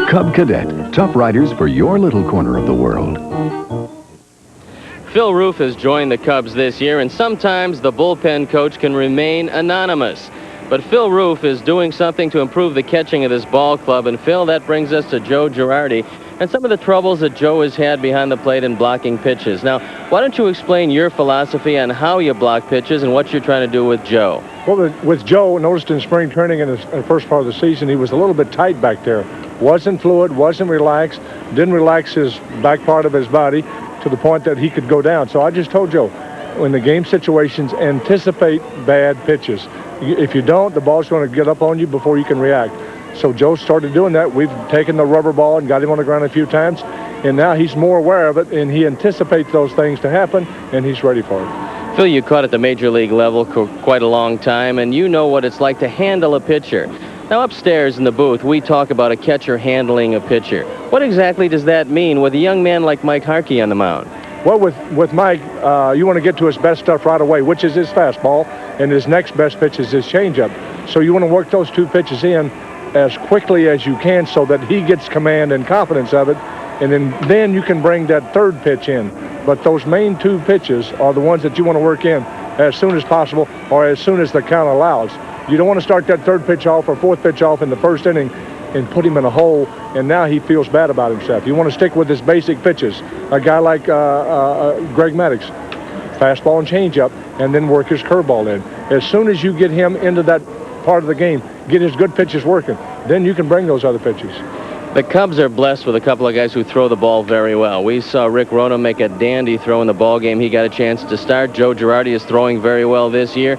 Cub Cadet, tough riders for your little corner of the world. Phil Roof has joined the Cubs this year, and sometimes the bullpen coach can remain anonymous. But Phil Roof is doing something to improve the catching of this ball club. And, Phil, that brings us to Joe Girardi and some of the troubles that Joe has had behind the plate in blocking pitches. Now, why don't you explain your philosophy on how you block pitches and what you're trying to do with Joe? Well, with Joe, noticed in spring training in the first part of the season, he was a little bit tight back there. Wasn't fluid, wasn't relaxed, didn't relax his back part of his body to the point that he could go down. So I just told Joe, in the game situations, anticipate bad pitches. If you don't, the ball's going to get up on you before you can react. So Joe started doing that. We've taken the rubber ball and got him on the ground a few times, and now he's more aware of it, and he anticipates those things to happen, and he's ready for it. Phil, you caught at the major league level for quite a long time, and you know what it's like to handle a pitcher. Now, upstairs in the booth, we talk about a catcher handling a pitcher. What exactly does that mean with a young man like Mike Harkey on the mound? Well, with Mike, you want to get to his best stuff right away, which is his fastball, and his next best pitch is his changeup. So you want to work those two pitches in as quickly as you can so that he gets command and confidence of it, and then you can bring that third pitch in. But those main two pitches are the ones that you want to work in as soon as possible or as soon as the count allows. You don't want to start that third pitch off or fourth pitch off in the first inning and put him in a hole, and now he feels bad about himself. You want to stick with his basic pitches. A guy like Greg Maddux, fastball and changeup, and then work his curveball in. As soon as you get him into that part of the game, get his good pitches working, then you can bring those other pitches. The Cubs are blessed with a couple of guys who throw the ball very well. We saw Rick Rona make a dandy throw in the ball game. He got a chance to start. Joe Girardi is throwing very well this year.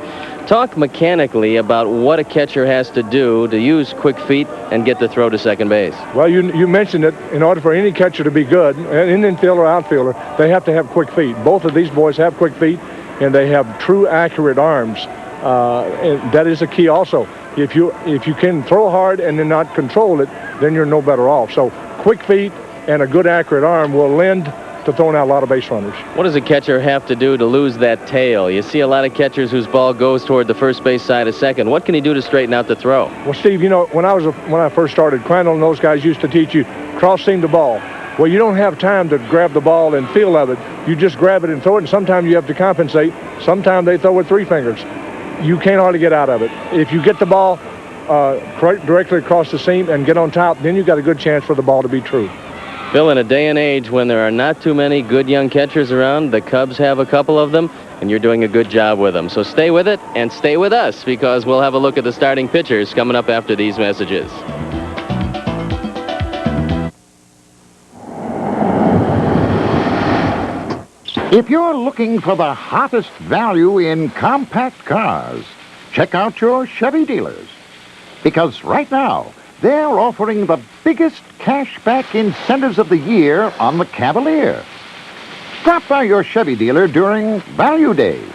Talk mechanically about what a catcher has to do to use quick feet and get the throw to second base. Well, you mentioned it. In order for any catcher to be good, an infielder or outfielder, they have to have quick feet. Both of these boys have quick feet, and they have true, accurate arms. And that is a key also. If you can throw hard and then not control it, then you're no better off. So quick feet and a good, accurate arm will lend to throwing out a lot of base runners. What does a catcher have to do to lose that tail? You see a lot of catchers whose ball goes toward the first base side of second. What can he do to straighten out the throw? Well, Steve, you know, when I first started, Crandall and those guys used to teach you cross-seam the ball. Well, you don't have time to grab the ball and feel of it. You just grab it and throw it, and sometimes you have to compensate. Sometimes they throw with three fingers. You can't hardly get out of it. If you get the ball directly across the seam and get on top, then you've got a good chance for the ball to be true. Phil, in a day and age when there are not too many good young catchers around, the Cubs have a couple of them, and you're doing a good job with them. So stay with it and stay with us, because we'll have a look at the starting pitchers coming up after these messages. If you're looking for the hottest value in compact cars, check out your Chevy dealers. Because right now, they're offering the biggest cashback incentives of the year on the Cavalier. Drop by your Chevy dealer during Value Days.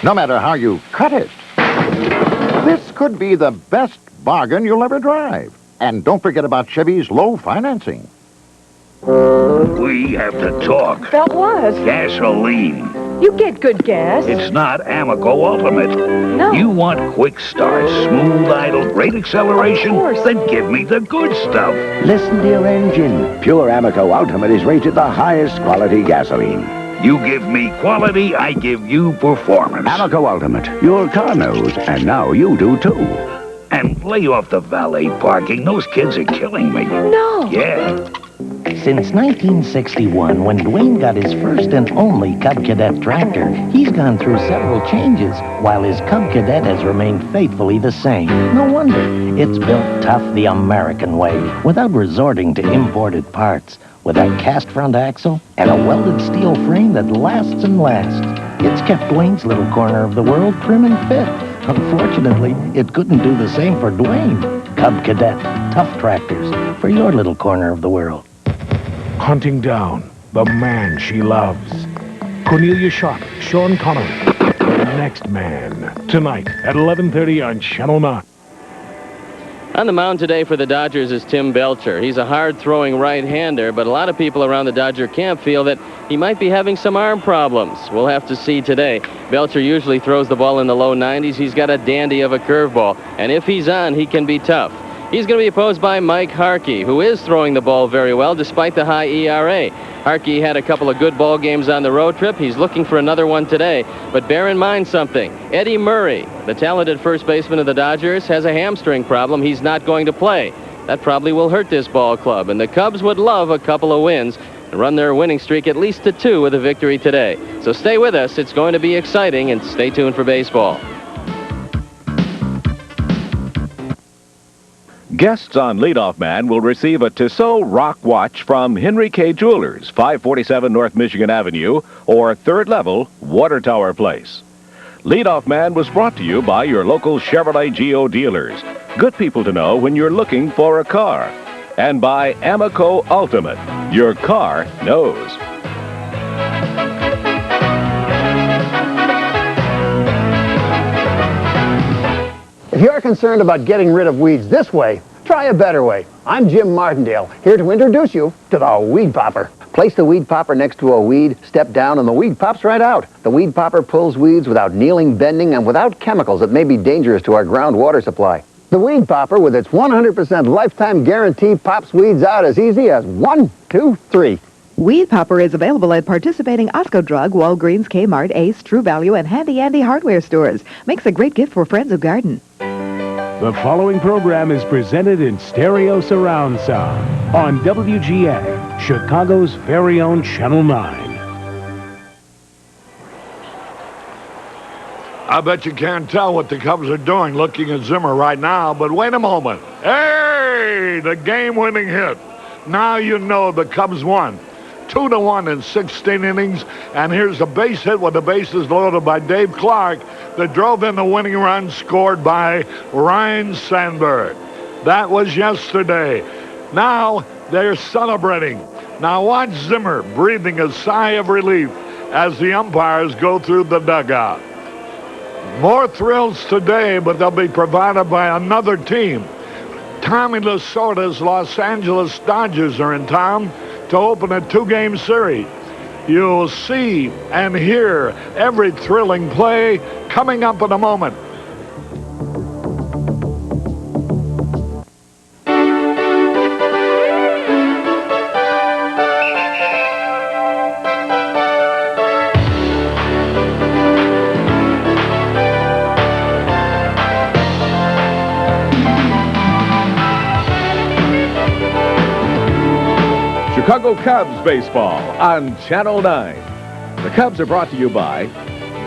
No matter how you cut it, this could be the best bargain you'll ever drive. And don't forget about Chevy's low financing. We have to talk. That was. Gasoline. You get good gas. It's not Amoco Ultimate. No. You want quick start, smooth idle, great acceleration? Of course. Then give me the good stuff. Listen to your engine. Pure Amoco Ultimate is rated the highest quality gasoline. You give me quality, I give you performance. Amoco Ultimate. Your car knows, and now you do too. And lay off the valet parking. Those kids are killing me. No. Yeah. Since 1961, when Dwayne got his first and only Cub Cadet tractor, he's gone through several changes, while his Cub Cadet has remained faithfully the same. No wonder. It's built tough the American way, without resorting to imported parts, with a cast front axle and a welded steel frame that lasts and lasts. It's kept Dwayne's little corner of the world trim and fit. Unfortunately, it couldn't do the same for Dwayne. Cub Cadet, tough tractors for your little corner of the world. Hunting down the man she loves. Cornelia Sharp, Sean Connery, The Next Man. Tonight at 11:30 on Channel 9. On the mound today for the Dodgers is Tim Belcher. He's a hard-throwing right-hander, but a lot of people around the Dodger camp feel that he might be having some arm problems. We'll have to see today. Belcher usually throws the ball in the low 90s. He's got a dandy of a curveball, and if he's on, he can be tough. He's going to be opposed by Mike Harkey, who is throwing the ball very well despite the high ERA. Harkey had a couple of good ball games on the road trip. He's looking for another one today. But bear in mind something. Eddie Murray, the talented first baseman of the Dodgers, has a hamstring problem. He's not going to play. That probably will hurt this ball club, and the Cubs would love a couple of wins and run their winning streak at least to 2 with a victory today. So stay with us. It's going to be exciting, and stay tuned for baseball. Guests on Leadoff Man will receive a Tissot Rock Watch from Henry K. Jewelers, 547 North Michigan Avenue, or 3rd level, Water Tower Place. Leadoff Man was brought to you by your local Chevrolet Geo dealers. Good people to know when you're looking for a car. And by Amoco Ultimate. Your car knows. If you're concerned about getting rid of weeds this way, try a better way. I'm Jim Martindale, here to introduce you to the Weed Popper. Place the Weed Popper next to a weed, step down, and the weed pops right out. The Weed Popper pulls weeds without kneeling, bending, and without chemicals that may be dangerous to our groundwater supply. The Weed Popper, with its 100% lifetime guarantee, pops weeds out as easy as 1, 2, 3. Weed Popper is available at participating Osco Drug, Walgreens, Kmart, Ace, True Value, and Handy Andy hardware stores. Makes a great gift for friends who garden. The following program is presented in stereo surround sound on WGA, Chicago's very own Channel 9. I bet you can't tell what the Cubs are doing looking at Zimmer right now, but wait a moment. Hey, the game-winning hit. Now you know the Cubs won. 2-1 in 16 innings, and here's a base hit with the bases loaded by Dave Clark that drove in the winning run scored by Ryne Sandberg. That was yesterday. Now they're celebrating. Now watch Zimmer breathing a sigh of relief as the umpires go through the dugout. More thrills today, but they'll be provided by another team. Tommy Lasorda's Los Angeles Dodgers are in town to open a 2-game series. You'll see and hear every thrilling play coming up in a moment. Chicago Cubs baseball on Channel 9. The Cubs are brought to you by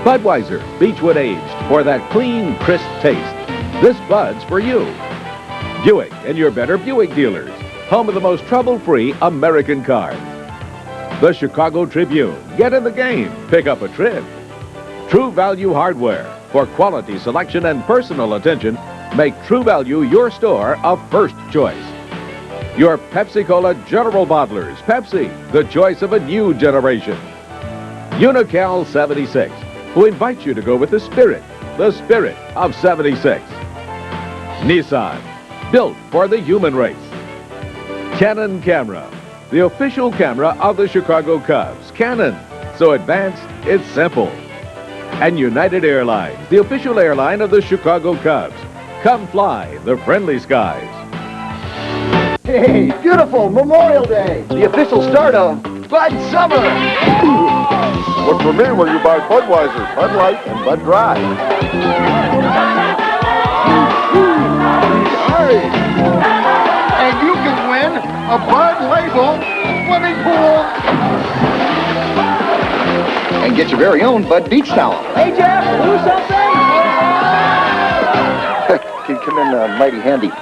Budweiser Beechwood Aged for that clean, crisp taste. This Bud's for you. Buick and your better Buick dealers, home of the most trouble-free American cars. The Chicago Tribune. Get in the game. Pick up a trib. True Value Hardware. For quality selection and personal attention, make True Value your store of first choice. Your Pepsi-Cola General Bottlers. Pepsi, the choice of a new generation. Unical 76, who invites you to go with the spirit of 76. Nissan, built for the human race. Canon Camera, the official camera of the Chicago Cubs. Canon, so advanced, it's simple. And United Airlines, the official airline of the Chicago Cubs. Come fly the friendly skies. Hey, beautiful Memorial Day, the official start of Bud Summer. Look for me when you buy Budweiser, Bud Light, and Bud Dry. And you can win a Bud Label swimming pool. And get your very own Bud Beach Towel. Hey, Jeff, do something? Can come in mighty handy.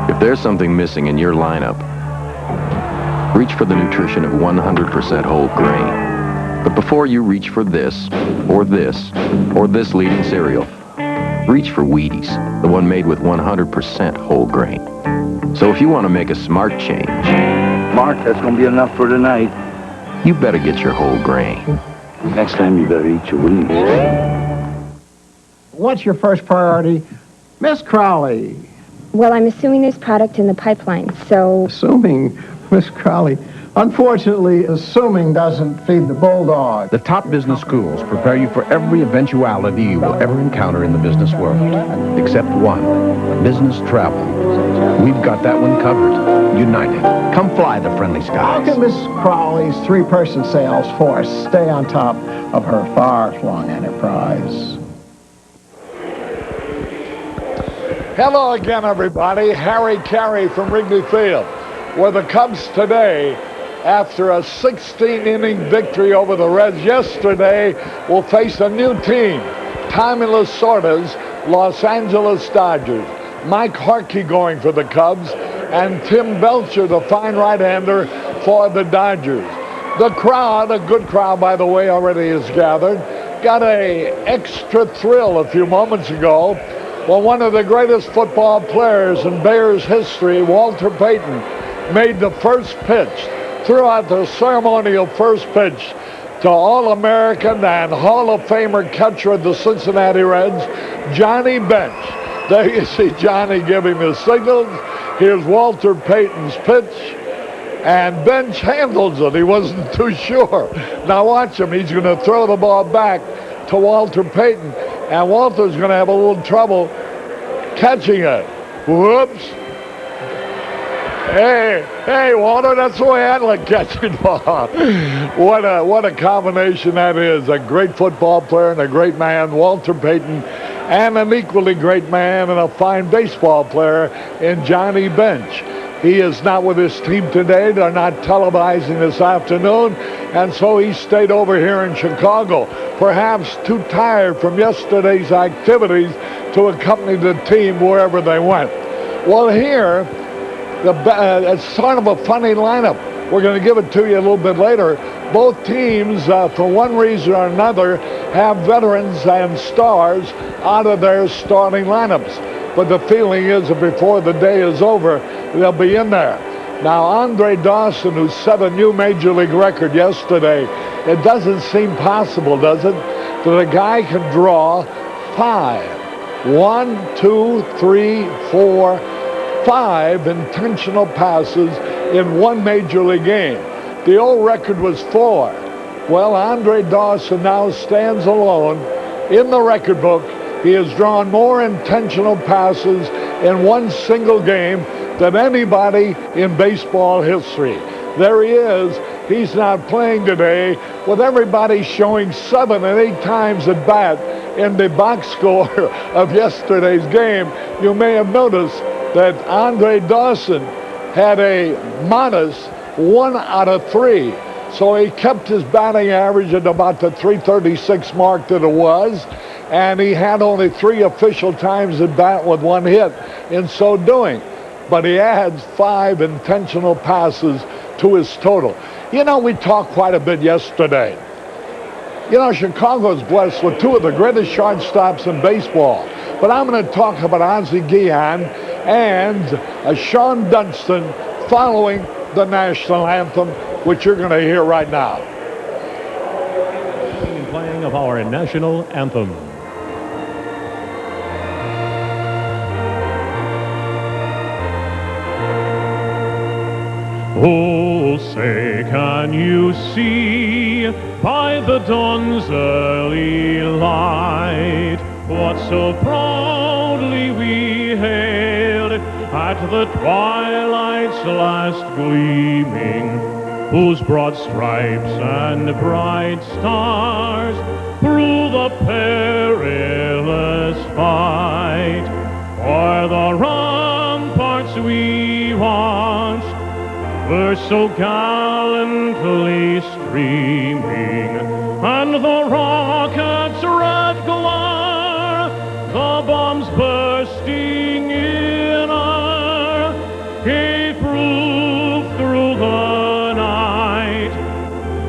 If there's something missing in your lineup, reach for the nutrition of 100% whole grain. But before you reach for this, or this, or this leading cereal, reach for Wheaties, the one made with 100% whole grain. So if you want to make a smart change, Mark, that's going to be enough for tonight. you better get your whole grain. Next time you better eat your Wheaties. What's your first priority? Miss Crowley. Well, I'm assuming there's product in the pipeline, so... Assuming, Miss Crowley, Unfortunately, assuming doesn't feed the bulldog. The top business schools prepare you for every eventuality you will ever encounter in the business world, except one, business travel. We've got that one covered. United. Come fly the friendly skies. How can Miss Crowley's three-person sales force stay on top of her far-flung enterprise? Hello again, everybody. Harry Carey from Wrigley Field, where the Cubs today, after a 16-inning victory over the Reds yesterday, will face a new team, Tommy Lasorda's Los Angeles Dodgers. Mike Harkey going for the Cubs, and Tim Belcher, the fine right-hander, for the Dodgers. The crowd, a good crowd, by the way, already is gathered, got a extra thrill a few moments ago when one of the greatest football players in Bears history, Walter Payton, made the first pitch, threw out the ceremonial first pitch to All-American and Hall of Famer catcher of the Cincinnati Reds, Johnny Bench. There you see Johnny giving the signals. Here's Walter Payton's pitch, and Bench handles it. He wasn't too sure. Now watch him. He's going to throw the ball back to Walter Payton, and Walter's going to have a little trouble catching it. Whoops. Hey, Walter, that's the way I'd like catching ball. What a combination that is. A great football player and a great man, Walter Payton, and an equally great man and a fine baseball player in Johnny Bench. He is not with his team today. They're not televising this afternoon, and so he stayed over here in Chicago, perhaps too tired from yesterday's activities to accompany the team wherever they went. Well, here, it's sort of a funny lineup. We're going to give it to you a little bit later. Both teams, for one reason or another, have veterans and stars out of their starting lineups. But the feeling is that before the day is over, they'll be in there. Now, Andre Dawson, who set a new Major League record yesterday, it doesn't seem possible, does it, that a guy can draw 5 intentional passes in one Major League game. The old record was 4. Well, Andre Dawson now stands alone in the record book. He has drawn more intentional passes in one single game than anybody in baseball history. There he is. He's not playing today, with everybody showing 7 and 8 times at bat in the box score of yesterday's game. You may have noticed that Andre Dawson had a modest 1 out of 3. So he kept his batting average at about the 336 mark that it was, and he had only 3 official times at bat with 1 hit in so doing. But he adds 5 intentional passes to his total. You know, we talked quite a bit yesterday. You know, Chicago's blessed with 2 of the greatest shortstops in baseball. But I'm going to talk about Ozzie Guillen and Sean Dunston following the national anthem, which you're going to hear right now. Playing of our national anthem. Oh, say, can you see by the dawn's early light what so proudly we hailed at the twilight's last gleaming, whose broad stripes and bright stars through the perilous fight o'er the ramparts we watched were so gallantly streaming, and the rocket's red glare, the bombs bursting in air, gave proof through the night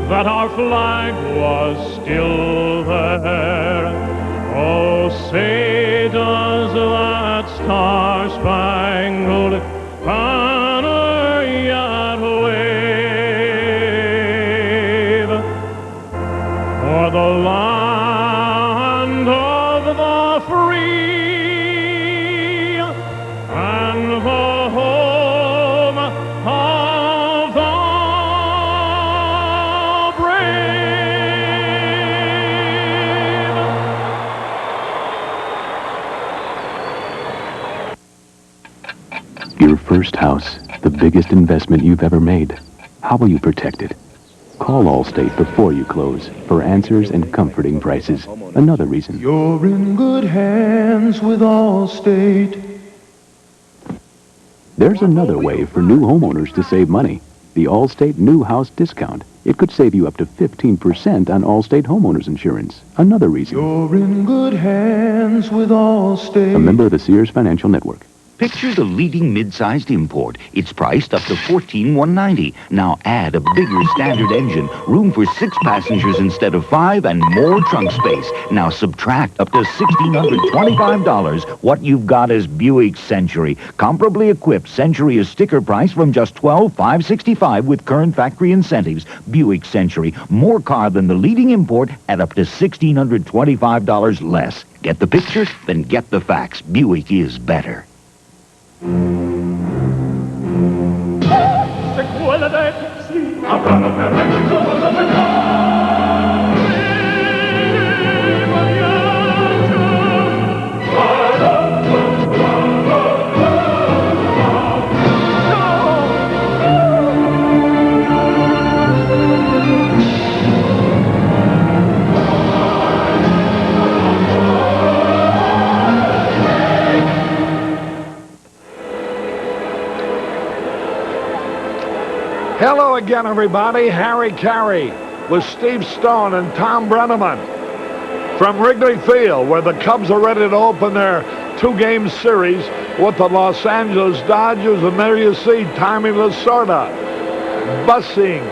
that our flag was still there. Oh, say does that star-spangled banner yet wave o'er the land of the free and the home of the Your first house, the biggest investment you've ever made. How will you protect it? Call Allstate before you close for answers and comforting prices. Another reason. You're in good hands with Allstate. There's another way for new homeowners to save money. The Allstate New House Discount. It could save you up to 15% on Allstate homeowners insurance. Another reason. You're in good hands with Allstate. A member of the Sears Financial Network. Picture the leading mid-sized import. It's priced up to $14,190. Now add a bigger standard engine, room for 6 passengers instead of 5, and more trunk space. Now subtract up to $1,625. What you've got is Buick Century. Comparably equipped, Century is sticker price from just $12,565 with current factory incentives. Buick Century, more car than the leading import at up to $1,625 less. Get the picture? Then get the facts. Buick is better. Hello again, everybody. Harry Carey with Steve Stone and Tom Brenneman from Wrigley Field, where the Cubs are ready to open their 2-game series with the Los Angeles Dodgers. And there you see Tommy Lasorda bussing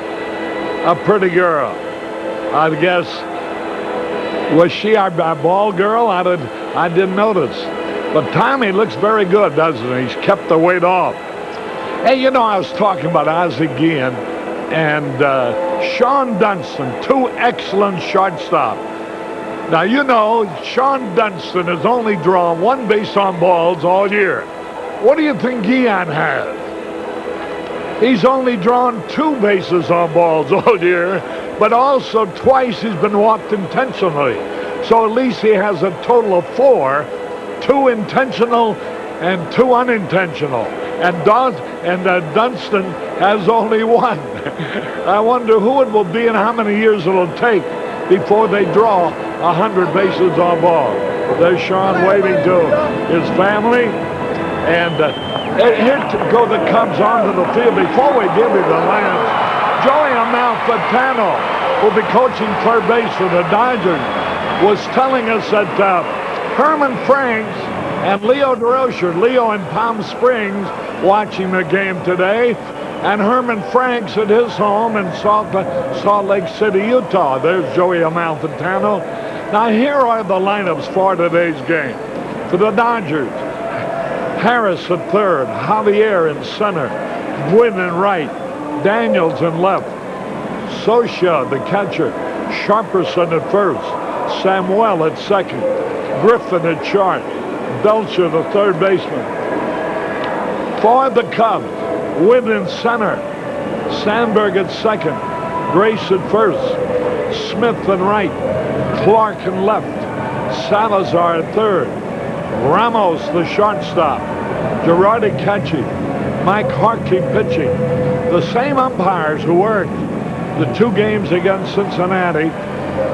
a pretty girl. I guess, was she our ball girl? I didn't notice. But Tommy looks very good, doesn't he? He's kept the weight off. Hey, you know, I was talking about Ozzie Guillen and Sean Dunston, 2 excellent shortstops. Now, you know, Sean Dunston has only drawn 1 base on balls all year. What do you think Guillen has? He's only drawn 2 bases on balls all year, but also twice he's been walked intentionally. So at least he has a total of 4, 2 intentional and 2 unintentional. And Dunston has only 1. I wonder who it will be and how many years it'll take before they draw 100 bases on ball. There's Sean waving to his family. And here to go the Cubs onto the field. Before we give you the lance, Joey Amalfitano, who will be coaching third base for the Dodgers, was telling us that Herman Franks and Leo Durocher, Leo in Palm Springs, watching the game today, and Herman Franks at his home in Salt Lake City, Utah. There's Joey Amalfitano. Now here are the lineups for today's game. For the Dodgers, Harris at third, Javier in center, Gwynn in right, Daniels in left, Scioscia, the catcher, Sharperson at first, Samuel at second, Griffin at short, Belcher, the third baseman. For the Cubs, Wynn in center, Sandberg at second, Grace at first, Smith in right, Clark in left, Salazar at third, Ramos the shortstop, Girardi catching, Mike Harkey pitching. The same umpires who worked the 2 games against Cincinnati.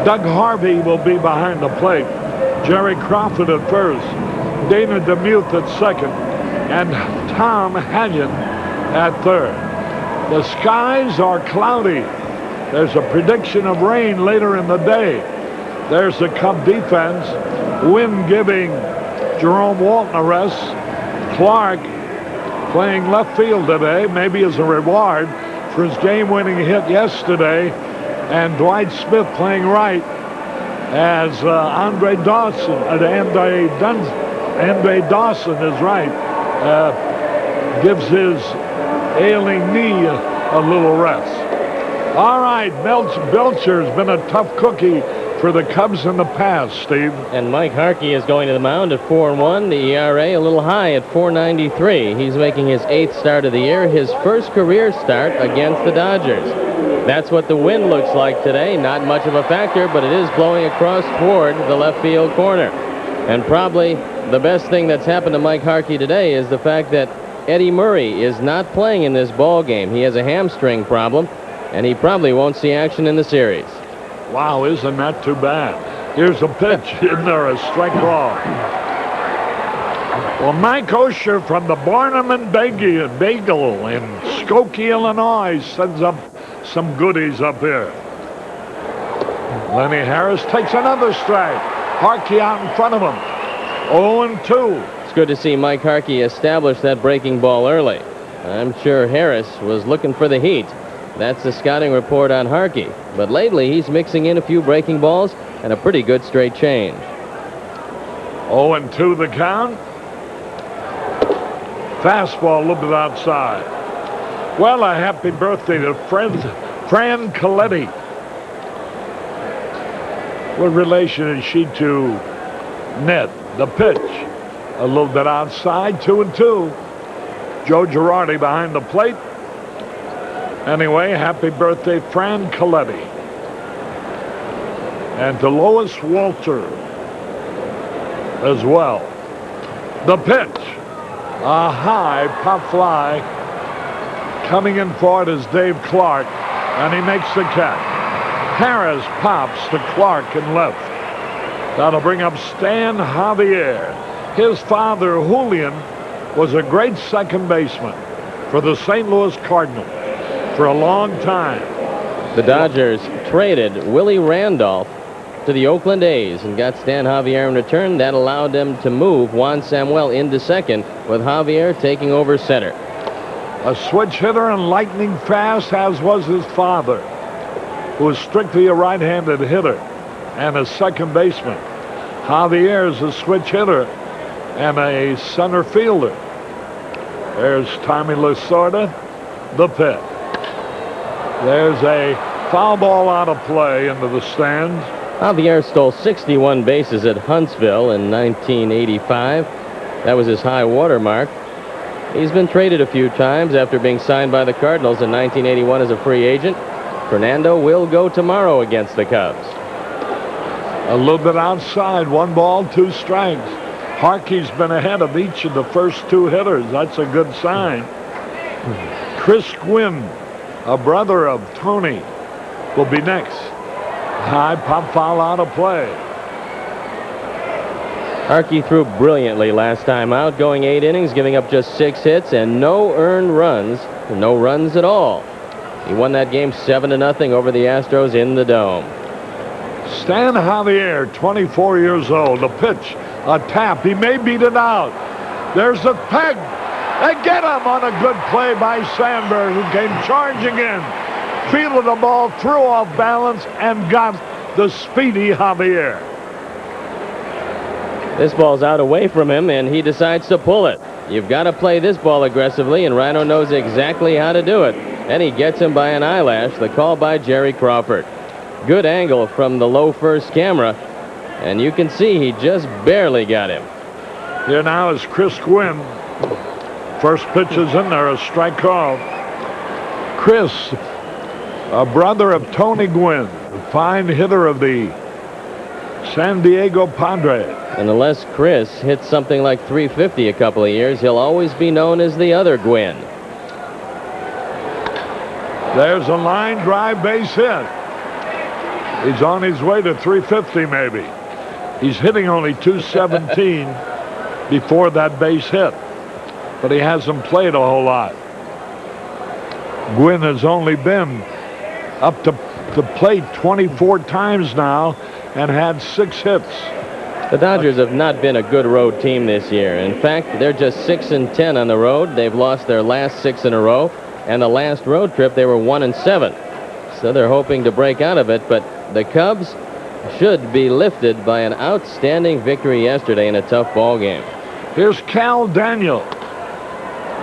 Doug Harvey will be behind the plate, Jerry Crawford at first, Dana DeMuth at second, and Tom Hanyon at third. The skies are cloudy. There's a prediction of rain later in the day. There's the Cub defense. Wynn giving Jerome Walton a rest. Clark playing left field today, maybe as a reward for his game-winning hit yesterday. And Dwight Smith playing right as Andre Dawson is right. Gives his ailing knee a little rest. All right, Belcher's been a tough cookie for the Cubs in the past, Steve. And Mike Harkey is going to the mound at 4-1. The ERA a little high at 4.93. He's making his 8th start of the year, his first career start against the Dodgers. That's what the wind looks like today. Not much of a factor, but it is blowing across toward the left field corner. And probably the best thing that's happened to Mike Harkey today is the fact that Eddie Murray is not playing in this ball game. He has a hamstring problem, and he probably won't see action in the series. Wow, isn't that too bad? Here's a pitch. Isn't there a strike ball? Well, Mike Osher from the Barnum and Bagel in Skokie, Illinois, sends up some goodies up here. Lenny Harris takes another strike. Harkey out in front of him. 0-2. It's good to see Mike Harkey establish that breaking ball early. I'm sure Harris was looking for the heat. That's the scouting report on Harkey. But lately, he's mixing in a few breaking balls and a pretty good straight change. 0-2 the count. Fastball a little bit outside. Well, a happy birthday to Fran Coletti. What relation is she to Ned? The pitch. A little bit outside, 2-2. Joe Girardi behind the plate. Anyway, happy birthday, Fran Coletti. And to Lois Walter as well. The pitch. A high pop fly. Coming in for it is Dave Clark, and he makes the catch. Harris pops to Clark in left. That'll bring up Stan Javier. His father, Julian, was a great second baseman for the St. Louis Cardinals for a long time. The Dodgers traded Willie Randolph to the Oakland A's and got Stan Javier in return. That allowed them to move Juan Samuel into second, with Javier taking over center. A switch hitter and lightning fast, as was his father, who was strictly a right-handed hitter and a second baseman. Javier is a switch hitter and a center fielder. There's Tommy Lasorda, the pitch. There's a foul ball out of play into the stands. Javier stole 61 bases at Huntsville in 1985. That was his high water mark. He's been traded a few times after being signed by the Cardinals in 1981 as a free agent. Fernando will go tomorrow against the Cubs. A little bit outside, 1 ball, 2 strikes. Harkey's been ahead of each of the first 2 hitters. That's a good sign. Chris Gwynn, a brother of Tony, will be next. High pop foul out of play. Harkey threw brilliantly last time out, going 8 innings, giving up just 6 hits and no earned runs, no runs at all. He won that game 7-0 over the Astros in the Dome. Stan Javier, 24 years old. A pitch, a tap. He may beat it out. There's the peg. They get him on a good play by Sandberg, who came charging in. Fielded the ball, threw off balance, and got the speedy Javier. This ball's out away from him, and he decides to pull it. You've got to play this ball aggressively, and Rhino knows exactly how to do it. And he gets him by an eyelash, the call by Jerry Crawford. Good angle from the low first camera, and you can see he just barely got him. Here now is Chris Gwynn. First pitch is in there, a strike call. Chris, a brother of Tony Gwynn, a fine hitter of the San Diego Padres. And unless Chris hits something like 350 a couple of years, he'll always be known as the other Gwynn. There's a line drive base hit. He's on his way to 350 maybe. He's hitting only 217 before that base hit. But he hasn't played a whole lot. Gwynn has only been up to the plate 24 times now and had 6 hits. The Dodgers have not been a good road team this year. In fact, they're just 6-10 on the road. They've lost their last 6 in a row. And the last road trip, they were 1-7. So they're hoping to break out of it. But the Cubs should be lifted by an outstanding victory yesterday in a tough ball game. Here's Cal Daniel.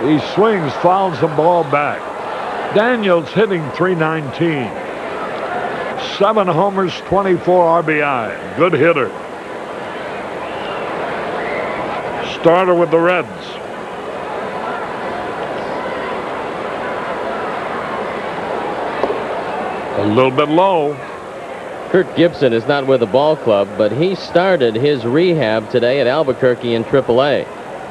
He swings, fouls the ball back. Daniels hitting .319. 7 homers, 24 RBI. Good hitter. Starter with the Reds. A little bit low. Kurt Gibson is not with the ball club, but he started his rehab today at Albuquerque in AAA.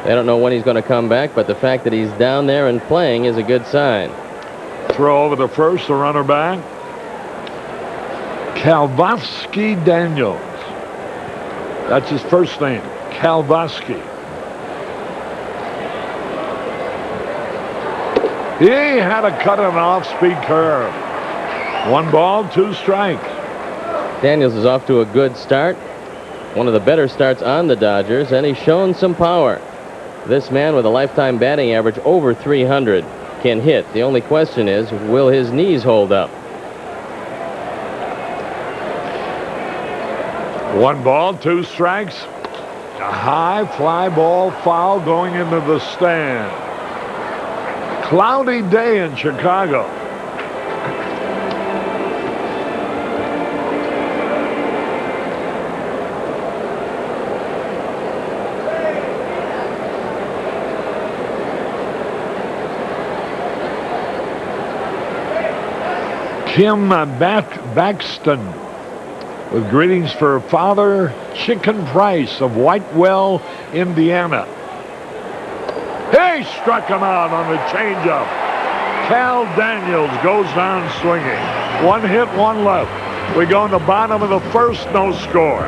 They don't know when he's going to come back, but the fact that he's down there and playing is a good sign. Throw over the first, the runner back. Kalvosky Daniels. That's his first name, Kalvosky. He had a cut on an off-speed curve. 1 ball, 2 strikes. Daniels is off to a good start. One of the better starts on the Dodgers, and he's shown some power. This man with a lifetime batting average over 300 can hit. The only question is, will his knees hold up? 1 ball, 2 strikes. A high fly ball foul going into the stand. Cloudy day in Chicago. Kim Baxton with greetings for Father Chicken Price of Whitewell, Indiana. He struck him out on the changeup. Cal Daniels goes down swinging. 1 hit, 1 left. We go in the bottom of the first, no score.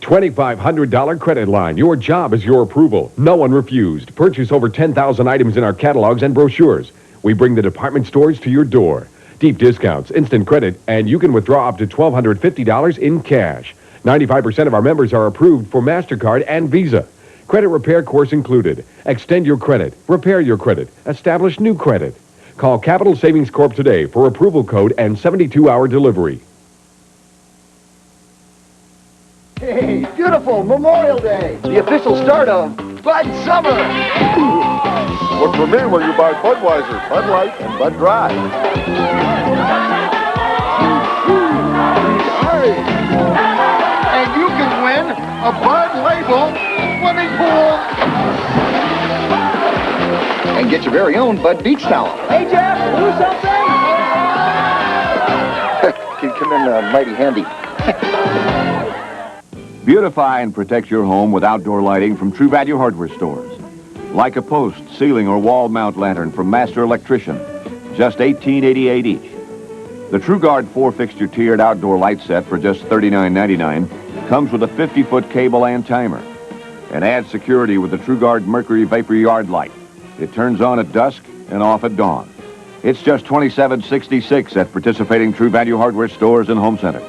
$2,500 credit line. Your job is your approval. No one refused. Purchase over 10,000 items in our catalogs and brochures. We bring the department stores to your door. Deep discounts, instant credit, and you can withdraw up to $1,250 in cash. 95% of our members are approved for MasterCard and Visa. Credit repair course included. Extend your credit, repair your credit, establish new credit. Call Capital Savings Corp today for approval code and 72-hour delivery. Hey, beautiful Memorial Day. The official start of Bud Summer. Look for me when you buy Budweiser, Bud Light, and Bud Dry. And you can win a Bud Label swimming pool. And get your very own Bud Beach towel. Hey, Jeff, do something? Can come in mighty handy. Beautify and protect your home with outdoor lighting from True Value Hardware stores. Like a post, ceiling, or wall mount lantern from Master Electrician, just $18.88 each. The TrueGuard 4-fixture tiered outdoor light set for just $39.99 comes with a 50-foot cable and timer. And adds security with the TrueGuard Mercury Vapor Yard light. It turns on at dusk and off at dawn. It's just $27.66 at participating True Value Hardware stores and home centers.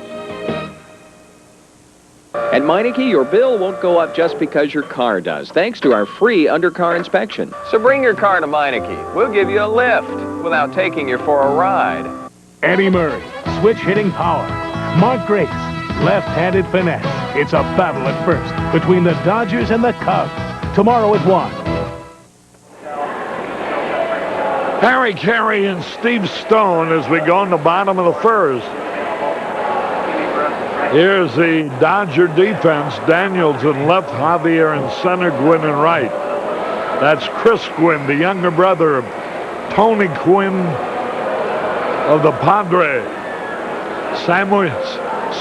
At Meineke, your bill won't go up just because your car does, thanks to our free undercar inspection. So bring your car to Meineke. We'll give you a lift without taking you for a ride. Eddie Murray, switch hitting power. Mark Grace, left-handed finesse. It's a battle at first between the Dodgers and the Cubs. Tomorrow at 1. Harry Carey and Steve Stone as we go in the bottom of the first. Here's the Dodger defense. Daniels in left, Javier in center, Gwynn in right. That's Chris Gwynn, the younger brother of Tony Gwynn of the Padres.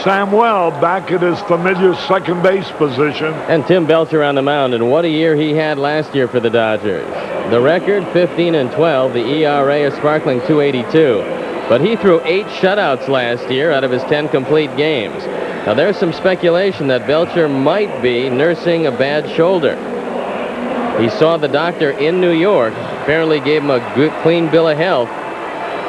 Samuel back at his familiar second base position. And Tim Belcher on the mound, and what a year he had last year for the Dodgers. The record, 15-12, the ERA a sparkling 2.82. But he threw 8 shutouts last year out of his 10 complete games. Now, there's some speculation that Belcher might be nursing a bad shoulder. He saw the doctor in New York, apparently gave him a good, clean bill of health.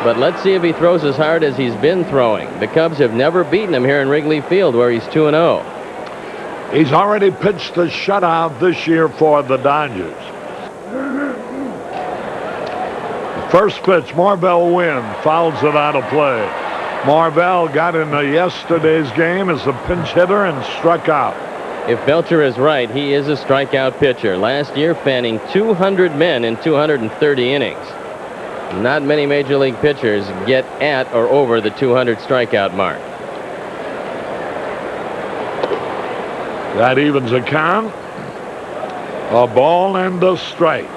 But let's see if he throws as hard as he's been throwing. The Cubs have never beaten him here in Wrigley Field, where he's 2-0. He's already pitched a shutout this year for the Dodgers. First pitch, Marvell Wynn fouls it out of play. Marvell got into yesterday's game as a pinch hitter and struck out. If Belcher is right, he is a strikeout pitcher. Last year, fanning 200 men in 230 innings. Not many Major League pitchers get at or over the 200 strikeout mark. That evens the count. A ball and a strike.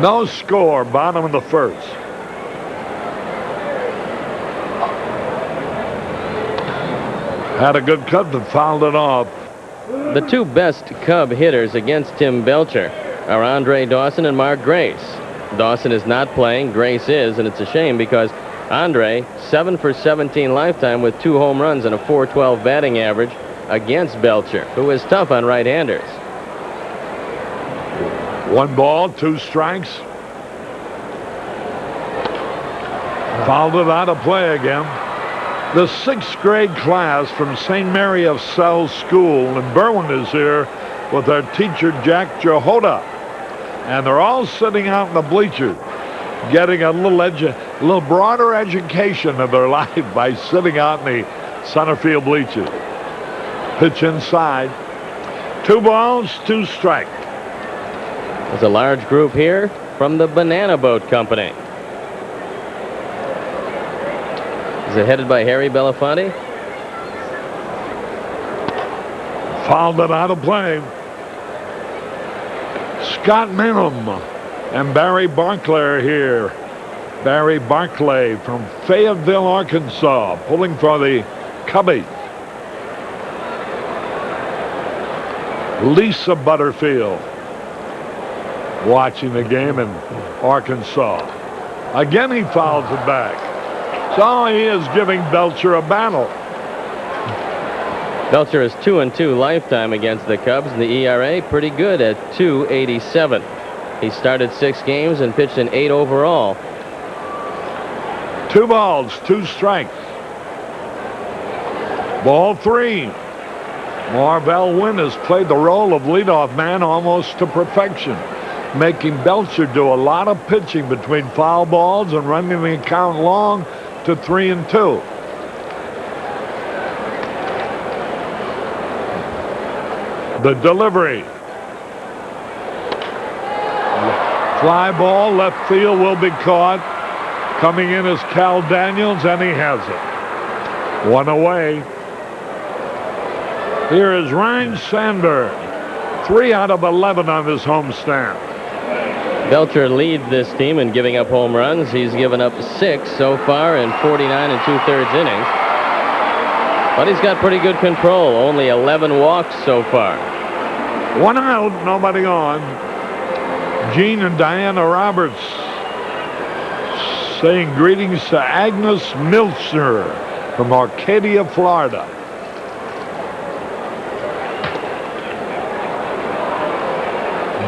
No score, bottom of the first. Had a good cut but fouled it off. The two best Cub hitters against Tim Belcher are Andre Dawson and Mark Grace. Dawson is not playing, Grace is, and it's a shame because Andre, 7 for 17 lifetime with 2 home runs and a .412 batting average against Belcher, who is tough on right-handers. 1 ball, 2 strikes. Fouled it out of play again. The 6th grade class from St. Mary of Sells School in Berwyn is here with their teacher, Jack Jehoda. And they're all sitting out in the bleachers, getting a little broader education of their life by sitting out in the center field bleachers. Pitch inside. 2 balls, 2 strikes. There's a large group here from the Banana Boat Company. Is it headed by Harry Belafonte? Fouled it out of play. Scott Minham and Barry Barclay are here. Barry Barclay from Fayetteville, Arkansas, pulling for the Cubbies. Lisa Butterfield watching the game in Arkansas. Again, he fouls it back. So he is giving Belcher a battle. Belcher is 2-2 lifetime against the Cubs, and the ERA pretty good at 2.87. He started 6 games and pitched in 8 overall. 2 balls, 2 strikes. Ball 3. Marvell Wynn has played the role of leadoff man almost to perfection, making Belcher do a lot of pitching between foul balls and running the count long to 3-2. The delivery. Fly ball, left field will be caught. Coming in is Cal Daniels, and he has it. 1 away. Here is Ryan Sandberg. 3 out of 11 on this homestand. Belcher leads this team in giving up home runs. He's given up 6 so far in 49 2/3 innings. But he's got pretty good control. Only 11 walks so far. 1 out, nobody on. Gene and Diana Roberts saying greetings to Agnes Milchner from Arcadia, Florida.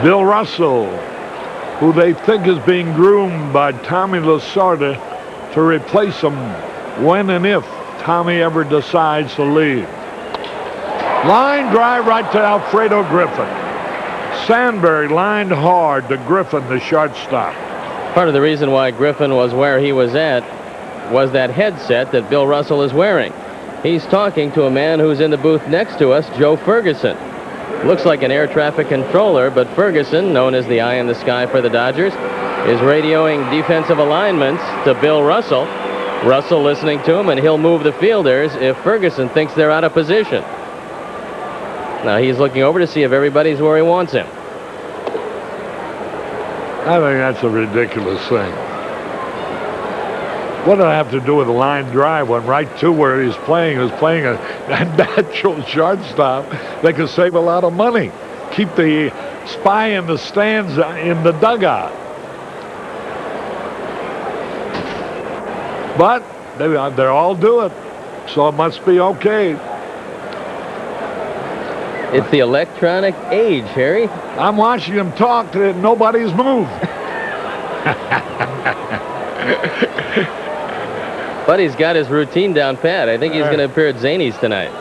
Bill Russell, who they think is being groomed by Tommy Lasorda to replace him when and if Tommy ever decides to leave. Line drive right to Alfredo Griffin. Sandberg lined hard to Griffin, the shortstop. Part of the reason why Griffin was where he was at was that headset that Bill Russell is wearing. He's talking to a man who's in the booth next to us, Joe Ferguson. Looks like an air traffic controller, but Ferguson, known as the eye in the sky for the Dodgers, is radioing defensive alignments to Bill Russell. Russell listening to him, and he'll move the fielders if Ferguson thinks they're out of position. Now he's looking over to see if everybody's where he wants him. I think that's a ridiculous thing. What did I have to do with a line drive when right to where he's playing a natural shortstop? They could save a lot of money. Keep the spy in the stands in the dugout. But they all do it, so it must be okay. It's the electronic age, Harry. I'm watching them talk. Nobody's moved. But he's got his routine down pat. I think he's going to appear at Zany's tonight.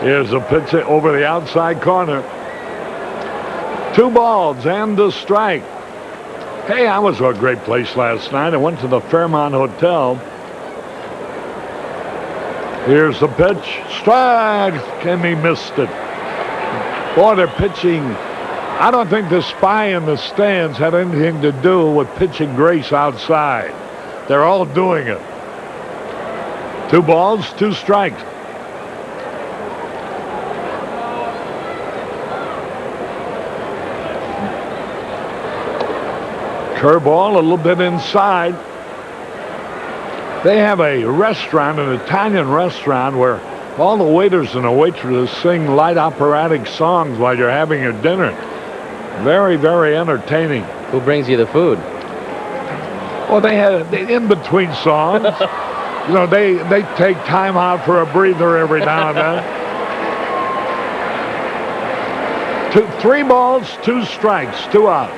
Here's a pitch over the outside corner. 2 balls and a strike. Hey, I was at a great place last night. I went to the Fairmont Hotel. Here's the pitch. Strike! And he missed it. Boy, they're pitching. I don't think the spy in the stands had anything to do with pitching Grace outside. They're all doing it. 2 balls, 2 strikes. Curveball a little bit inside. They have a restaurant, an Italian restaurant, where All the waiters and the waitresses sing light operatic songs while you're having your dinner. Very, very entertaining. Who brings you the food? Well, in between songs, you know, they take time out for a breather every now and then. 3 balls, 2 strikes, 2 out.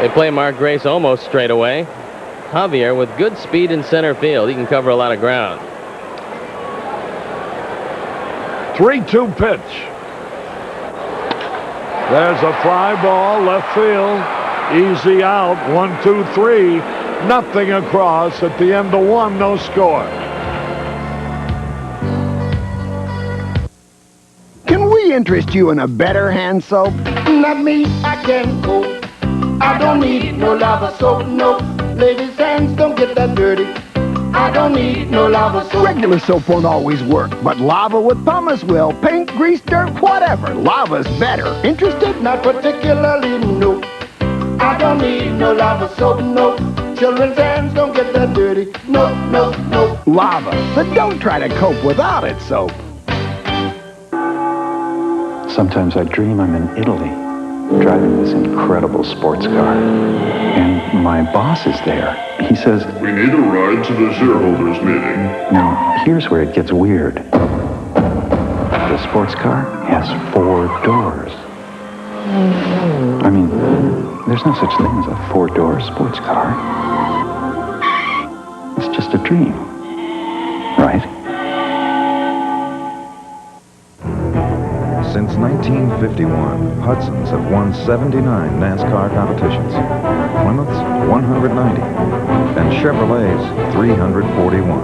They play Mark Grace almost straight away. Javier with good speed in center field. He can cover a lot of ground. 3-2 pitch. There's a fly ball, left field. Easy out, 1, 2, 3. Nothing across. At the end of 1, no score. Can we interest you in a better hand soap? Not me, I can't go. I don't need no lava soap, no. Ladies' hands don't get that dirty. I don't need no lava soap. Regular soap won't always work, but lava with pumice will. Paint, grease, dirt, whatever. Lava's better. Interested? Not particularly, no. I don't need no lava soap, no. Children's hands don't get that dirty. No, no, no. Lava. But don't try to cope without it, soap. Sometimes I dream I'm in Italy, driving this incredible sports car. And my boss is there. He says, "We need a ride to the shareholders meeting." Now, here's where it gets weird. The sports car has 4 doors. I mean, there's no such thing as a 4-door sports car. It's just a dream, right? Since 1951, Hudsons have won 79 NASCAR competitions, Plymouth's 190, and Chevrolet's 341.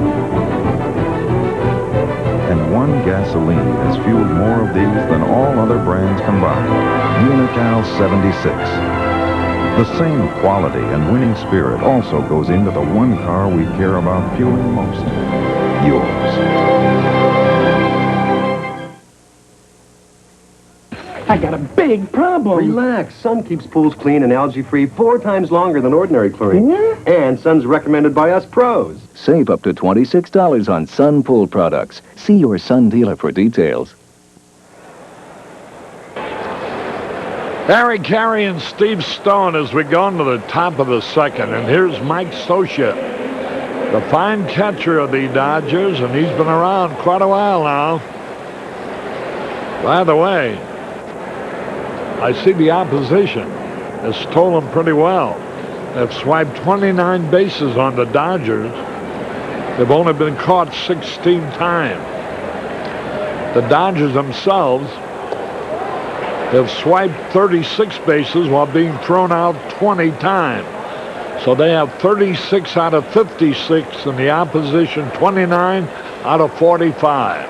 And one gasoline has fueled more of these than all other brands combined, Unocal 76. The same quality and winning spirit also goes into the one car we care about fueling most, yours. I got a big problem. Relax. Sun keeps pools clean and algae-free 4 times longer than ordinary chlorine. And Sun's recommended by us pros. Save up to $26 on Sun pool products. See your Sun dealer for details. Harry Carey and Steve Stone as we go into the top of the 2nd. And here's Mike Scioscia, the fine catcher of the Dodgers, and he's been around quite a while now. By the way, I see the opposition has stolen pretty well. They've swiped 29 bases on the Dodgers. They've only been caught 16 times. The Dodgers themselves have swiped 36 bases while being thrown out 20 times. So they have 36 out of 56, and the opposition 29 out of 45.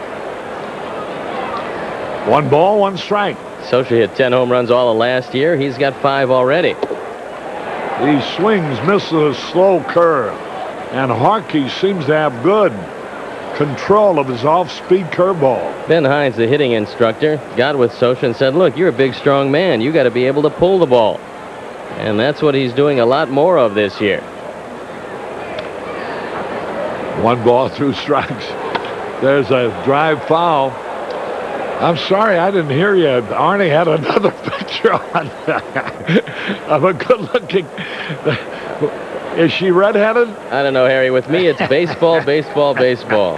1 ball, 1 strike. Scioscia hit 10 home runs all of last year. He's got 5 already. He swings, misses a slow curve. And Harkey seems to have good control of his off-speed curveball. Ben Hines, the hitting instructor, got with Scioscia and said, look, you're a big, strong man. You got to be able to pull the ball. And that's what he's doing a lot more of this year. 1 ball, 2 strikes. There's a drive foul. I'm sorry, I didn't hear you. Arnie had another picture on of a good-looking... Is she redheaded? I don't know, Harry. With me, it's baseball, baseball, baseball.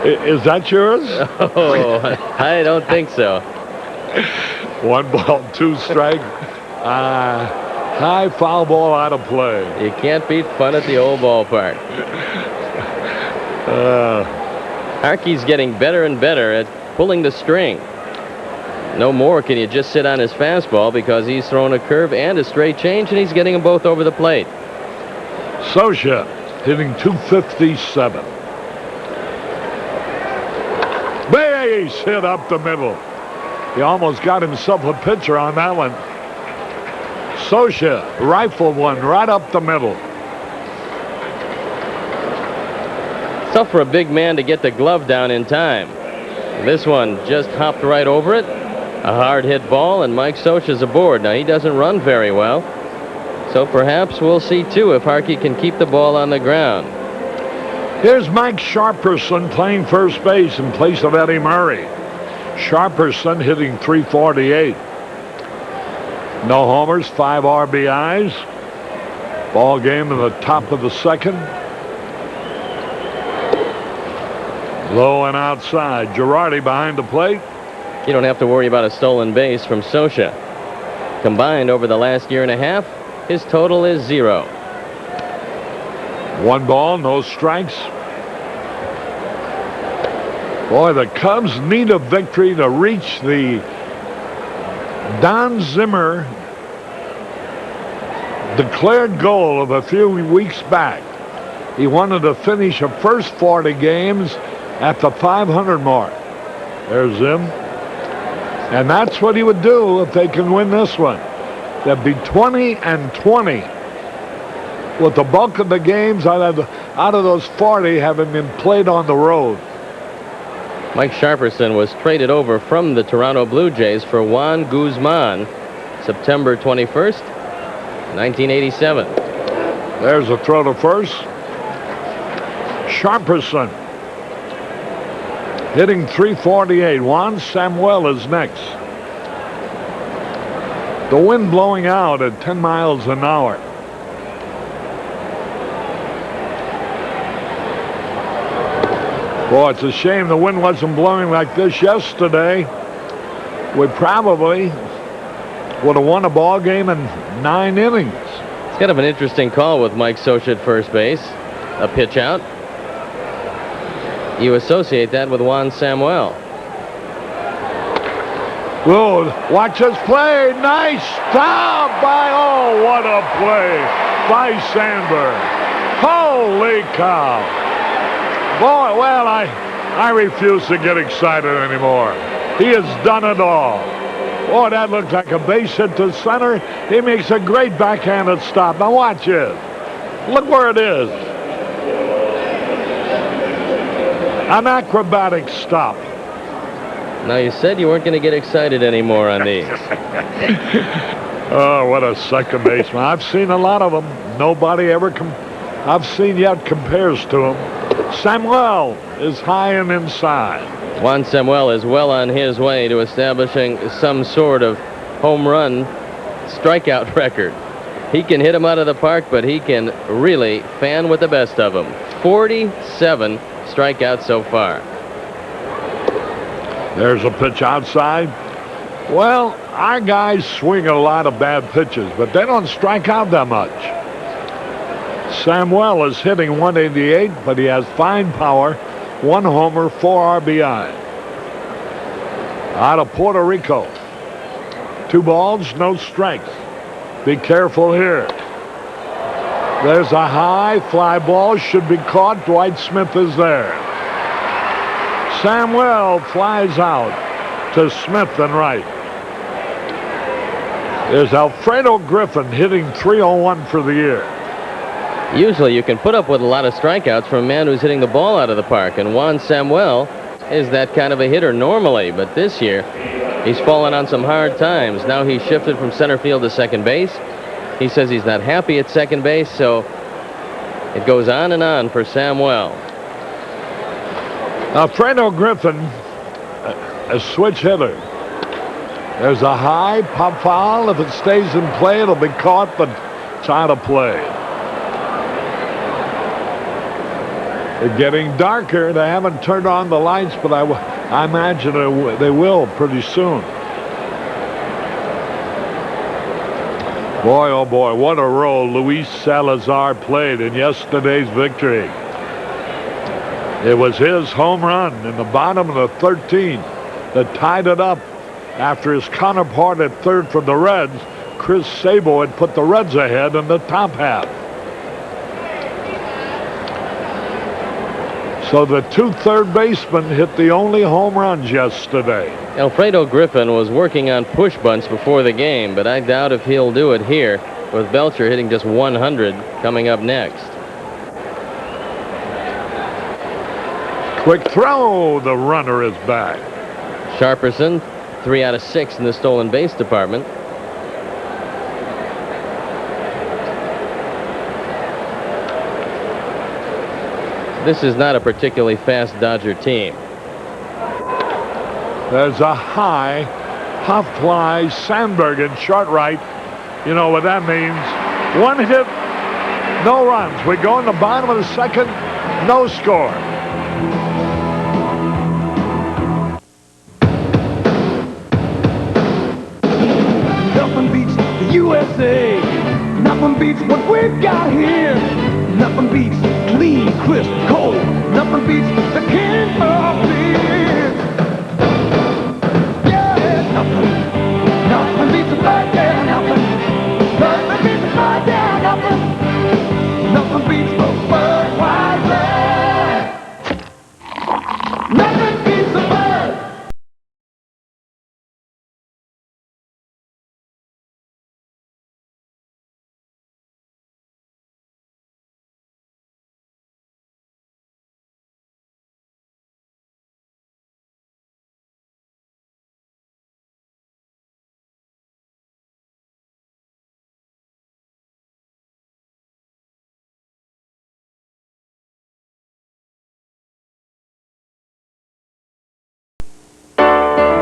Is that yours? Oh, I don't think so. 1 ball, 2 strike. High foul ball out of play. You can't beat fun at the old ballpark. Harkey's getting better and better at pulling the string. No more can you just sit on his fastball because he's throwing a curve and a straight change, and he's getting them both over the plate. Scioscia hitting .257. Base hit up the middle. He almost got himself a pitcher on that one. Scioscia rifled one right up the middle. Tough for a big man to get the glove down in time. This one just hopped right over it. A hard hit ball, and Mike Scioscia's aboard. Now, he doesn't run very well, so perhaps we'll see, too, if Harkey can keep the ball on the ground. Here's Mike Sharperson playing first base in place of Eddie Murray. Sharperson hitting .348. No homers, 5 RBIs. Ball game in the top of the second. Low and outside. Girardi behind the plate. You don't have to worry about a stolen base from Scioscia. Combined over the last year and a half, his total is 0. 1 ball, no strikes. Boy, the Cubs need a victory to reach the Don Zimmer declared goal of a few weeks back. He wanted to finish the first 40 games at the 500 mark. There's Zim. And that's what he would do if they can win this one. They'd be 20-20 with the bulk of the games out of those 40 having been played on the road. Mike Sharperson was traded over from the Toronto Blue Jays for Juan Guzman, September 21st, 1987. There's a throw to first. Sharperson hitting .348. Juan Samuel is next. The wind blowing out at 10 miles an hour. Boy, it's a shame the wind wasn't blowing like this yesterday. We probably would have won a ball game in 9 innings. It's kind of an interesting call with Mike Scioscia at first base. A pitch out. You associate that with Juan Samuel. Whoa, watch us play. Nice stop by, oh, what a play by Sandberg. Holy cow. Boy, well, I refuse to get excited anymore. He has done it all. Boy, that looked like a base hit to center. He makes a great backhanded stop. Now watch it. Look where it is. An acrobatic stop. Now, you said you weren't going to get excited anymore on these. Oh, what a second baseman. I've seen a lot of them. Nobody ever I've seen yet compares to him. Samuel is high and inside. Juan Samuel is well on his way to establishing some sort of home run strikeout record. He can hit them out of the park, but he can really fan with the best of them. 47 strikeouts so far. There's a pitch outside. Well, our guys swing a lot of bad pitches, but they don't strike out that much. Samuel is hitting .188, but he has fine power. 1 homer, 4 RBI. Out of Puerto Rico. 2 balls, no strikes. Be careful here. There's a high fly ball, should be caught. Dwight Smith is there. Samuel flies out to Smith and right. There's Alfredo Griffin hitting .301 for the year. Usually you can put up with a lot of strikeouts from a man who's hitting the ball out of the park, and Juan Samuel is that kind of a hitter normally, but this year he's fallen on some hard times. Now he's shifted from center field to second base. He says he's not happy at second base, so it goes on and on for Samuel. Alfredo Griffin, a switch hitter. There's a high pop foul. If it stays in play, it'll be caught, but it's out of play. It's getting darker. They haven't turned on the lights, but I imagine they will pretty soon. Boy, oh boy, what a role Luis Salazar played in yesterday's victory. It was his home run in the bottom of the 13th that tied it up after his counterpart at third from the Reds, Chris Sabo, had put the Reds ahead in the top half. So the 2 third basemen hit the only home runs yesterday. Alfredo Griffin was working on push bunts before the game, but I doubt if he'll do it here, with Belcher hitting just 100 coming up next. Quick throw. The runner is back. Sharperson, 3 out of 6 in the stolen base department. This is not a particularly fast Dodger team. There's a high pop fly, Sandberg in short right. You know what that means. One hit, no runs. We go in the bottom of the second, no score. Nothing beats the USA. Nothing beats what we've got here. Nothing beats clean, crisp, cold. Nothing beats the king of beer. Yeah, nothing beats the bird, yeah, nothing. Nothing beats the bird, yeah, nothing. Nothing beats the Budweiser. Nothing beats the bird.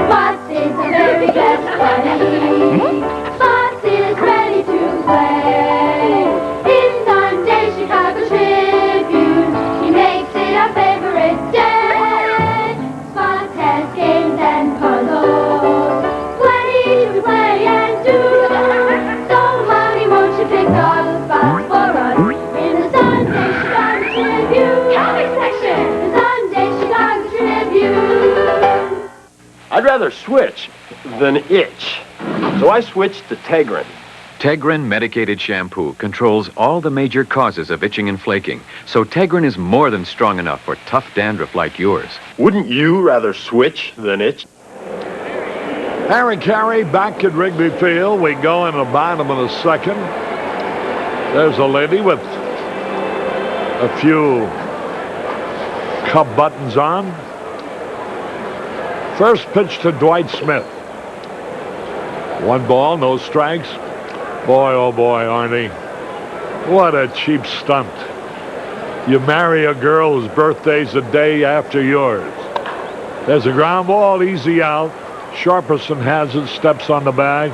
Fox is a very good buddy. Fox is ready to play. In Sunday Chicago Tribune, he makes it our favorite day. Fox has games and puzzles, plenty to play and do. So, Mommy, won't you pick up Fox for us in the Sunday Chicago Tribune? Comic section, the Sunday Chicago Tribune. I'd rather switch than itch. So I switched to Tegrin. Tegrin medicated shampoo controls all the major causes of itching and flaking, so Tegrin is more than strong enough for tough dandruff like yours. Wouldn't you rather switch than itch? Harry Carey back at Wrigley Field. We go in the bottom of the second. There's a lady with a few Cub buttons on. First pitch to Dwight Smith. 1 ball, no strikes. Boy, oh boy, Arnie. What a cheap stunt. You marry a girl whose birthday's a day after yours. There's a ground ball, easy out. Sharperson has it, steps on the bag.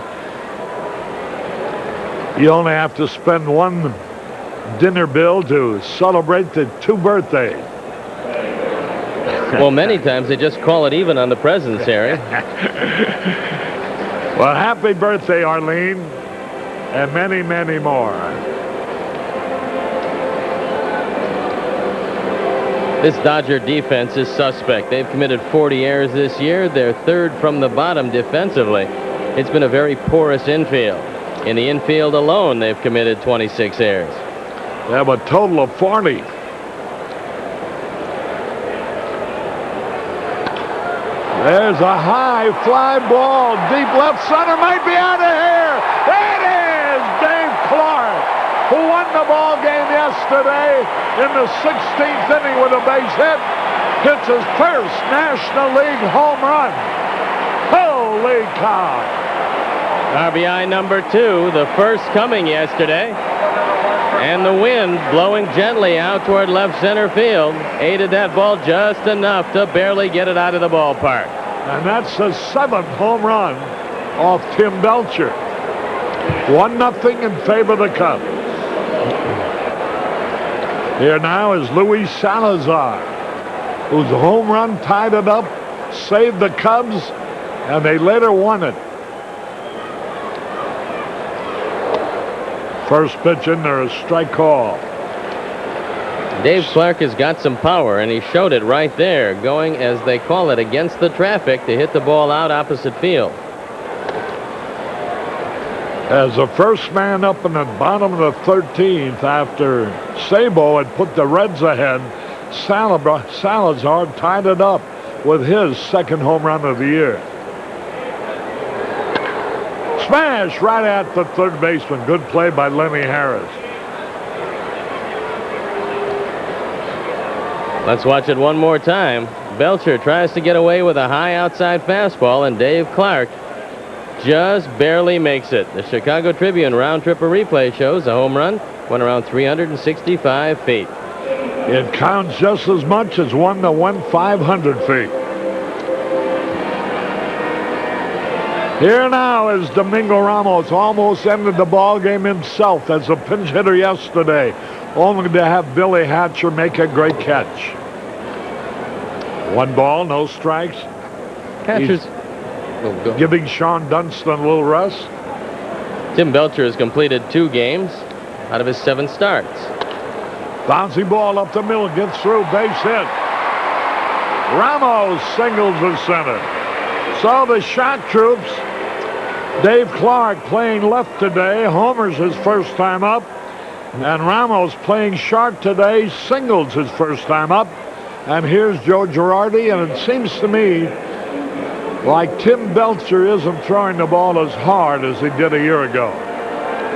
You only have to spend one dinner bill to celebrate the 2 birthdays. Well, many times they just call it even on the presents, Harry. Well, happy birthday, Arlene, and many, many more. This Dodger defense is suspect. They've committed 40 errors this year. They're third from the bottom defensively. It's been a very porous infield. In the infield alone, they've committed 26 errors. They have a total of 40. There's a high fly ball, deep left center, might be out of here. It is Dave Clark, who won the ball game yesterday in the 16th inning with a base hit. Hits his first National League home run. Holy cow. RBI number 2, the first coming yesterday. And the wind blowing gently out toward left center field aided that ball just enough to barely get it out of the ballpark. And that's the 7th home run off Tim Belcher. 1-0 in favor of the Cubs. Here now is Luis Salazar, whose home run tied it up, saved the Cubs, and they later won it. First pitch in there, a strike call. Dave Clark has got some power, and he showed it right there, going, as they call it, against the traffic to hit the ball out opposite field. As the first man up in the bottom of the 13th after Sabo had put the Reds ahead, Salazar tied it up with his 2nd home run of the year. Smash right at the third baseman. Good play by Lenny Harris. Let's watch it one more time. Belcher tries to get away with a high outside fastball, and Dave Clark just barely makes it. The Chicago Tribune round-tripper replay shows a home run went around 365 feet. It counts just as much as one that went 500 feet. Here now is Domingo Ramos. Almost ended the ball game himself as a pinch hitter yesterday, only to have Billy Hatcher make a great catch. 1 ball, no strikes. Catchers giving Sean Dunston a little rest. Tim Belcher has completed 2 games out of his 7 starts. Bouncy ball up the middle, gets through, base hit. Ramos singles the center. So the shot troops, Dave Clark playing left today, homers his first time up, and Ramos playing short today, singles his first time up. And here's Joe Girardi, and it seems to me like Tim Belcher isn't throwing the ball as hard as he did a year ago.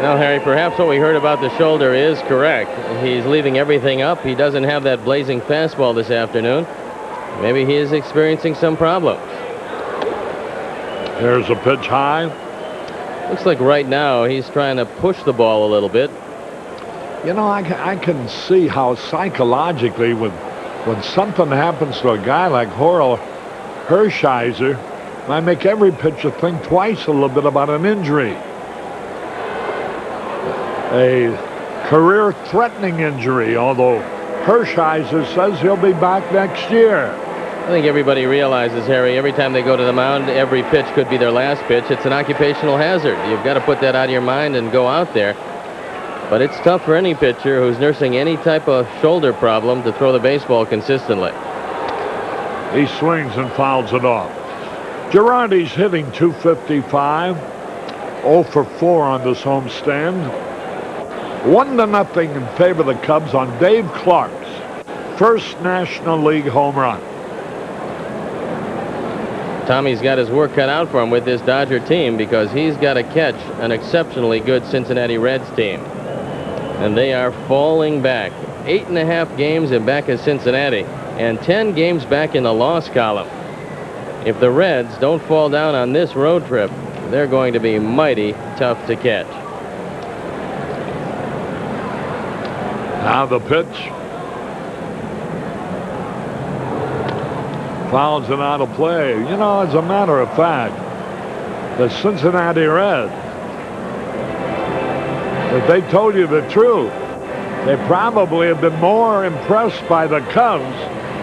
Well, Harry, perhaps what we heard about the shoulder is correct. He's leaving everything up. He doesn't have that blazing fastball this afternoon. Maybe he is experiencing some problems. There's a pitch high. Looks like right now he's trying to push the ball a little bit. You know, I can see how psychologically when something happens to a guy like Horrell Hershiser, might make every pitcher think twice a little bit about an injury. A career-threatening injury, although Hershiser says he'll be back next year. I think everybody realizes, Harry, every time they go to the mound, every pitch could be their last pitch. It's an occupational hazard. You've got to put that out of your mind and go out there. But it's tough for any pitcher who's nursing any type of shoulder problem to throw the baseball consistently. He swings and fouls it off. Girardi's hitting .255. 0 for 4 on this homestand. 1-0 in favor of the Cubs on Dave Clark's first National League home run. Tommy's got his work cut out for him with this Dodger team because he's got to catch an exceptionally good Cincinnati Reds team. And they are falling back. 8.5 games and back at Cincinnati, and 10 games back in the loss column. If the Reds don't fall down on this road trip, they're going to be mighty tough to catch. Now the pitch. Fouls it out of play. You know, as a matter of fact, the Cincinnati Reds, if they told you the truth, they probably have been more impressed by the Cubs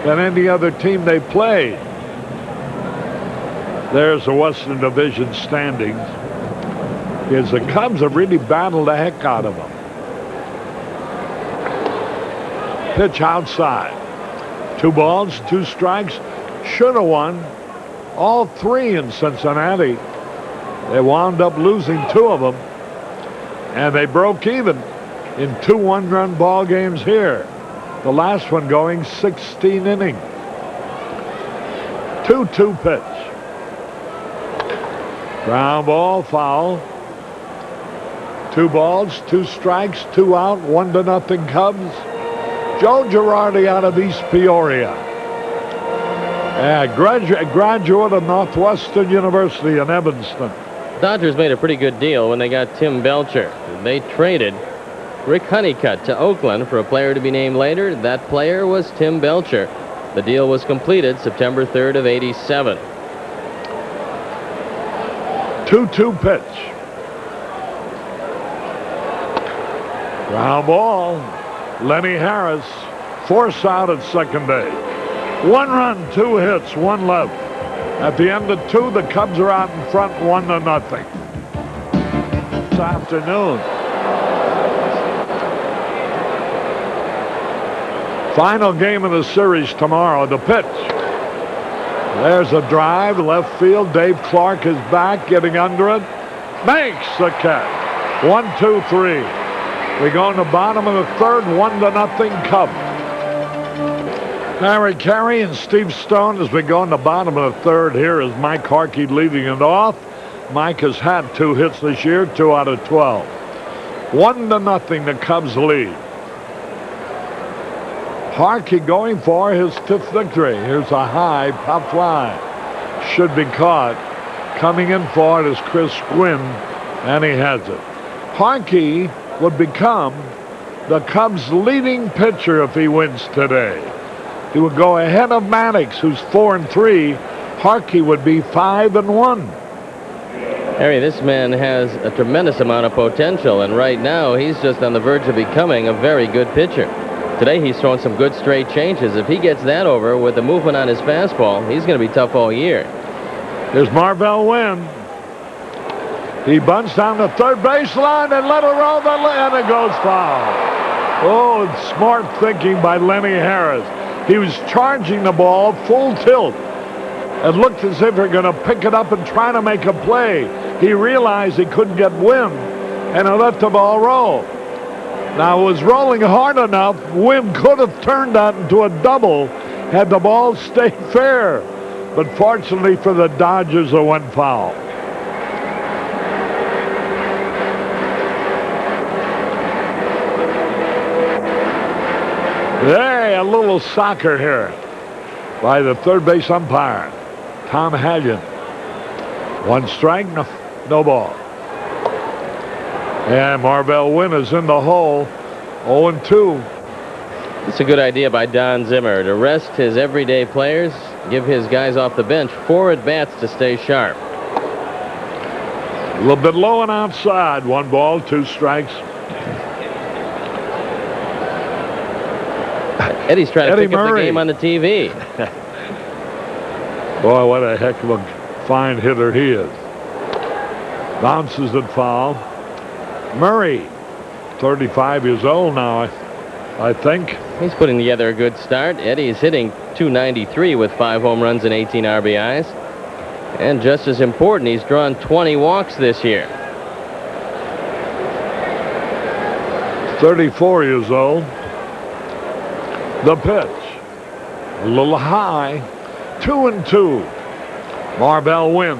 than any other team they played. There's the Western Division standings. Because the Cubs have really battled the heck out of them. Pitch outside. 2 balls, 2 strikes. Should have won all 3 in Cincinnati. They wound up losing 2 of them. And they broke even in 2 one-run ball games here. The last one going 16 innings. 2-2 pitch. Ground ball, foul. 2 balls, 2 strikes, 2 out, 1-0 Cubs. Joe Girardi out of East Peoria. Graduate of Northwestern University in Evanston. Dodgers made a pretty good deal when they got Tim Belcher. They traded Rick Honeycutt to Oakland for a player to be named later. That player was Tim Belcher. The deal was completed September 3rd of '87. 2-2 pitch. Ground ball. Lenny Harris, force out at second base. 1 run, 2 hits, 1 left. At the end of 2, the Cubs are out in front 1-0. This afternoon. Final game of the series tomorrow. The pitch. There's a drive, left field. Dave Clark is back, getting under it. Makes the catch. 1-2-3. We go in the bottom of the 3rd, 1-0 Cubs. Harry Carey and Steve Stone as we go in the bottom of the 3rd. Here is Mike Harkey leading it off. Mike has had 2 hits this year, 2 out of 12. 1-0 the Cubs lead. Harkey going for his 5th victory. Here's a high pop fly. Should be caught. Coming in for it is Chris Gwynn, and he has it. Harkey would become the Cubs' leading pitcher if he wins today. He would go ahead of Maddox, who's 4-3. Harkey would be 5-1. Harry, this man has a tremendous amount of potential, and right now he's just on the verge of becoming a very good pitcher. Today he's thrown some good straight changes. If he gets that over with the movement on his fastball, he's going to be tough all year. Here's Marvell Wynn. He bunts down the third baseline and let it roll and it goes foul. Oh, it's smart thinking by Lenny Harris. He was charging the ball full tilt. It looked as if they're going to pick it up and try to make a play. He realized he couldn't get wind, and he let the ball roll. Now, it was rolling hard enough. Wynn could have turned that into a double had the ball stayed fair. But fortunately for the Dodgers, it went foul. Hey, a little soccer here by the third base umpire, Tom Hallion. One strike, no ball. And Marvell Wynn is in the hole, 0-2. It's a good idea by Don Zimmer to rest his everyday players, give his guys off the bench 4 at-bats to stay sharp. A little bit low and outside. 1 ball, 2 strikes. Eddie's trying to Eddie pick up the Murray. game on the TV. Boy, what a heck of a fine hitter he is. Bounces it foul. Murray, 35 years old now, I think. He's putting together a good start. Eddie's hitting .293 with 5 home runs and 18 RBIs. And just as important, he's drawn 20 walks this year. 34 years old. The pitch. A little high. 2-2. Marvell Wynn.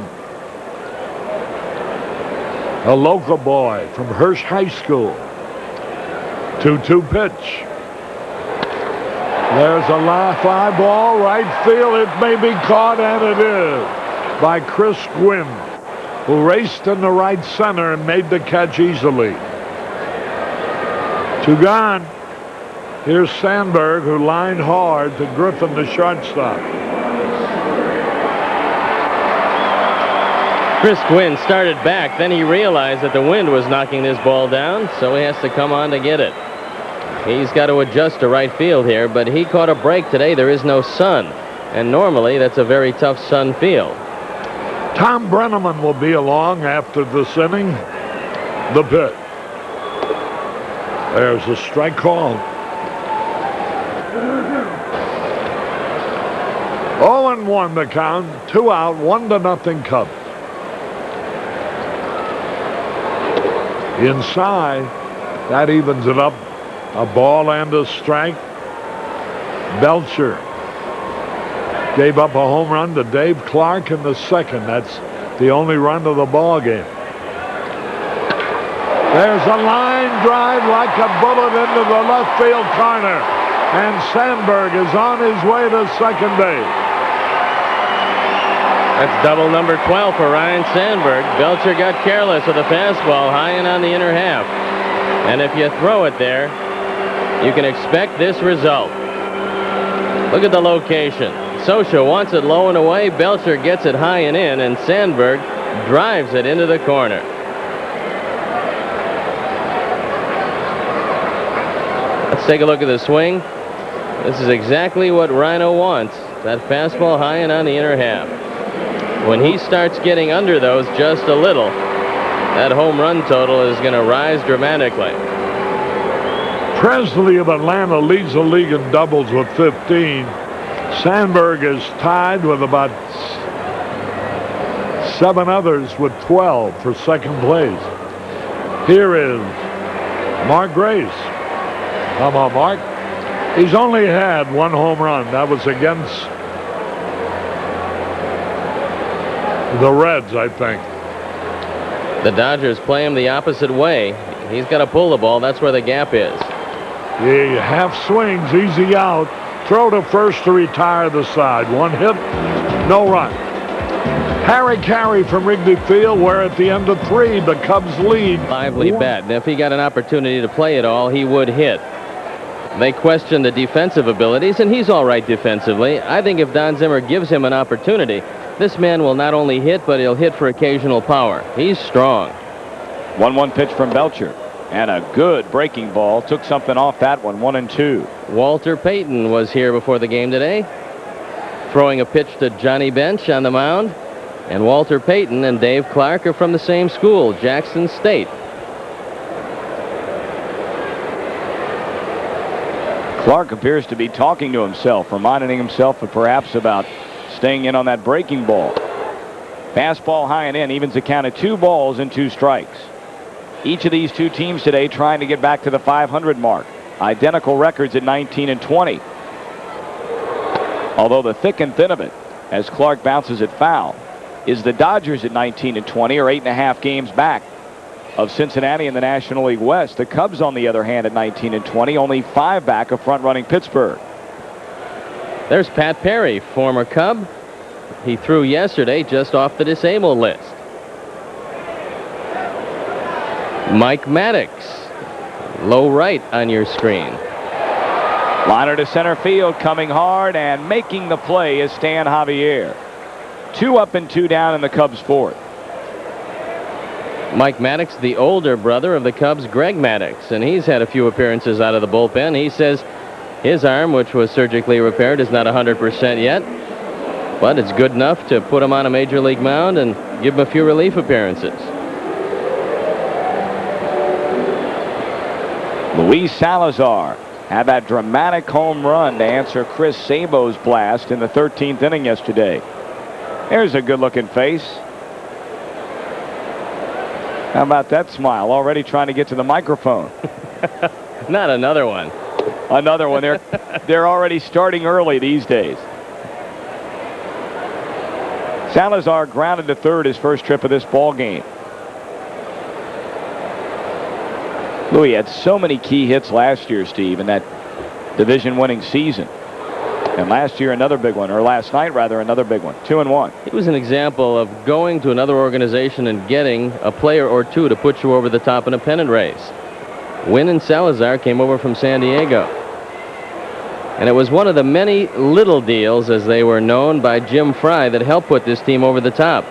A local boy from Hirsch High School. 2-2 pitch. There's a fly ball, right field. It may be caught, and it is, by Chris Gwynn, who raced in the right center and made the catch easily. 2 gone. Here's Sandberg, who lined hard to Griffin, the shortstop. Chris Gwynn started back, then he realized that the wind was knocking this ball down, so he has to come on to get it. He's got to adjust to right field here, but he caught a break today. There is no sun, and normally that's a very tough sun field. Tom Brenneman will be along after this inning. The pitch. There's a strike call. 0-1 the count. 2 out, 1-0 Cubs. Inside, that evens it up. A ball and a strike. Belcher gave up a home run to Dave Clark in the second. That's the only run of the ball game. There's a line drive like a bullet into the left field corner. And Sandberg is on his way to second base. That's double number 12 for Ryne Sandberg. Belcher got careless with a fastball high and on the inner half. And if you throw it there, you can expect this result. Look at the location. Scioscia wants it low and away. Belcher gets it high and in, and Sandberg drives it into the corner. Let's take a look at the swing. This is exactly what Rhino wants. That fastball high and on the inner half. When he starts getting under those just a little, that home run total is going to rise dramatically. Presley of Atlanta leads the league in doubles with 15. Sandberg is tied with about 7 others with 12 for second place. Here is Mark Grace. Come on, Mark. He's only had 1 home run. That was against the Reds, I think. The Dodgers play him the opposite way. He's got to pull the ball. That's where the gap is. He half swings, easy out. Throw to first to retire the side. 1 hit, no run. Harry Carey from Wrigley Field, where at the end of 3, the Cubs lead. Lively bat, and if he got an opportunity to play it all, he would hit. They question the defensive abilities, and he's all right defensively. I think if Don Zimmer gives him an opportunity, this man will not only hit, but he'll hit for occasional power. He's strong. 1-1 pitch from Belcher. And a good breaking ball. Took something off that one. 1-2. Walter Payton was here before the game today, throwing a pitch to Johnny Bench on the mound. And Walter Payton and Dave Clark are from the same school, Jackson State. Clark appears to be talking to himself, reminding himself perhaps about staying in on that breaking ball. Fastball high and in, evens the count at 2 balls and 2 strikes. Each of these two teams today trying to get back to the 500 mark. Identical records at 19 and 20. Although the thick and thin of it, as Clark bounces it foul, is the Dodgers at 19 and 20, or 8.5 games back of Cincinnati in the National League West. The Cubs, on the other hand, at 19 and 20, only 5 back of front-running Pittsburgh. There's Pat Perry, former Cub. He threw yesterday just off the disabled list. Mike Maddox, low right on your screen. Liner to center field, coming hard and making the play is Stan Javier. 2 up and 2 down in the Cubs' fourth. Mike Maddox, the older brother of the Cubs' Greg Maddox, and he's had a few appearances out of the bullpen. He says his arm, which was surgically repaired, is not 100% yet, but it's good enough to put him on a major league mound and give him a few relief appearances. Luis Salazar had that dramatic home run to answer Chris Sabo's blast in the 13th inning yesterday. There's a good-looking face. How about that smile? Already trying to get to the microphone. Not another one. Another one. They're already starting early these days. Salazar grounded to third his first trip of this ball game. Louis had so many key hits last year, Steve, in that division-winning season. And last year, another big one, or last night, rather, another big one. 2-1. It was an example of going to another organization and getting a player or two to put you over the top in a pennant race. Wynn and Salazar came over from San Diego. And it was one of the many little deals, as they were known, by Jim Fry that helped put this team over the top.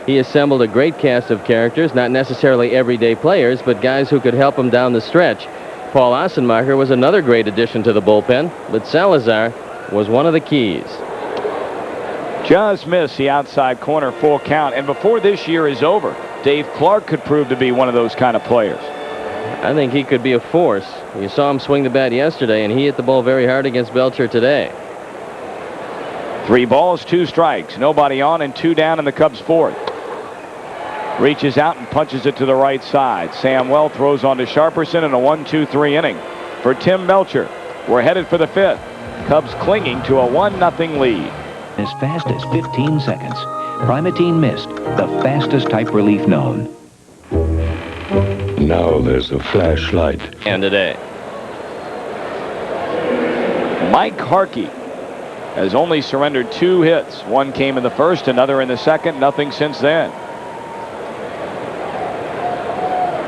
He assembled a great cast of characters, not necessarily everyday players, but guys who could help him down the stretch. Paul Ossenmacher was another great addition to the bullpen, but Salazar was one of the keys. Just missed the outside corner, full count. And before this year is over, Dave Clark could prove to be one of those kind of players. I think he could be a force. You saw him swing the bat yesterday, and he hit the ball very hard against Belcher today. 3 balls, 2 strikes. Nobody on and 2 down in the Cubs' fourth. Reaches out and punches it to the right side. Sam Well throws on to Sharperson in a 1-2-3 inning. For Tim Belcher, we're headed for the 5th. Cubs clinging to a 1-0 lead. As fast as 15 seconds. Primatene Mist, the fastest type relief known. Now there's a flashlight. And today. Mike Harkey has only surrendered 2 hits. One came in the first, another in the second. Nothing since then.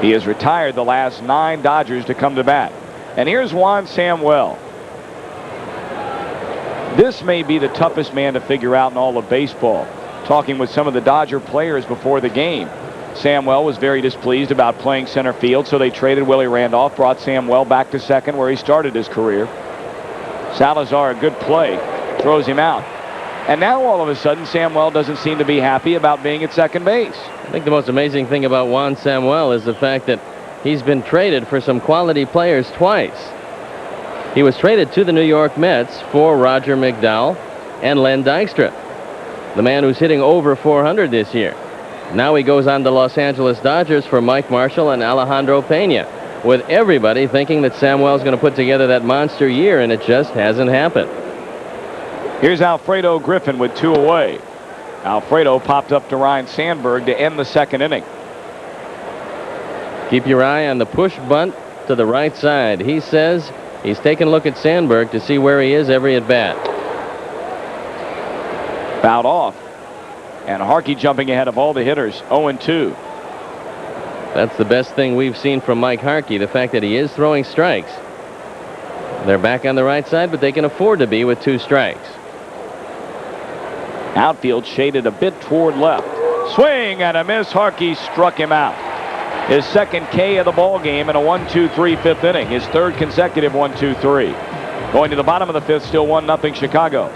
He has retired the last 9 Dodgers to come to bat. And here's Juan Samuel. This may be the toughest man to figure out in all of baseball. Talking with some of the Dodger players before the game, Samuel was very displeased about playing center field, so they traded Willie Randolph, brought Samuel back to second where he started his career. Salazar, a good play, throws him out. And now all of a sudden, Samuel doesn't seem to be happy about being at second base. I think the most amazing thing about Juan Samuel is the fact that he's been traded for some quality players twice. He was traded to the New York Mets for Roger McDowell and Len Dykstra, the man who's hitting over 400 this year. Now he goes on to Los Angeles Dodgers for Mike Marshall and Alejandro Pena, with everybody thinking that Samuel's going to put together that monster year, and it just hasn't happened. Here's Alfredo Griffin with 2 away. Alfredo popped up to Ryan Sandberg to end the second inning. Keep your eye on the push bunt to the right side. He says he's taking a look at Sandberg to see where he is every at bat. Fouled off. And Harkey jumping ahead of all the hitters, 0-2. That's the best thing we've seen from Mike Harkey, the fact that he is throwing strikes. They're back on the right side, but they can afford to be with 2 strikes. Outfield shaded a bit toward left. Swing and a miss. Harkey struck him out. His second K of the ball game in a 1-2-3 fifth inning. His third consecutive 1-2-3. Going to the bottom of the fifth, still 1-0 Chicago.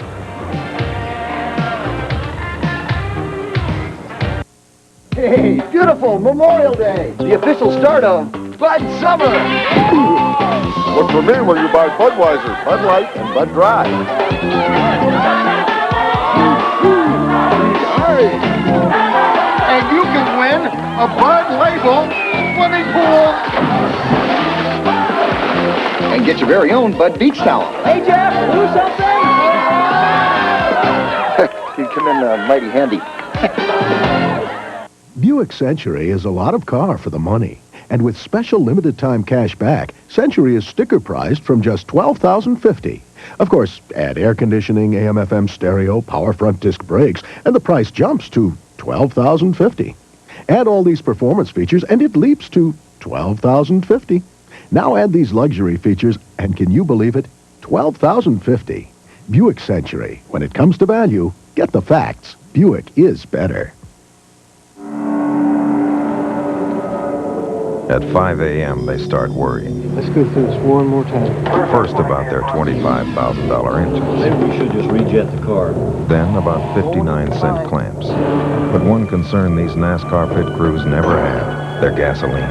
Hey, beautiful Memorial Day, the official start of Bud Summer. Look for me when you buy Budweiser, Bud Light, and Bud Dry. And you can win a Bud Label swimming pool. And get your very own Bud Beach towel. Hey, Jeff, do something? You come in mighty handy. Buick Century is a lot of car for the money. And with special limited time cash back, Century is sticker priced from just $12,050. Of course, add air conditioning, AM/FM stereo, power front disc brakes, and the price jumps to $12,050. Add all these performance features and it leaps to $12,050. Now add these luxury features and can you believe it? $12,050. Buick Century. When it comes to value, get the facts. Buick is better. At 5 a.m., they start worrying. Let's go through this one more time. First about their $25,000 engines. Maybe we should just rejet the car. Then about 59-cent clamps. But one concern these NASCAR pit crews never had, their gasoline.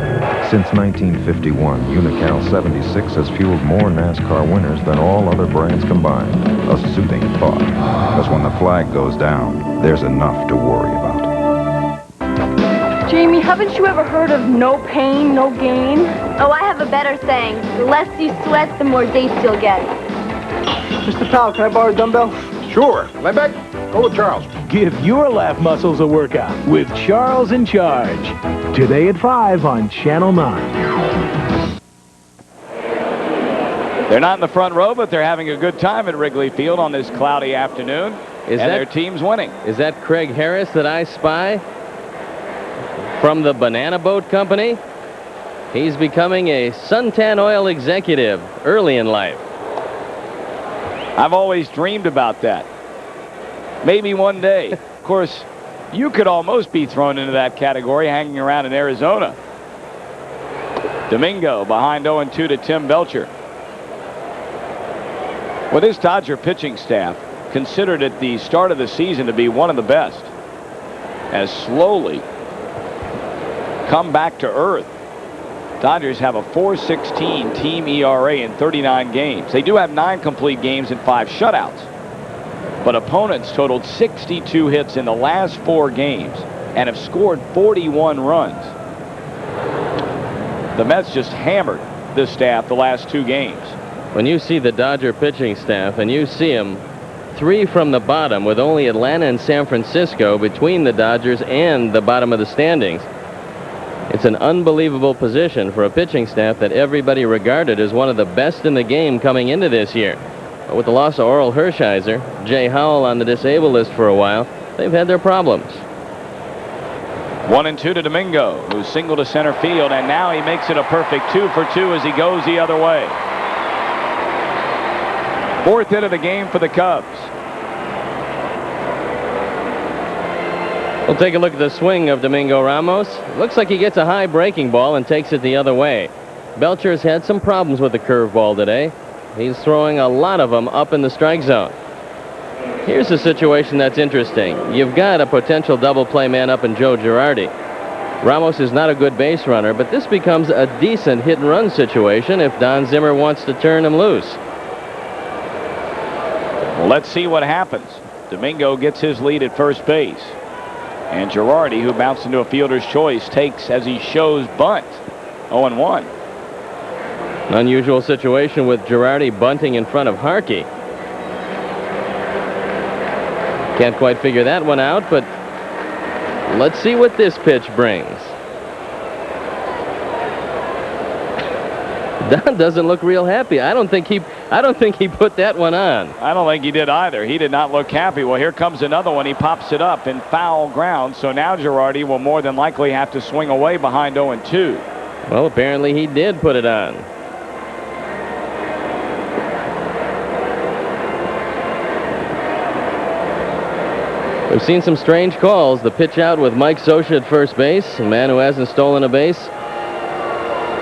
Since 1951, Unocal 76 has fueled more NASCAR winners than all other brands combined. A soothing thought. Because when the flag goes down, there's enough to worry about. Jamie, haven't you ever heard of no pain, no gain? Oh, I have a better saying. The less you sweat, the more dates you'll get. Mr. Powell, can I borrow a dumbbell? Sure. Lembeck, go with Charles. Give your laugh muscles a workout with Charles in Charge. Today at 5 on Channel 9. They're not in the front row, but they're having a good time at Wrigley Field on this cloudy afternoon. Their team's winning. Is that Craig Harris that I spy? From the Banana Boat Company? He's becoming a suntan oil executive early in life. I've always dreamed about that. Maybe one day. Of course, you could almost be thrown into that category hanging around in Arizona. Domingo behind 0-2 to Tim Belcher. Well, this Dodger pitching staff considered at the start of the season to be one of the best, has slowly come back to earth. Dodgers have a .416 team ERA in 39 games. They do have 9 complete games and 5 shutouts. But opponents totaled 62 hits in the last 4 games and have scored 41 runs. The Mets just hammered this staff the last 2 games. When you see the Dodger pitching staff and you see them 3 from the bottom with only Atlanta and San Francisco between the Dodgers and the bottom of the standings, it's an unbelievable position for a pitching staff that everybody regarded as one of the best in the game coming into this year. But with the loss of Oral Hershiser, Jay Howell on the disabled list for a while, they've had their problems. 1-2 to Domingo, who's single to center field, and now he makes it a perfect 2 for 2 as he goes the other way. 4th hit of the game for the Cubs. We'll take a look at the swing of Domingo Ramos. Looks like he gets a high breaking ball and takes it the other way. Belcher's had some problems with the curveball today. He's throwing a lot of them up in the strike zone. Here's a situation that's interesting. You've got a potential double play man up in Joe Girardi. Ramos is not a good base runner, but this becomes a decent hit and run situation if Don Zimmer wants to turn him loose. Well, let's see what happens. Domingo gets his lead at first base. And Girardi, who bounced into a fielder's choice, takes, as he shows, bunt. 0-1. An unusual situation with Girardi bunting in front of Harkey. Can't quite figure that one out, but let's see what this pitch brings. Don doesn't look real happy. I don't think I don't think he put that one on. I don't think he did either. He did not look happy. Well, here comes another one. He pops it up in foul ground. So now Girardi will more than likely have to swing away behind 0-2. Well, apparently he did put it on. We've seen some strange calls. The pitch out with Mike Scioscia at first base, a man who hasn't stolen a base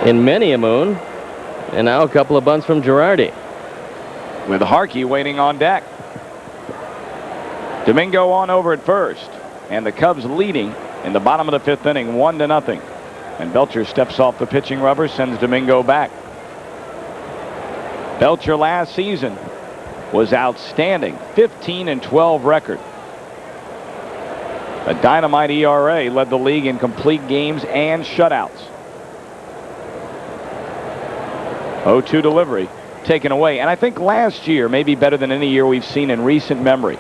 in many a moon. And now a couple of bunts from Girardi. With Harkey waiting on deck. Domingo on over at first. And the Cubs leading in the bottom of the 5th inning, 1-0. And Belcher steps off the pitching rubber, sends Domingo back. Belcher last season was outstanding. 15-12 record. A dynamite ERA, led the league in complete games and shutouts. 0-2 delivery taken away. And I think last year, maybe better than any year we've seen in recent memory,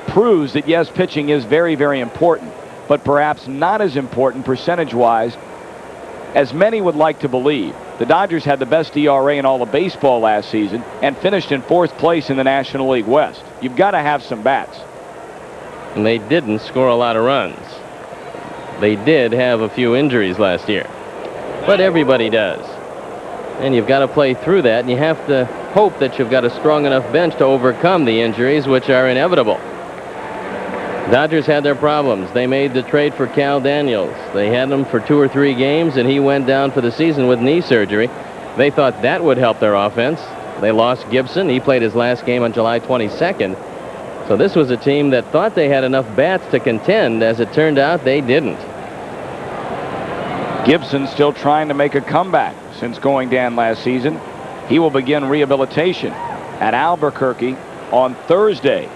proves that, yes, pitching is very, very important, but perhaps not as important percentage-wise as many would like to believe. The Dodgers had the best ERA in all of baseball last season and finished in 4th place in the National League West. You've got to have some bats. And they didn't score a lot of runs. They did have a few injuries last year. But everybody does. And you've got to play through that, and you have to hope that you've got a strong enough bench to overcome the injuries, which are inevitable. Dodgers had their problems. They made the trade for Cal Daniels. They had him for 2 or 3 games, and he went down for the season with knee surgery. They thought that would help their offense. They lost Gibson. He played his last game on July 22nd. So this was a team that thought they had enough bats to contend. As it turned out, they didn't. Gibson still trying to make a comeback since going down last season. He will begin rehabilitation at Albuquerque on Thursday.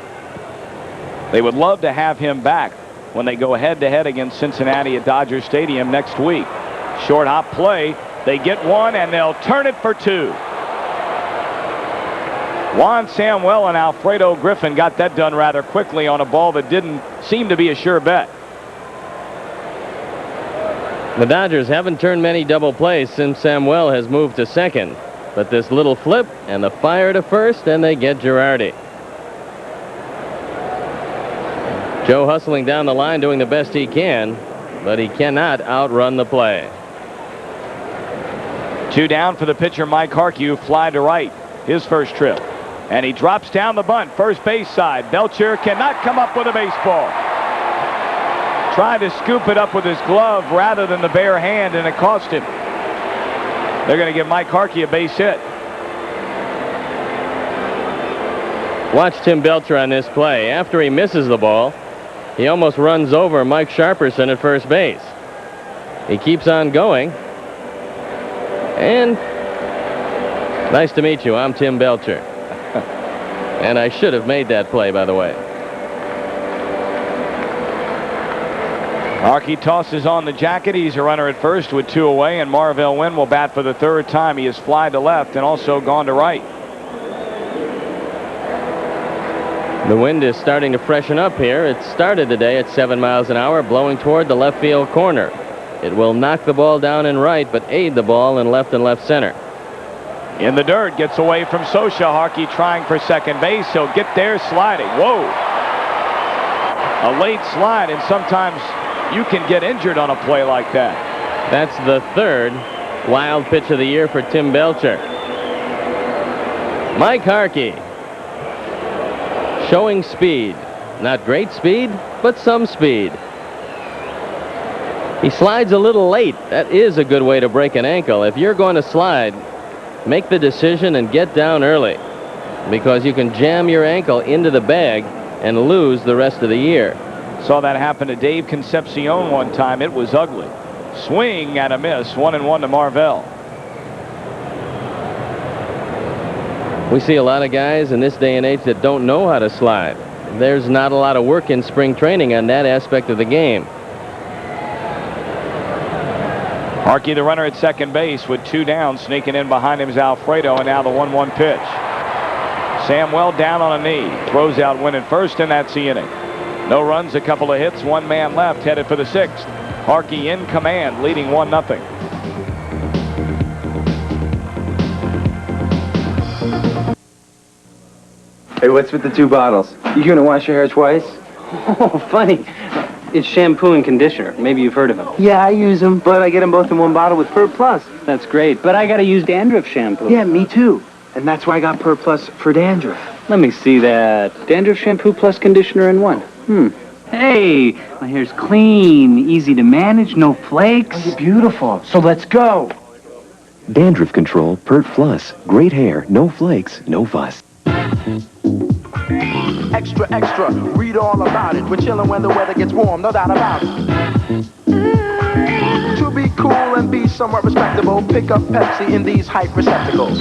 They would love to have him back when they go head-to-head against Cincinnati at Dodger Stadium next week. Short hop play. They get one, and they'll turn it for 2. Juan Samuel and Alfredo Griffin got that done rather quickly on a ball that didn't seem to be a sure bet. The Dodgers haven't turned many double plays since Samuel has moved to second. But this little flip and the fire to first, and they get Girardi. Joe hustling down the line, doing the best he can, but he cannot outrun the play. 2 down for the pitcher, Mike Harkey, fly to right, his first trip. And he drops down the bunt, first base side. Belcher cannot come up with a baseball. Tried to scoop it up with his glove rather than the bare hand, and it cost him. They're going to give Mike Harkey a base hit. Watch Tim Belcher on this play. After he misses the ball, he almost runs over Mike Sharperson at first base. He keeps on going. And nice to meet you. I'm Tim Belcher. And I should have made that play, by the way. Harkey tosses on the jacket. He's a runner at first with 2 away, and Marvell Wynn will bat for the 3rd time. He has flied to left and also gone to right. The wind is starting to freshen up here. It started today at 7 miles an hour, blowing toward the left field corner. It will knock the ball down in right, but aid the ball in left and left center. In the dirt, gets away from Scioscia. Harkey trying for second base. He'll get there sliding. Whoa. A late slide, and sometimes you can get injured on a play like that. That's the 3rd wild pitch of the year for Tim Belcher. Mike Harkey showing speed. Not great speed, but some speed. He slides a little late. That is a good way to break an ankle. If you're going to slide, make the decision and get down early, because you can jam your ankle into the bag and lose the rest of the year. Saw that happen to Dave Concepcion one time. It was ugly. Swing and a miss. 1-1 to Marvell. We see a lot of guys in this day and age that don't know how to slide. There's not a lot of work in spring training on that aspect of the game. Harkey, the runner at second base with 2 down. Sneaking in behind him is Alfredo, and now the 1-1 pitch. Samuel down on a knee. Throws out Wynn at first, and that's the inning. No runs, a couple of hits, 1 man left, headed for the 6th. Harkey in command, leading 1-0. Hey, what's with the 2 bottles? You gonna wash your hair twice? Oh, funny. It's shampoo and conditioner. Maybe you've heard of them. Yeah, I use them, but I get them both in 1 bottle with Pur Plus. That's great, but I gotta use dandruff shampoo. Yeah, me too. And that's why I got Pur Plus for dandruff. Let me see that. Dandruff shampoo plus conditioner in 1. Hey, my hair's clean, easy to manage, no flakes. Oh, beautiful. So let's go. Dandruff Control Pert Plus. Great hair, no flakes, no fuss. Extra, extra, read all about it. We're chilling when the weather gets warm, no doubt about it. To be cool and be somewhat respectable, pick up Pepsi in these hype receptacles.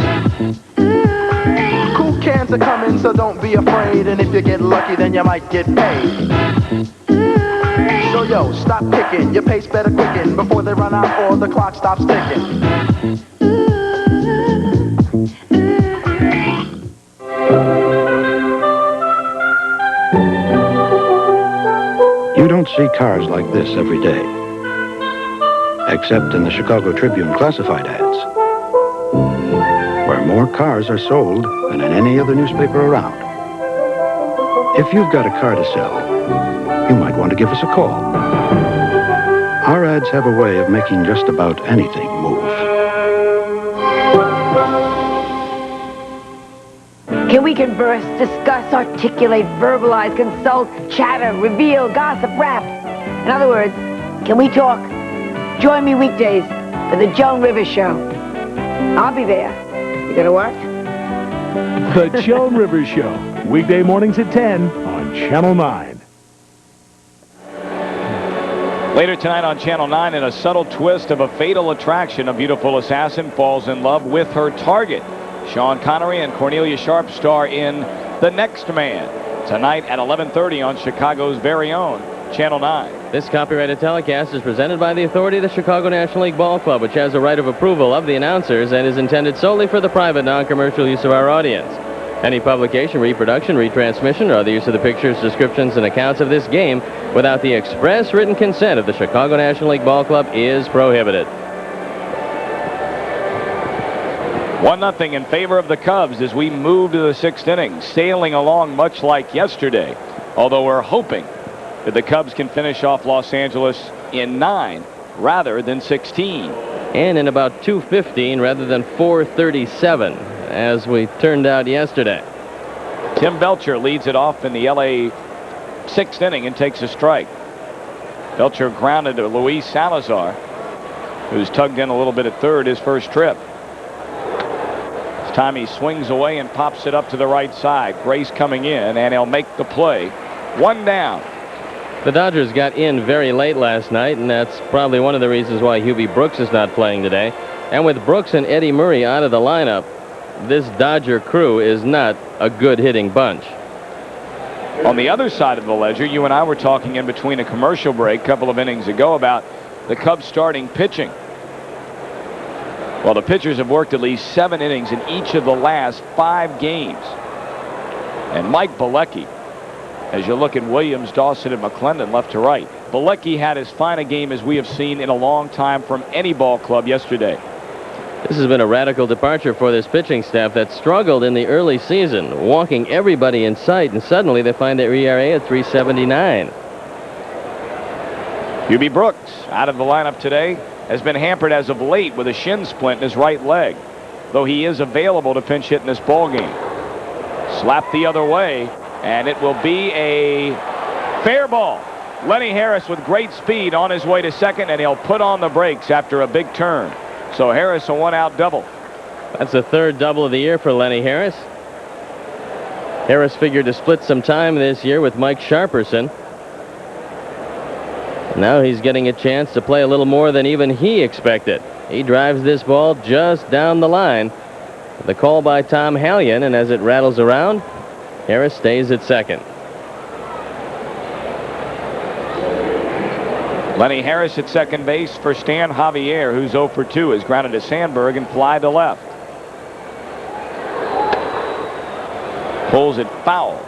Cool cans are coming, so don't be afraid. And if you get lucky, then you might get paid. So yo, stop picking, your pace better quicken before they run out or the clock stops ticking. You don't see cars like this every day, except in the Chicago Tribune classified ads, where more cars are sold than in any other newspaper around. If you've got a car to sell, you might want to give us a call. Our ads have a way of making just about anything move. Can we converse, discuss, articulate, verbalize, consult, chatter, reveal, gossip, rap? In other words, can we talk? Join me weekdays for the Joan Rivers Show. I'll be there. You gonna what? The Joan Rivers Show. Weekday mornings at 10 on Channel 9. Later tonight on Channel 9, in a subtle twist of a fatal attraction, a beautiful assassin falls in love with her target. Sean Connery and Cornelia Sharp star in The Next Man, tonight at 11:30 on Chicago's very own Channel 9. This copyrighted telecast is presented by the authority of the Chicago National League Ball Club, which has a right of approval of the announcers and is intended solely for the private, non-commercial use of our audience. Any publication, reproduction, retransmission, or other use of the pictures, descriptions, and accounts of this game without the express written consent of the Chicago National League Ball Club is prohibited. 1-0 in favor of the Cubs as we move to the 6th inning, sailing along much like yesterday, although we're hoping that the Cubs can finish off Los Angeles in 9 rather than 16. And in about 2:15 rather than 4:37, as we turned out yesterday. Tim Belcher leads it off in the LA 6th inning and takes a strike. Belcher grounded to Luis Salazar, who's tugged in a little bit at third his first trip. This time he swings away and pops it up to the right side. Grace coming in, and he'll make the play. 1 down. The Dodgers got in very late last night, and that's probably one of the reasons why Hubie Brooks is not playing today. And with Brooks and Eddie Murray out of the lineup, this Dodger crew is not a good hitting bunch. On the other side of the ledger, you and I were talking in between a commercial break a couple of innings ago about the Cubs starting pitching. Well, the pitchers have worked at least 7 innings in each of the last 5 games. And Mike Bilecki, as you look at Williams, Dawson, and McClendon left to right, Bilecki had as fine a game as we have seen in a long time from any ball club yesterday. This has been a radical departure for this pitching staff that struggled in the early season, walking everybody in sight, and suddenly they find their ERA at 3.79. Hubie Brooks, out of the lineup today, has been hampered as of late with a shin splint in his right leg, though he is available to pinch hit in this ball game. Slapped the other way, and it will be a fair ball. Lenny Harris with great speed on his way to second, and he'll put on the brakes after a big turn. So Harris a 1-out double. That's the 3rd double of the year for Lenny Harris. Harris figured to split some time this year with Mike Sharperson. Now he's getting a chance to play a little more than even he expected. He drives this ball just down the line. The call by Tom Hallion, and as it rattles around, Harris stays at second. Lenny Harris at second base for Stan Javier, who's 0 for 2, is grounded to Sandberg and fly to left. Pulls it foul.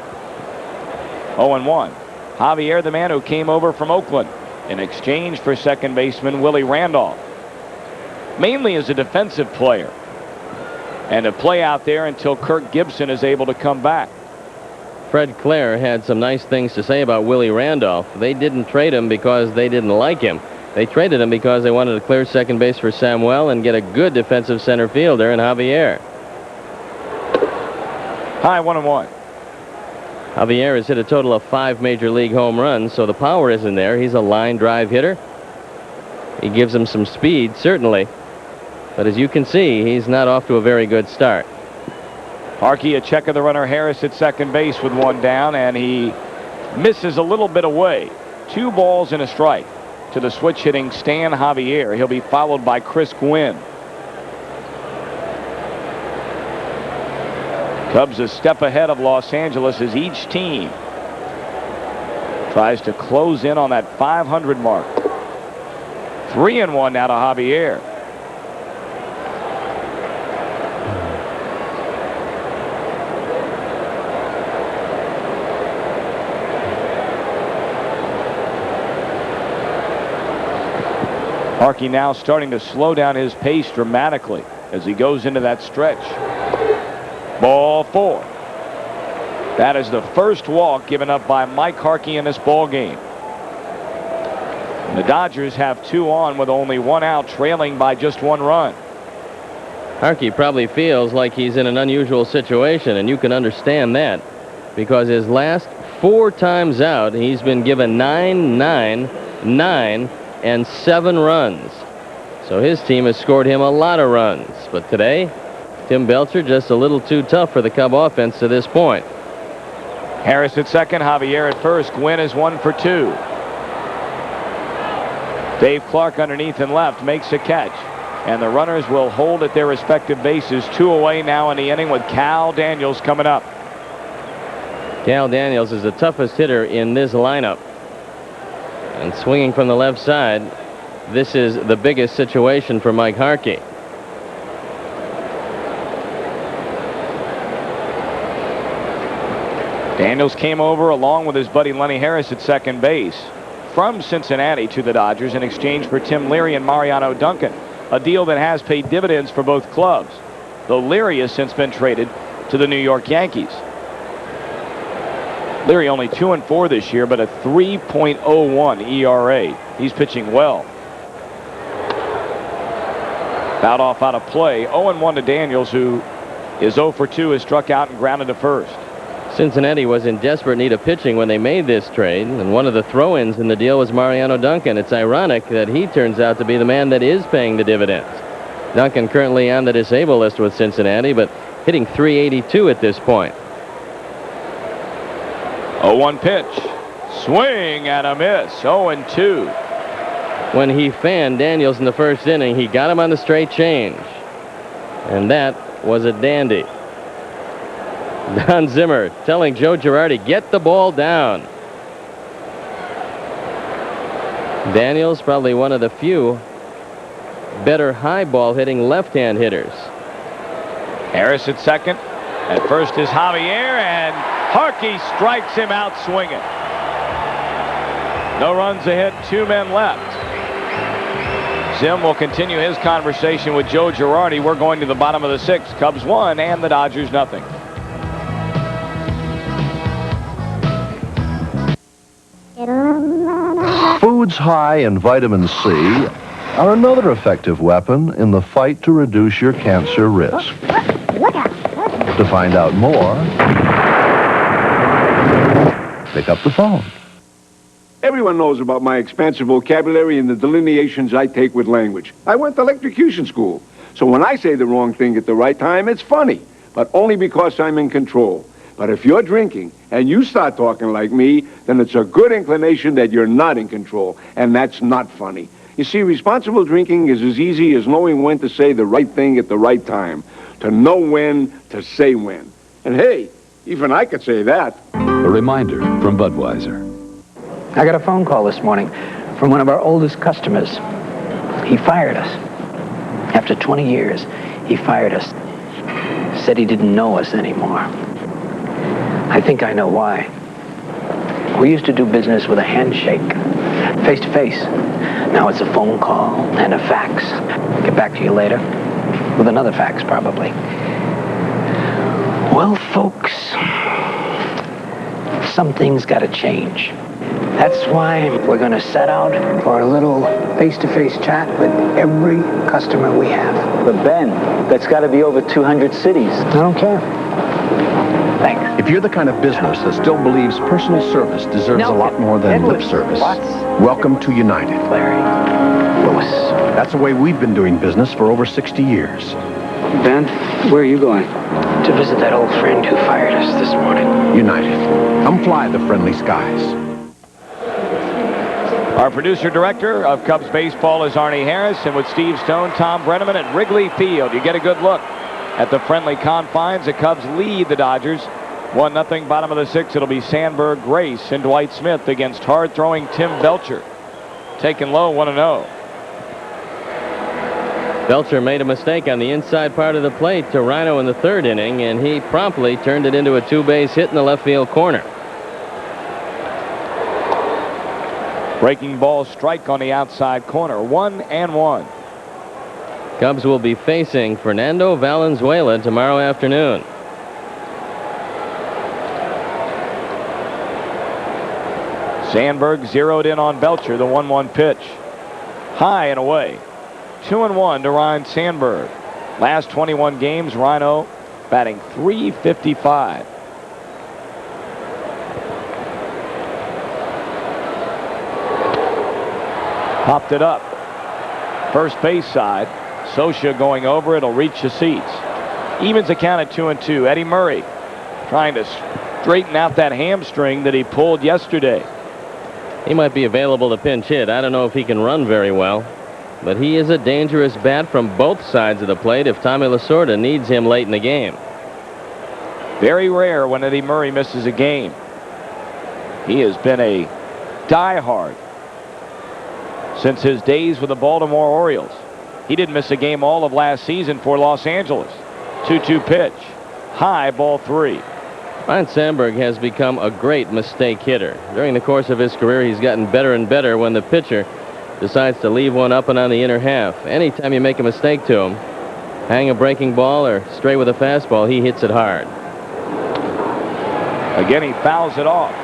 0-1. Javier, the man who came over from Oakland in exchange for second baseman Willie Randolph, mainly as a defensive player, and to play out there until Kirk Gibson is able to come back. Fred Clare had some nice things to say about Willie Randolph. They didn't trade him because they didn't like him. They traded him because they wanted to clear second base for Samuel and get a good defensive center fielder in Javier. High 1-1. Javier has hit a total of 5 major league home runs, so the power isn't there. He's a line drive hitter. He gives him some speed, certainly. But as you can see, he's not off to a very good start. Harkey a check of the runner Harris at second base with 1 down, and he misses a little bit away. 2 balls and a strike to the switch hitting Stan Javier. He'll be followed by Chris Gwynn. Cubs a step ahead of Los Angeles as each team tries to close in on that 500 mark. 3-1 now to Javier. Harkey now starting to slow down his pace dramatically as he goes into that stretch. Ball 4. That is the first walk given up by Mike Harkey in this ball game. And the Dodgers have 2 on with only 1 out, trailing by just 1 run. Harkey probably feels like he's in an unusual situation, and you can understand that, because his last 4 times out, he's been given 9, 9, 9, and 7 runs. So his team has scored him a lot of runs. But today, Tim Belcher just a little too tough for the Cub offense to this point. Harris at second, Javier at first. Gwynn is 1 for 2. Dave Clark underneath and left makes a catch. And the runners will hold at their respective bases. 2 away now in the inning with Cal Daniels coming up. Cal Daniels is the toughest hitter in this lineup. And swinging from the left side, this is the biggest situation for Mike Harkey. Daniels came over along with his buddy Lenny Harris at second base from Cincinnati to the Dodgers in exchange for Tim Leary and Mariano Duncan, a deal that has paid dividends for both clubs, though Leary has since been traded to the New York Yankees. Leary only 2-4 this year, but a 3.01 ERA. He's pitching well. Fouled off out of play. 0-1 to Daniels, who is 0 for 2, is struck out and grounded to first. Cincinnati was in desperate need of pitching when they made this trade, and one of the throw-ins in the deal was Mariano Duncan. It's ironic that he turns out to be the man that is paying the dividends. Duncan currently on the disabled list with Cincinnati, but hitting .382 at this point. 0-1 pitch. Swing and a miss. 0-2. When he fanned Daniels in the first inning, he got him on the straight change. And that was a dandy. Don Zimmer telling Joe Girardi, get the ball down. Daniels probably one of the few better high ball hitting left-hand hitters. Harris at second. At first is Javier, and Harkey strikes him out swinging. No runs ahead, 2 men left. Zim will continue his conversation with Joe Girardi. We're going to the bottom of the 6th. Cubs 1 and the Dodgers nothing. Foods high in vitamin C are another effective weapon in the fight to reduce your cancer risk. To find out more, pick up the phone. Everyone knows about my expansive vocabulary and the delineations I take with language. I went to electrocution school. So when I say the wrong thing at the right time, it's funny, but only because I'm in control. But if you're drinking and you start talking like me, then it's a good inclination that you're not in control, and that's not funny. You see, responsible drinking is as easy as knowing when to say the right thing at the right time, to know when to say when. And hey, even I could say that. A reminder from Budweiser. I got a phone call this morning from one of our oldest customers. He fired us. After 20 years, he fired us. Said he didn't know us anymore. I think I know why. We used to do business with a handshake, face to face. Now it's a phone call and a fax. Get back to you later. With another fax, probably. Well, folks, something's got to change. That's why we're going to set out for a little face-to-face chat with every customer we have. But Ben, that's got to be over 200 cities. I don't care. Thanks. If you're the kind of business that still believes personal service deserves a lot more than lip service, welcome to United. Larry. Lewis. That's the way we've been doing business for over 60 years. Ben, where are you going? To visit that old friend who fired us this morning. United. Come fly the friendly skies. Our producer-director of Cubs baseball is Arnie Harris, and with Steve Stone, Tom Brenneman at Wrigley Field. You get a good look at the friendly confines. The Cubs lead the Dodgers 1-0, bottom of the 6th. It'll be Sandberg, Grace, and Dwight Smith against hard-throwing Tim Belcher. Taken low, 1-0. Belcher made a mistake on the inside part of the plate to Rhino in the 3rd inning, and he promptly turned it into a 2-base hit in the left field corner. Breaking ball strike on the outside corner. 1-1. Cubs will be facing Fernando Valenzuela tomorrow afternoon. Sandberg zeroed in on Belcher, the 1-1 pitch. High and away. 2-1 to Ryne Sandberg. Last 21 games, Rhino batting .355. Popped it up. First base side. Scioscia going over. It'll reach the seats. Evens the count at 2-2. Eddie Murray trying to straighten out that hamstring that he pulled yesterday. He might be available to pinch hit. I don't know if he can run very well, but he is a dangerous bat from both sides of the plate if Tommy Lasorda needs him late in the game. Very rare when Eddie Murray misses a game. He has been a diehard since his days with the Baltimore Orioles. He didn't miss a game all of last season for Los Angeles. 2-2 pitch. High, ball 3. Ryne Sandberg has become a great mistake hitter. During the course of his career, he's gotten better and better when the pitcher decides to leave one up and on the inner half. Anytime you make a mistake to him, hang a breaking ball or stray with a fastball, he hits it hard. Again, he fouls it off.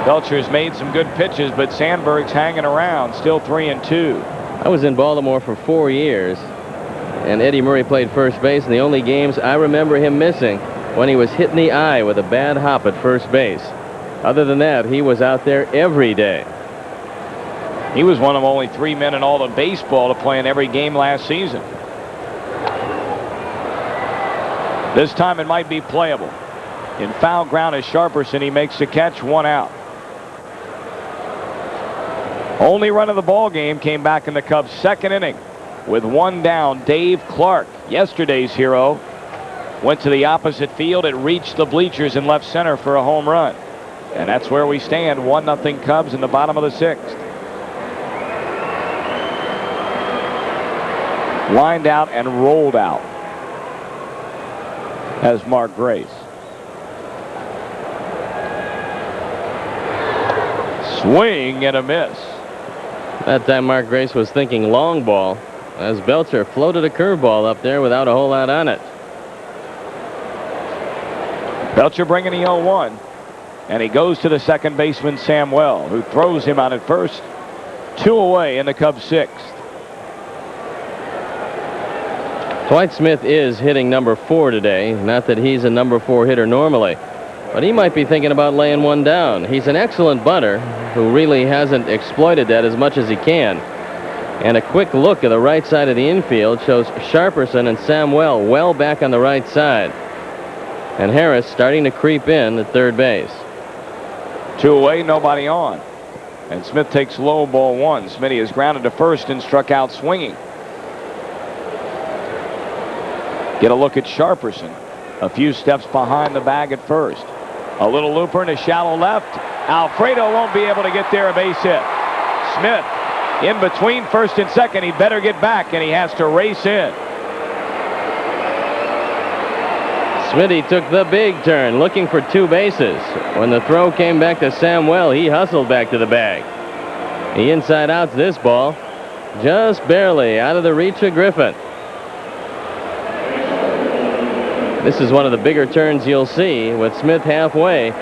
Belcher's made some good pitches, but Sandberg's hanging around, still 3-2. I was in Baltimore for 4 years, and Eddie Murray played first base, and the only games I remember him missing when he was hit in the eye with a bad hop at first base. Other than that, he was out there every day. He was one of only 3 men in all of baseball to play in every game last season. This time it might be playable. In foul ground is Sharperson. He makes the catch, 1 out. Only run of the ball game came back in the Cubs' 2nd inning. With 1 down, Dave Clark, yesterday's hero, went to the opposite field. It reached the bleachers in left center for a home run. And that's where we stand, 1-0 Cubs in the bottom of the 6th. Lined out and rolled out as Mark Grace. Swing and a miss. That time Mark Grace was thinking long ball as Belcher floated a curveball up there without a whole lot on it. Belcher bringing the 0-1, and he goes to the second baseman Samuel, who throws him out at first. 2 away in the Cubs' 6th. Dwight Smith is hitting number 4 today. Not that he's a number 4 hitter normally, but he might be thinking about laying one down. He's an excellent bunter who really hasn't exploited that as much as he can. And a quick look at the right side of the infield shows Sharperson and Samuel well back on the right side. And Harris starting to creep in at third base. 2 away, nobody on. And Smith takes low, ball 1. Smitty is grounded to first and struck out swinging. Get a look at Sharperson. A few steps behind the bag at first. A little looper in a shallow left. Alfredo won't be able to get there, a base hit. Smith in between first and second. He better get back, and he has to race in. Smitty took the big turn looking for 2 bases. When the throw came back to Samuel, he hustled back to the bag. He inside outs this ball, just barely out of the reach of Griffin. This is one of the bigger turns you'll see with Smith halfway,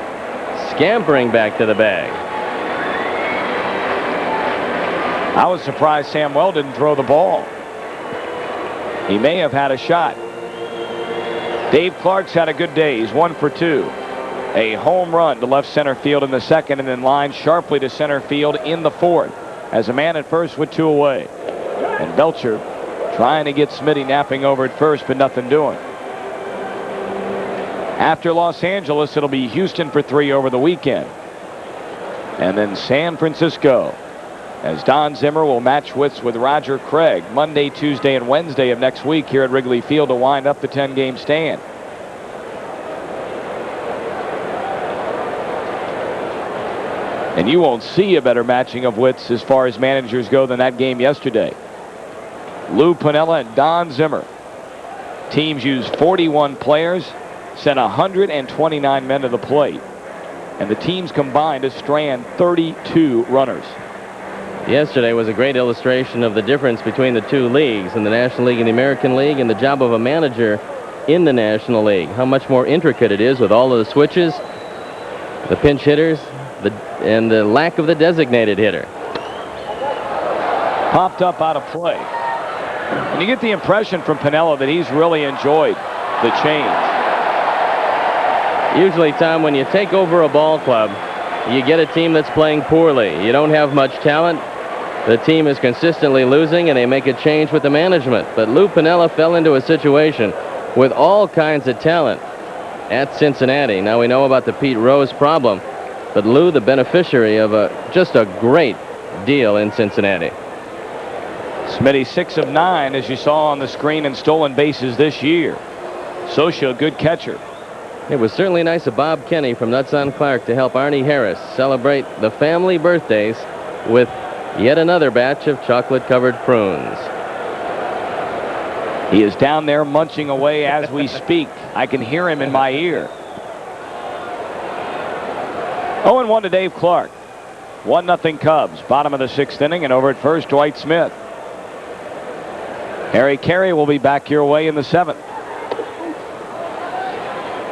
scampering back to the bag. I was surprised Samwell didn't throw the ball. He may have had a shot. Dave Clark's had a good day. He's 1 for 2. A home run to left center field in the second, and then lined sharply to center field in the fourth as a man at first with 2 away. And Belcher trying to get Smitty napping over at first, but nothing doing. After Los Angeles, it'll be Houston for 3 over the weekend. And then San Francisco, as Don Zimmer will match wits with Roger Craig Monday, Tuesday, and Wednesday of next week here at Wrigley Field to wind up the 10-game stand. And you won't see a better matching of wits as far as managers go than that game yesterday. Lou Piniella and Don Zimmer. Teams used 41 players, sent 129 men to the plate, and the teams combined to strand 32 runners. Yesterday was a great illustration of the difference between the two leagues, in the National League and the American League, and the job of a manager in the National League. How much more intricate it is with all of the switches, the pinch hitters, and the lack of the designated hitter. Popped up out of play. And you get the impression from Piniella that he's really enjoyed the change. Usually, Tom, when you take over a ball club, you get a team that's playing poorly. You don't have much talent. The team is consistently losing, and they make a change with the management. But Lou Piniella fell into a situation with all kinds of talent at Cincinnati. Now we know about the Pete Rose problem, but Lou, the beneficiary of just a great deal in Cincinnati. Smitty 6 of 9, as you saw on the screen, in stolen bases this year. Socia, a good catcher. It was certainly nice of Bob Kenny from Nuts on Clark to help Arnie Harris celebrate the family birthdays with yet another batch of chocolate-covered prunes. He is down there munching away as we speak. I can hear him in my ear. 0-1 to Dave Clark. 1-0 Cubs. Bottom of the 6th inning, and over at first, Dwight Smith. Harry Carey will be back your way in the 7th.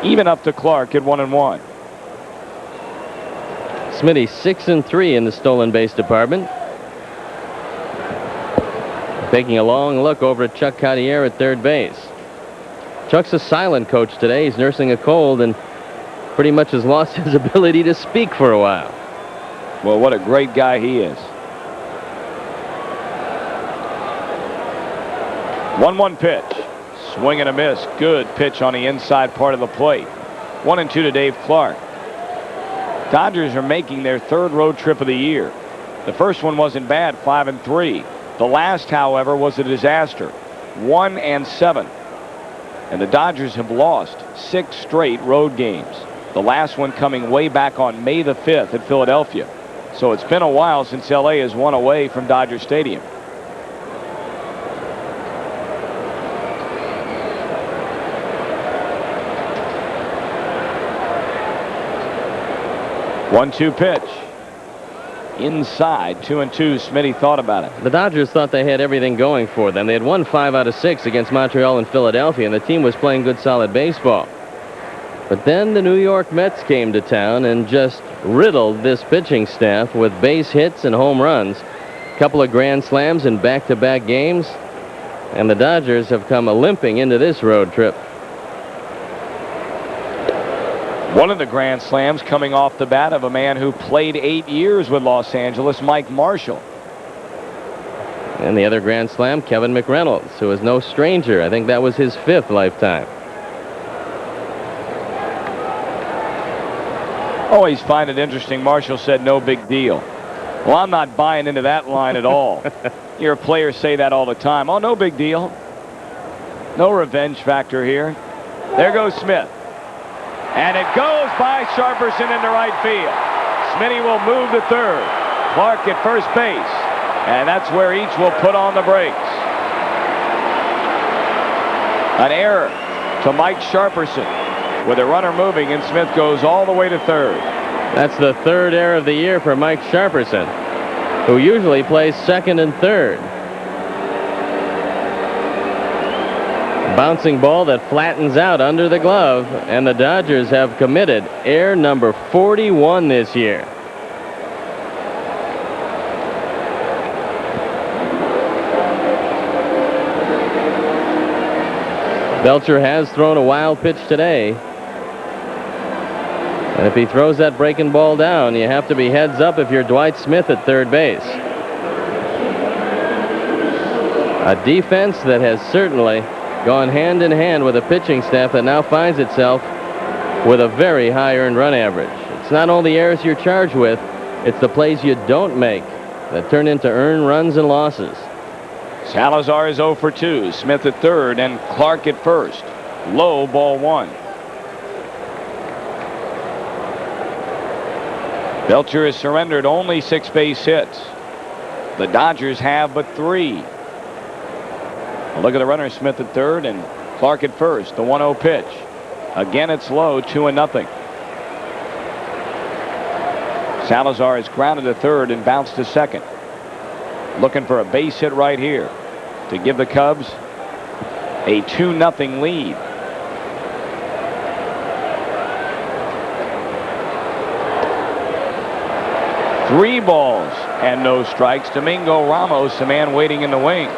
Even up to Clark at 1-1. Smitty 6-3 in the stolen base department. Taking a long look over at Chuck Cartier at third base. Chuck's a silent coach today. He's nursing a cold and pretty much has lost his ability to speak for a while. Well, what a great guy he is. 1-1 pitch. Swing and a miss. Good pitch on the inside part of the plate. 1-2 to Dave Clark. Dodgers are making their 3rd road trip of the year. The first one wasn't bad, 5-3. The last, however, was a disaster, 1-7. And the Dodgers have lost 6 straight road games. The last one coming way back on May the 5th at Philadelphia. So it's been a while since LA has won away from Dodger Stadium. One-two pitch. Inside, 2-2. Smitty thought about it. The Dodgers thought they had everything going for them. They had won 5 out of 6 against Montreal and Philadelphia, and the team was playing good, solid baseball. But then the New York Mets came to town and just riddled this pitching staff with base hits and home runs. A couple of grand slams in back-to-back games, and the Dodgers have come limping into this road trip. One of the grand slams coming off the bat of a man who played 8 years with Los Angeles, Mike Marshall. And the other grand slam, Kevin McReynolds, who is no stranger. I think that was his 5th lifetime. Always find it interesting. Marshall said no big deal. Well, I'm not buying into that line at all. Your players say that all the time. Oh, no big deal. No revenge factor here. There goes Smith. And it goes by Sharperson into right field. Smitty will move to third. Clark at first base. And that's where each will put on the brakes. An error to Mike Sharperson with a runner moving, and Smith goes all the way to third. That's the 3rd error of the year for Mike Sharperson, who usually plays 2nd and 3rd. bouncing ball that flattens out under the glove, and the Dodgers have committed error number 41 this year. Belcher has thrown a wild pitch today. And if he throws that breaking ball down, you have to be heads up if you're Dwight Smith at third base. A defense that has certainly gone hand in hand with a pitching staff that now finds itself with a very high earned run average. It's not only errors you're charged with, it's the plays you don't make that turn into earned runs and losses. Salazar is 0 for 2. Smith at third and Clark at first. Low, ball 1. Belcher has surrendered only 6 base hits. The Dodgers have but 3. Look at the runner, Smith at third and Clark at first. The 1-0 pitch. Again, it's low, 2-0. Salazar is grounded to third and bounced to second. Looking for a base hit right here to give the Cubs a 2-0 lead. Three balls and no strikes. Domingo Ramos, the man waiting in the wings.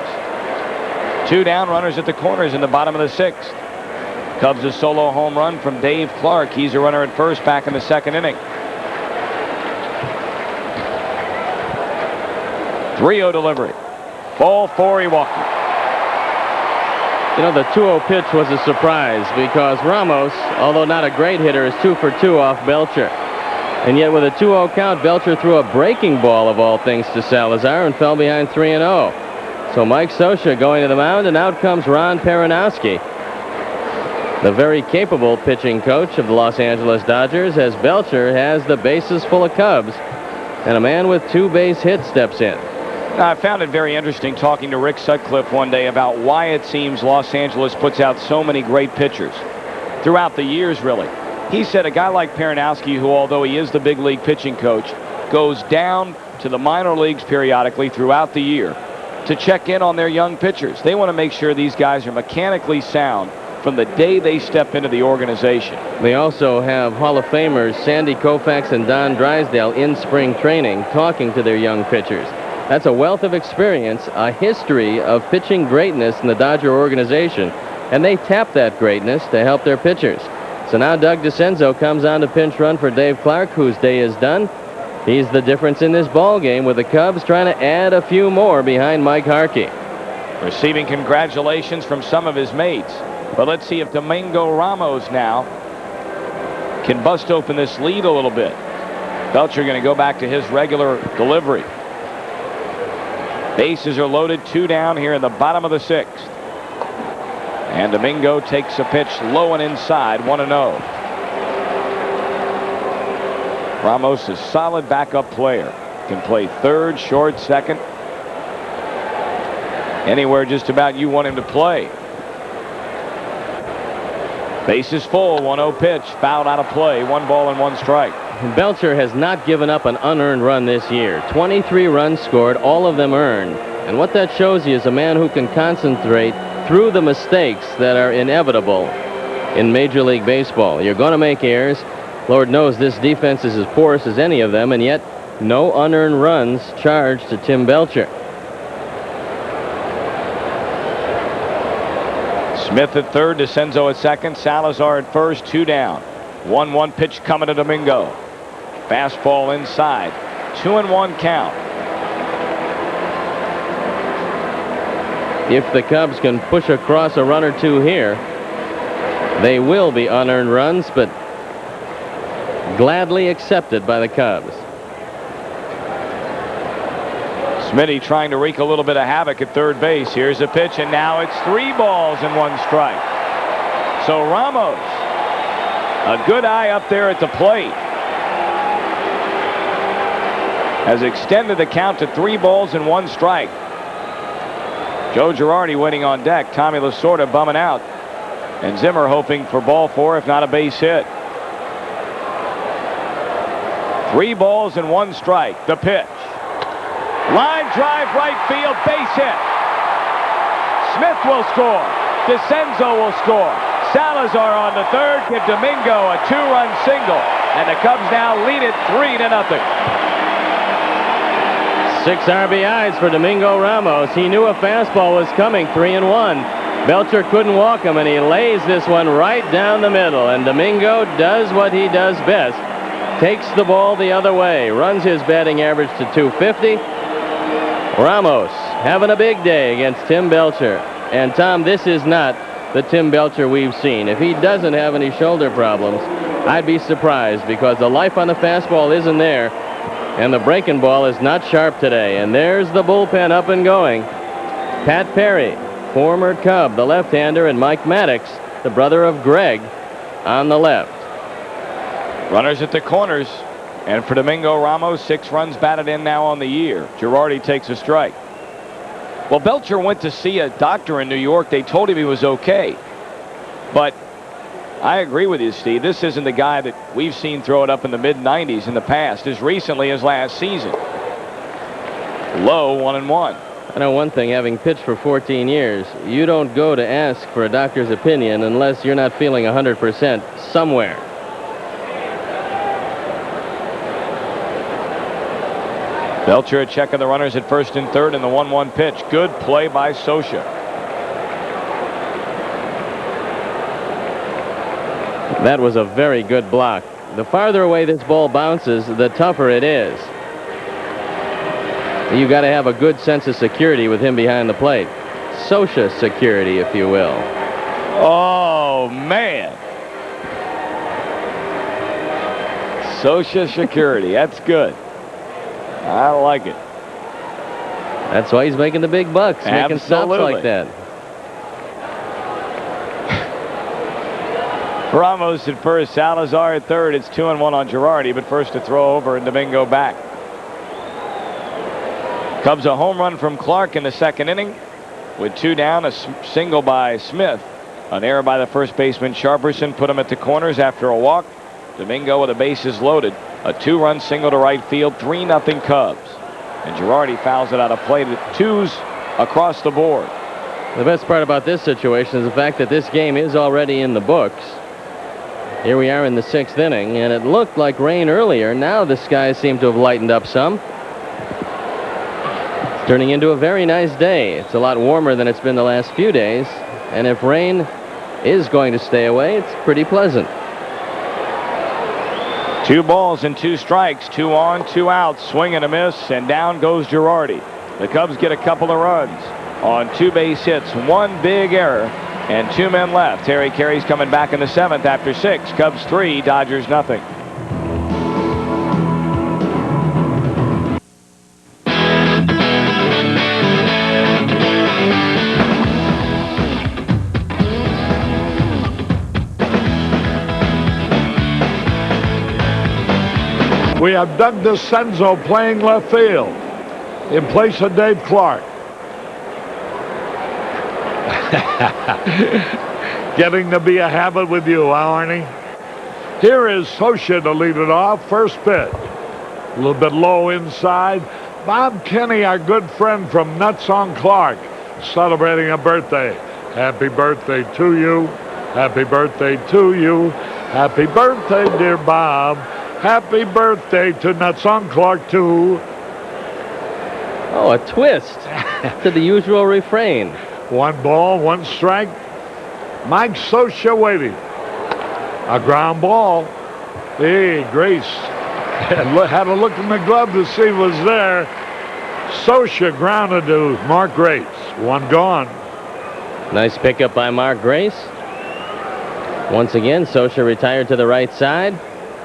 2 down, runners at the corners in the bottom of the 6th. Cubs a solo home run from Dave Clark. He's a runner at first back in the 2nd inning. 3-0 delivery. Ball 4, Iwaki. You know, the 2-0 pitch was a surprise because Ramos, although not a great hitter, is 2 for 2 off Belcher. And yet with a 2-0 count, Belcher threw a breaking ball of all things to Salazar and fell behind 3-0. So Mike Scioscia going to the mound, and out comes Ron Peronowski, the very capable pitching coach of the Los Angeles Dodgers, as Belcher has the bases full of Cubs, and a man with 2 base hits steps in. I found it very interesting talking to Rick Sutcliffe one day about why it seems Los Angeles puts out so many great pitchers throughout the years, really. He said a guy like Peronowski, who although he is the big league pitching coach, goes down to the minor leagues periodically throughout the year to check in on their young pitchers. They want to make sure these guys are mechanically sound from the day they step into the organization. They also have Hall of Famers Sandy Koufax and Don Drysdale in spring training talking to their young pitchers. That's a wealth of experience, a history of pitching greatness in the Dodger organization, and they tap that greatness to help their pitchers. So now Doug DeCenzo comes on to pinch run for Dave Clark, whose day is done. He's the difference in this ball game, with the Cubs trying to add a few more behind Mike Harkey. Receiving congratulations from some of his mates. But let's see if Domingo Ramos now can bust open this lead a little bit. Belcher going to go back to his regular delivery. Bases are loaded, 2 down here in the bottom of the 6th. And Domingo takes a pitch low and inside, 1-0. Ramos is a solid backup player. Can play third, short, second. Anywhere just about you want him to play. Base is full, 1-0 pitch, fouled out of play, 1 ball and 1 strike. Belcher has not given up an unearned run this year. 23 runs scored, all of them earned. And what that shows you is a man who can concentrate through the mistakes that are inevitable in Major League Baseball. You're going to make errors. Lord knows this defense is as porous as any of them, and yet no unearned runs charged to Tim Belcher. Smith at third, DeCenzo at second, Salazar at first, 2 down. 1-1 pitch coming to Domingo. Fastball inside, 2-1 count. If the Cubs can push across a run or 2 here, they will be unearned runs, but gladly accepted by the Cubs. Smitty trying to wreak a little bit of havoc at third base. Here's a pitch, and now it's 3 balls and 1 strike. So Ramos, a good eye up there at the plate, has extended the count to 3 balls and 1 strike. Joe Girardi waiting on deck. Tommy Lasorda bumming out. And Zimmer hoping for ball 4, if not a base hit. 3 balls and 1 strike. The pitch. Line drive right field, base hit. Smith will score. DeCenzo will score. Salazar on the third, give Domingo a 2-run single. And the Cubs now lead it 3-0. 6 RBIs for Domingo Ramos. He knew a fastball was coming, 3-1. Belcher couldn't walk him, and he lays this one right down the middle. And Domingo does what he does best. Takes the ball the other way. Runs his batting average to 250. Ramos having a big day against Tim Belcher. And Tom, this is not the Tim Belcher we've seen. If he doesn't have any shoulder problems, I'd be surprised, because the life on the fastball isn't there. And the breaking ball is not sharp today. And there's the bullpen up and going. Pat Perry, former Cub, the left-hander, and Mike Maddox, the brother of Greg, on the left. Runners at the corners. And for Domingo Ramos, 6 runs batted in now on the year. Girardi takes a strike. Well, Belcher went to see a doctor in New York. They told him he was okay. But I agree with you, Steve. This isn't the guy that we've seen throw it up in the mid-90s in the past, as recently as last season. Low 1-1. I know one thing, having pitched for 14 years, you don't go to ask for a doctor's opinion unless you're not feeling 100% somewhere. Belcher checking the runners at first and third, and the 1-1 pitch. Good play by Scioscia. That was a very good block. The farther away this ball bounces, the tougher it is. You got to have a good sense of security with him behind the plate. Scioscia security, if you will. Oh, man. Scioscia security. That's good. I like it. That's why he's making the big bucks, making stops like that. Ramos at first, Salazar at third. It's 2-1 on Girardi, but first to throw over and Domingo back. Cubs a home run from Clark in the second inning. With 2 down, a single by Smith. An error by the first baseman Sharperson put him at the corners after a walk. Domingo with the bases loaded. A 2-run single to right field, 3-0 Cubs. And Girardi fouls it out of play to 2s across the board. The best part about this situation is the fact that this game is already in the books. Here we are in the 6th inning, and it looked like rain earlier. Now the skies seem to have lightened up some. It's turning into a very nice day. It's a lot warmer than it's been the last few days. And if rain is going to stay away, it's pretty pleasant. 2 balls and 2 strikes, 2 on, 2 out, swing and a miss, and down goes Girardi. The Cubs get a couple of runs on 2 base hits, 1 big error, and 2 men left. Harry Carey's coming back in the 7th after 6. Cubs 3, Dodgers nothing. We have Doug DeCenzo playing left field in place of Dave Clark. Getting to be a habit with you, huh, Arnie? Here is Scioscia to lead it off. First pitch. A little bit low inside. Bob Kenny, our good friend from Nuts on Clark, celebrating a birthday. Happy birthday to you. Happy birthday to you. Happy birthday, dear Bob. Happy birthday to Nuts on Clark, too. Oh, a twist to the usual refrain. 1 ball, 1 strike. Mike Scioscia waiting. A ground ball. Hey, Grace had a look in the glove to see what was there. Scioscia grounded to Mark Grace. 1 gone. Nice pickup by Mark Grace. Once again, Scioscia retired to the right side.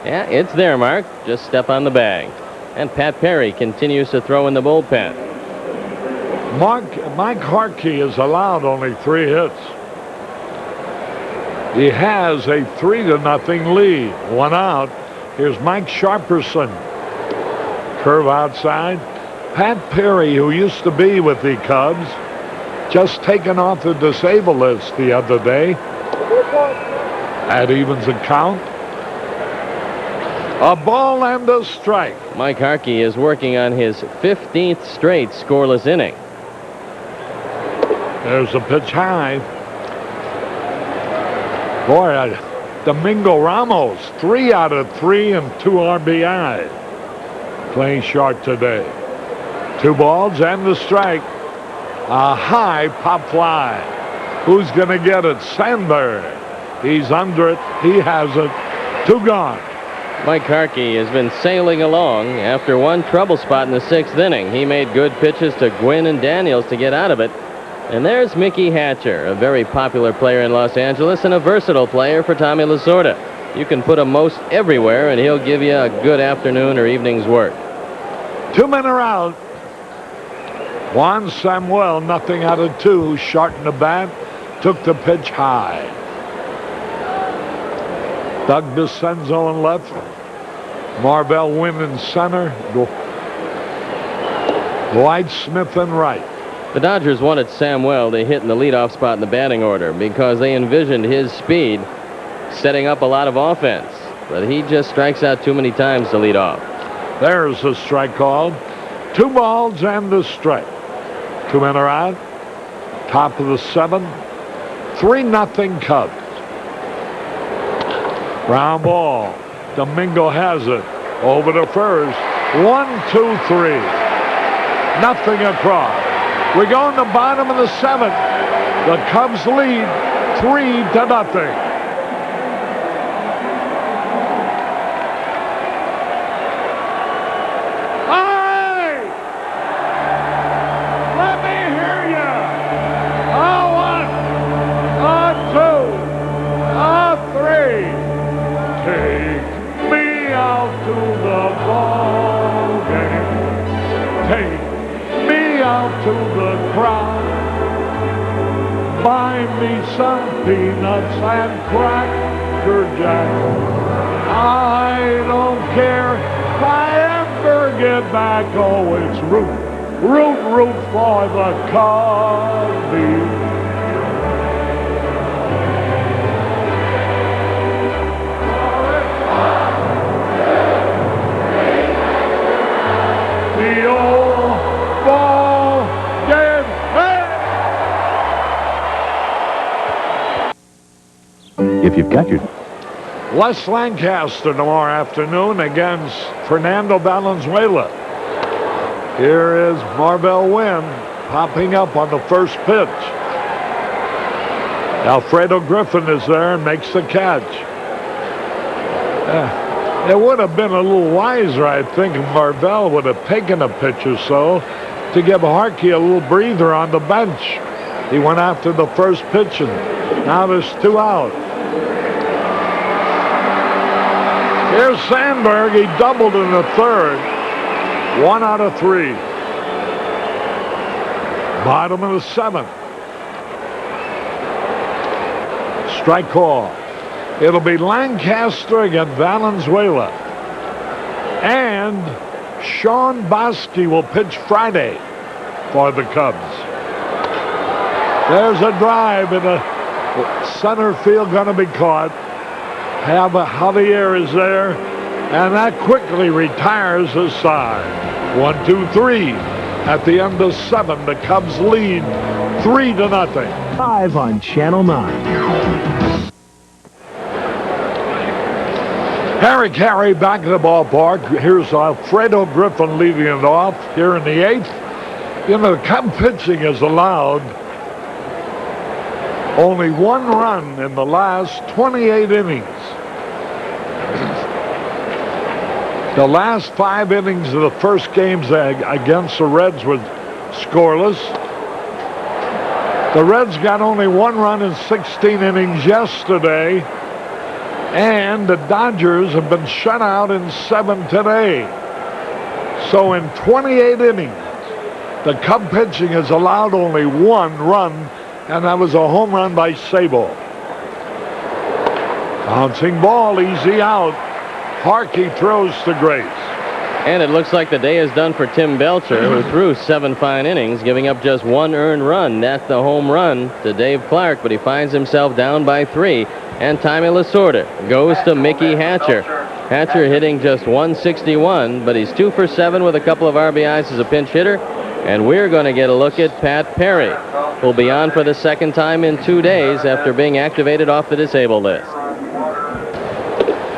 Yeah, it's there, Mark. Just step on the bag. And Pat Perry continues to throw in the bullpen. Mike Harkey has allowed only 3 hits. He has a 3-0 lead. 1 out. Here's Mike Sharperson. Curve outside. Pat Perry, who used to be with the Cubs, just taken off the disabled list the other day. That evens the count. A ball and a strike. Mike Harkey is working on his 15th straight scoreless inning. There's a pitch high. Boy, Domingo Ramos, 3 out of 3 and 2 RBI. Playing sharp today. 2 balls and the strike. A high pop fly. Who's going to get it? Sandberg. He's under it. He has it. 2 gone. Mike Harkey has been sailing along after one trouble spot in the 6th inning. He made good pitches to Gwynn and Daniels to get out of it. And there's Mickey Hatcher, a very popular player in Los Angeles and a versatile player for Tommy Lasorda. You can put him most everywhere, and he'll give you a good afternoon or evening's work. 2 men are out. Juan Samuel, nothing out of 2. Sharpened the bat, took the pitch high. Doug DeCenzo in left. Marvell Wynn in center. Dwight Smith in right. The Dodgers wanted Samuel to hit in the leadoff spot in the batting order because they envisioned his speed setting up a lot of offense. But he just strikes out too many times to lead off. There's a strike called. 2 balls and the strike. 2 men are out. Top of the 7th. 3-0 Cubs. Ground ball. Domingo has it. Over to first. 1, 2, 3. Nothing across. We go in the bottom of the 7th. The Cubs lead 3-0. Some peanuts and Cracker Jack. I don't care if I ever get back. Oh, it's root for the Cubbies. The old ball game. If you've got your... Les Lancaster tomorrow afternoon against Fernando Valenzuela. Here is Marvell Wynn popping up on the first pitch. Alfredo Griffin is there and makes the catch. It would have been a little wiser, I think, if Marvell would have taken a pitch or so to give Harkey a little breather on the bench. He went after the first pitch, and now there's 2 out. Here's Sandberg. He doubled in the 3rd. 1 out of 3. Bottom of the 7th. Strike call. It'll be Lancaster against Valenzuela. And Sean Bosky will pitch Friday for the Cubs. There's a drive in the center field, going to be caught. Javier is there, and that quickly retires his side. 1, 2, 3. At the end of 7, the Cubs lead 3-0. Live on Channel 9. Harry Carey back at the ballpark. Here's Alfredo Griffin leading it off here in the 8th. You know, the Cub pitching is allowed only 1 run in the last 28 innings. The last 5 innings of the first games against the Reds were scoreless. The Reds got only 1 run in 16 innings yesterday. And the Dodgers have been shut out in 7 today. So in 28 innings, the Cub pitching has allowed only 1 run, and that was a home run by Sabo. Bouncing ball, easy out. Harkey throws to Grace. And it looks like the day is done for Tim Belcher, who threw 7 fine innings, giving up just 1 earned run. That's the home run to Dave Clark, but he finds himself down by 3. And Tommy Lasorda goes to Mickey Hatcher. Hatcher hitting just 161, but he's 2 for 7 with a couple of RBIs as a pinch hitter. And we're going to get a look at Pat Perry, who'll be on for the second time in 2 days after being activated off the disabled list.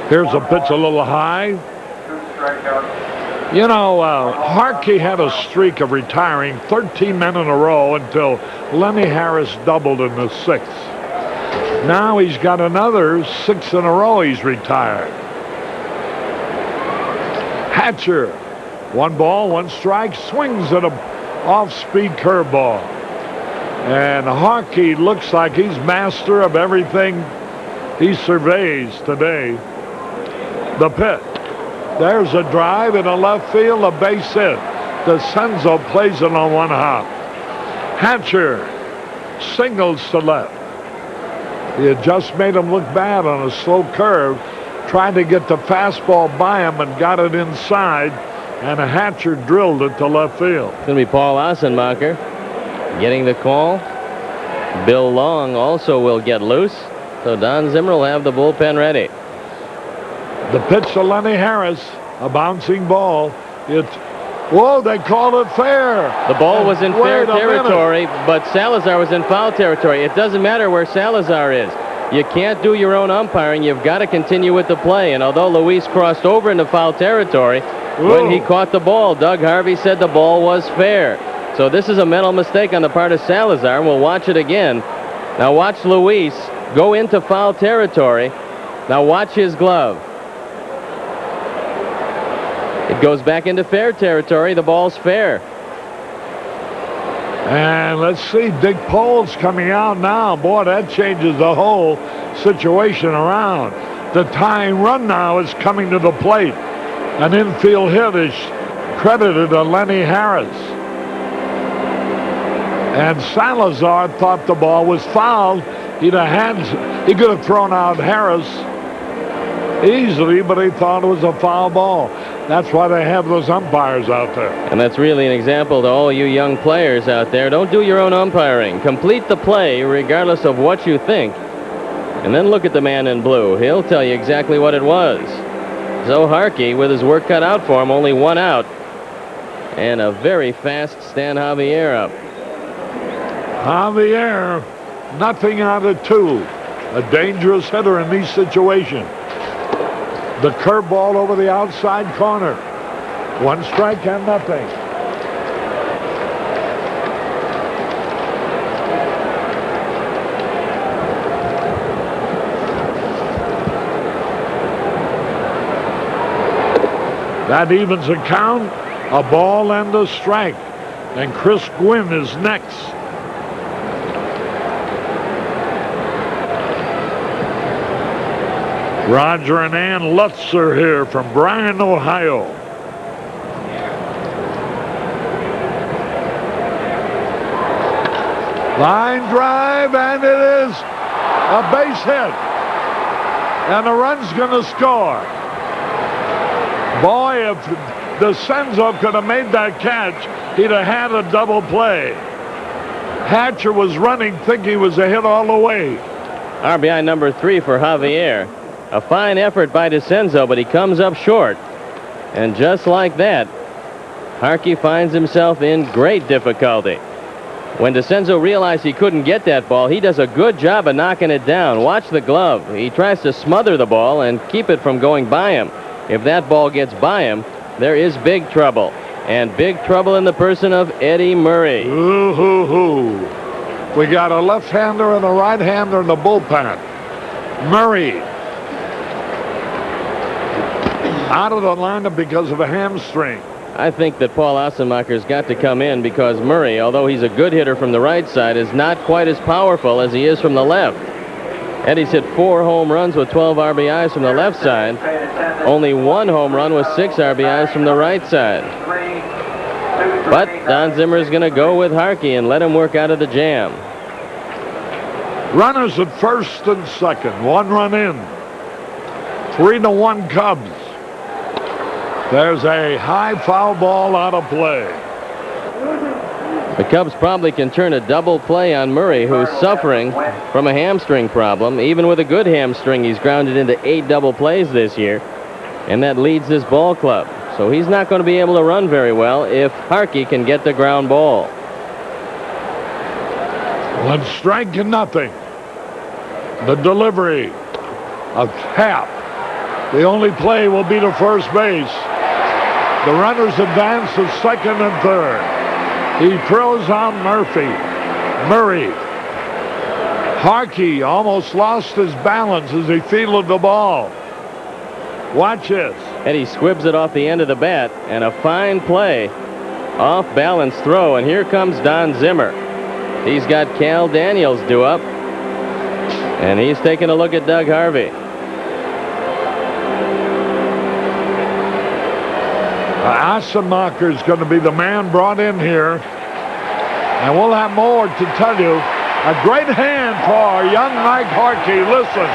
Here's a pitch a little high. You know, Harkey had a streak of retiring 13 men in a row until Lenny Harris doubled in the 6th. Now he's got another 6 in a row he's retired. Hatcher, 1 ball, 1 strike, swings at a off-speed curveball. And Harkey looks like he's master of everything he surveys today. The pitch. There's a drive in the left field, a base hit. DeCenzo plays it on 1 hop. Hatcher singles to left. He had just made him look bad on a slow curve, trying to get the fastball by him and got it inside, and a Hatcher drilled it to left field. It's going to be Paul Assenmacher getting the call. Bill Long also will get loose, so Don Zimmer will have the bullpen ready. The pitch to Lenny Harris, a bouncing ball. Whoa, they called it fair. The ball was in fair territory, but Salazar was in foul territory. It doesn't matter where Salazar is. You can't do your own umpiring. You've got to continue with the play. And although Luis crossed over into foul territory, when he caught the ball, Doug Harvey said the ball was fair. So this is a mental mistake on the part of Salazar, and we'll watch it again. Now watch Luis go into foul territory. Now watch his glove. It goes back into fair territory. The ball's fair. And let's see, Dick Poles coming out now. Boy, that changes the whole situation around. The tying run now is coming to the plate. An infield hit is credited to Lenny Harris. And Salazar thought the ball was fouled. He could have thrown out Harris easily, but he thought it was a foul ball. That's why they have those umpires out there. And that's really an example to all you young players out there. Don't do your own umpiring. Complete the play regardless of what you think. And then look at the man in blue. He'll tell you exactly what it was. Zo Harkey, with his work cut out for him, only 1 out. And a very fast Stan Javier up. Javier, nothing out of 2. A dangerous hitter in these situations. The curveball over the outside corner. 1 strike and nothing. That evens the count. A ball and a strike. And Chris Gwynn is next. Roger and Ann Lutz are here from Bryan, Ohio. Line drive, and it is a base hit. And the run's going to score. Boy, if DeCenzo could have made that catch, he'd have had a double play. Hatcher was running, thinking he was a hit all the way. RBI number 3 for Javier. A fine effort by DeCenzo, but he comes up short. And just like that, Harkey finds himself in great difficulty. When DeCenzo realized he couldn't get that ball, he does a good job of knocking it down. Watch the glove. He tries to smother the ball and keep it from going by him. If that ball gets by him, there is big trouble. And big trouble in the person of Eddie Murray. Ooh. We got a left-hander and a right-hander in the bullpen. Murray out of the lineup because of a hamstring. I think that Paul Assenmacher's got to come in because Murray, although he's a good hitter from the right side, is not quite as powerful as he is from the left. Eddie's hit 4 home runs with 12 RBIs from the left side. Only 1 home run with 6 RBIs from the right side. But Don Zimmer is going to go with Harkey and let him work out of the jam. Runners at first and second. 1 run in. 3-1 Cubs. There's a high foul ball out of play. The Cubs probably can turn a double play on Murray, who's suffering from a hamstring problem. Even with a good hamstring, he's grounded into 8 double plays this year, and that leads this ball club. so he's not going to be able to run very well if Harkey can get the ground ball. 1 strike and nothing. The delivery of Happ. The only play will be to first base. The runners advance to second and third. He throws on Murray. Harkey almost lost his balance as he fielded the ball. Watch this. And he squibs it off the end of the bat, and a fine play. Off-balance throw, and here comes Don Zimmer. He's got Cal Daniels due up, and he's taking a look at Doug Harvey. Assenmacher is going to be the man brought in here, and we'll have more to tell you. A great hand for young Mike Harkey. Listen.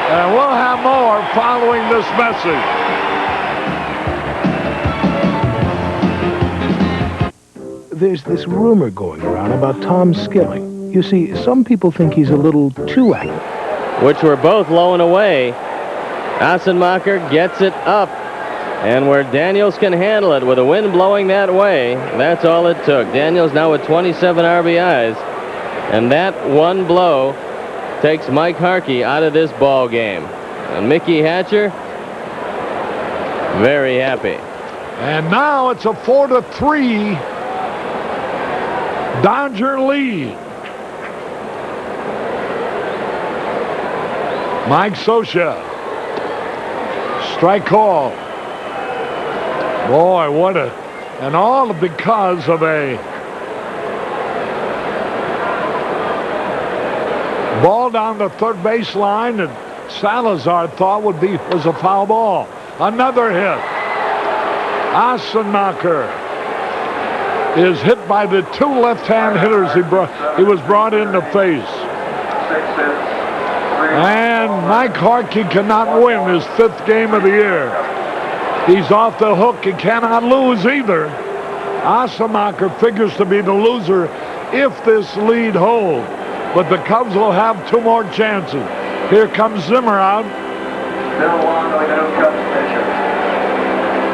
And we'll have more following this message. There's this rumor going around about Tom Skilling. You see, some people think he's a little too active. Which were both low and away. Assenmacher gets it up. And where Daniels can handle it with the wind blowing that way, that's all it took. Daniels now with 27 RBIs. And that one blow takes Mike Harkey out of this ball game. And Mickey Hatcher, very happy. And now it's a 4-3 Dodger lead. Mike Scioscia. Strike call. Boy, what a... And all because of a ball down the third baseline that Salazar thought was a foul ball. Another hit. Assenmacher is hit by the 2 left-hand hitters he was brought in to face. And Mike Harkey cannot win his 5th game of the year. He's off the hook. He cannot lose either. Assenmacher figures to be the loser if this lead holds. But the Cubs will have 2 more chances. Here comes Zimmer out. Bill Long, the new Cubs pitcher.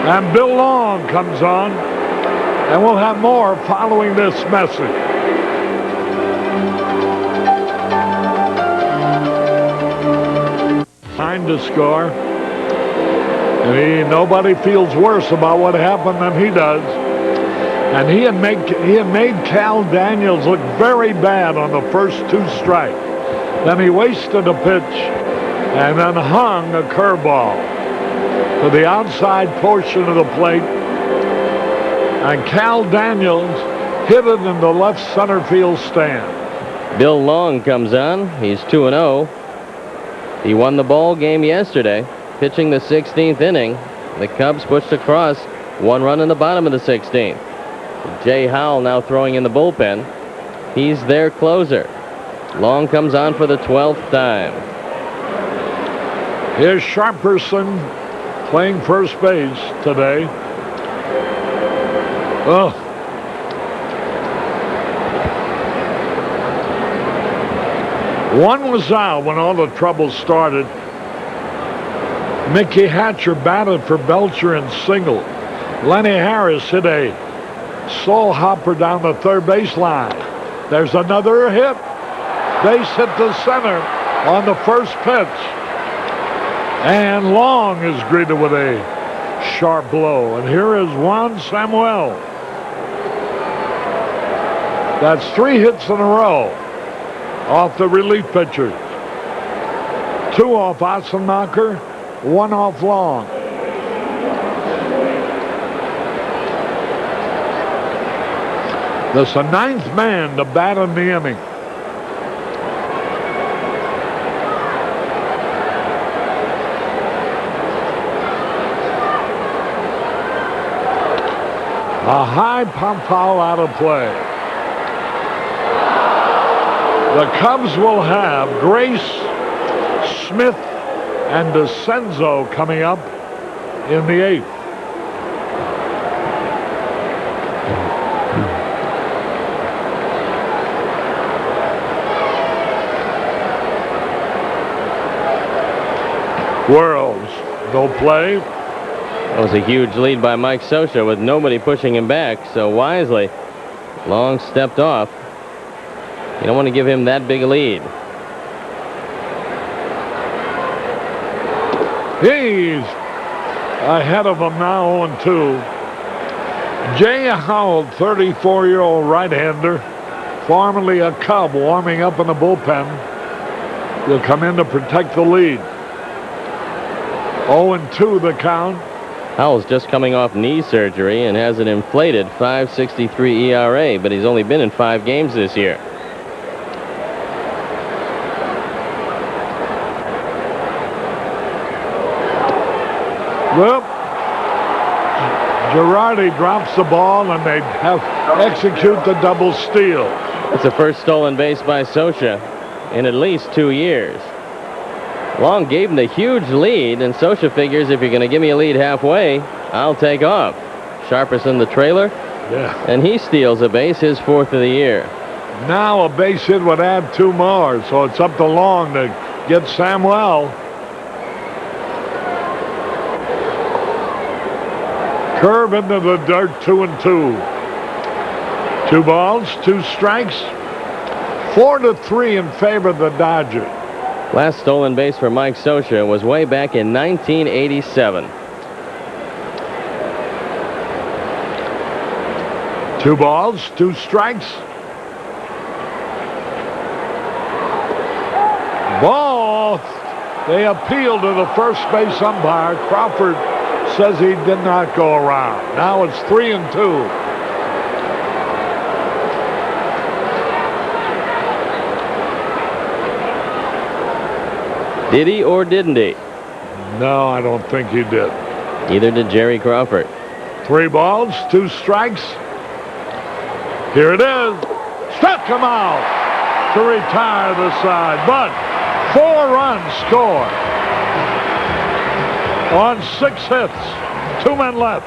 And Bill Long comes on. And we'll have more following this message. Time to score. And nobody feels worse about what happened than he does. And he had made Cal Daniels look very bad on the first 2 strikes. Then he wasted a pitch and then hung a curveball to the outside portion of the plate. And Cal Daniels hit it in the left center field stand. Bill Long comes on. He's 2-0. He won the ball game yesterday, pitching the 16th inning. The Cubs pushed across, 1 run in the bottom of the 16th. Jay Howell now throwing in the bullpen. He's their closer. Long comes on for the 12th time. Here's Sharperson playing first base today. Oh. One was out when all the trouble started. Mickey Hatcher batted for Belcher and singled. Lenny Harris hit a soul hopper down the third baseline. There's another hit. Base hit to center on the first pitch. And Long is greeted with a sharp blow. And here is Juan Samuel. That's 3 hits in a row off the relief pitchers. 2 off Assenmacher, 1 off Long. This is the 9th man to bat in the inning. A high pop foul out of play. The Cubs will have Grace, Smith, and DeCenzo coming up in the 8th. World No play. That was a huge lead by Mike Scioscia with nobody pushing him back. So wisely, Long stepped off. You don't want to give him that big a lead. He's ahead of him now 0-2. Jay Howell, 34-year-old right-hander, formerly a Cub, warming up in the bullpen. He'll come in to protect the lead. 0-2 the count. Howell's just coming off knee surgery and has an inflated 5.63 ERA, but he's only been in 5 games this year. Well, Girardi drops the ball and they have execute the double steal. It's the first stolen base by Scioscia in at least 2 years. Long gave him the huge lead, and Scioscia figures if you're going to give me a lead halfway, I'll take off. Sharperson the trailer, and he steals a base, his 4th of the year. Now a base hit would add 2 more, so it's up to Long to get Samuel. Curve into the dirt, 2-2. 2 balls, 2 strikes. 4-3 in favor of the Dodgers. Last stolen base for Mike Scioscia was way back in 1987. 2 balls, 2 strikes. Ball. They appeal to the first base umpire. Crawford says he did not go around. Now it's 3-2. Did he or didn't he? No, I don't think he did. Neither did Jerry Crawford. 3 balls, 2 strikes. Here it is. Struck him out to retire the side. But 4 runs scored on 6 hits. 2 men left.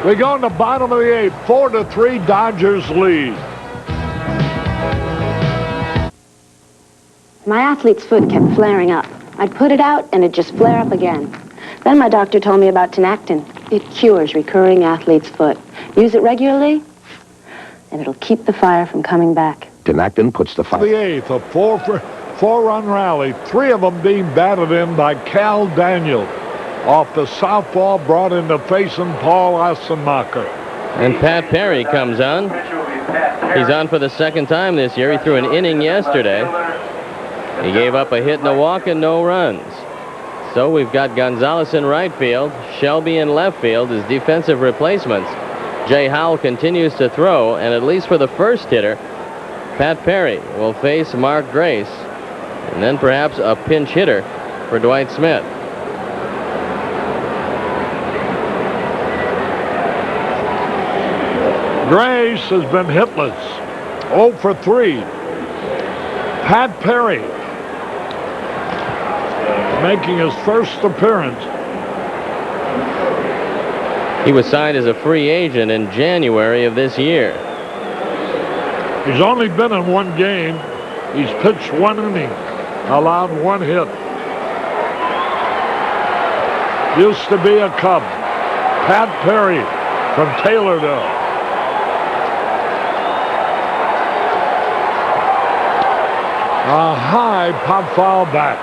We go in the bottom of the 8th. 4-3 Dodgers lead. My athlete's foot kept flaring up. I'd put it out and it'd just flare up again. Then my doctor told me about Tinactin. It cures recurring athlete's foot. Use it regularly and it'll keep the fire from coming back. Tinactin puts the fire. The 8th, a 4-run rally. 3 of them being batted in by Cal Daniel. Off the southpaw, brought into facing Paul Assenmacher. And Pat Perry comes on. He's on for the 2nd time this year. He threw an inning yesterday. He gave up a hit and a walk and no runs. So we've got Gonzalez in right field, Shelby in left field as defensive replacements. Jay Howell continues to throw, and at least for the first hitter, Pat Perry will face Mark Grace, and then perhaps a pinch hitter for Dwight Smith. Grace has been hitless. 0 for 3. Pat Perry making his first appearance. He was signed as a free agent in January of this year. He's only been in 1 game. He's pitched 1 inning, allowed 1 hit. Used to be a Cub. Pat Perry from Taylorville. A high pop foul back.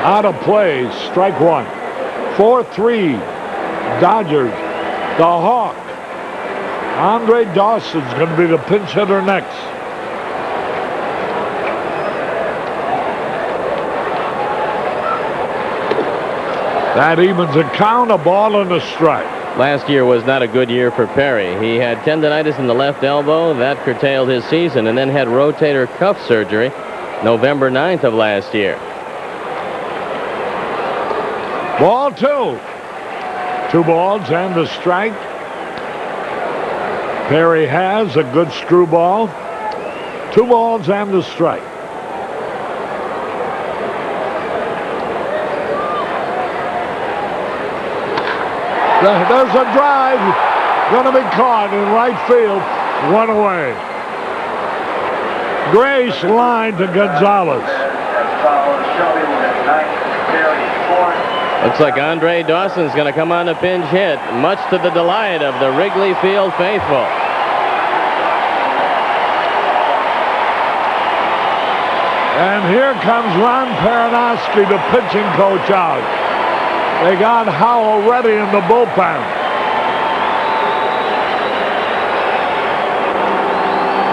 Out of play, strike 1. 4-3, Dodgers. The Hawk. Andre Dawson's going to be the pinch hitter next. That evens the count, a ball and a strike. Last year was not a good year for Perry. He had tendonitis in the left elbow. That curtailed his season, and then had rotator cuff surgery November 9th of last year. Ball 2. 2 balls and a strike. Perry has a good screwball. 2 balls and a strike. There's a drive. Going to be caught in right field. 1 away. Grace line to Gonzalez. Looks like Andre Dawson's going to come on a pinch hit, much to the delight of the Wrigley Field faithful. And here comes Ron Peranowski, the pitching coach, out. They got Howell ready in the bullpen.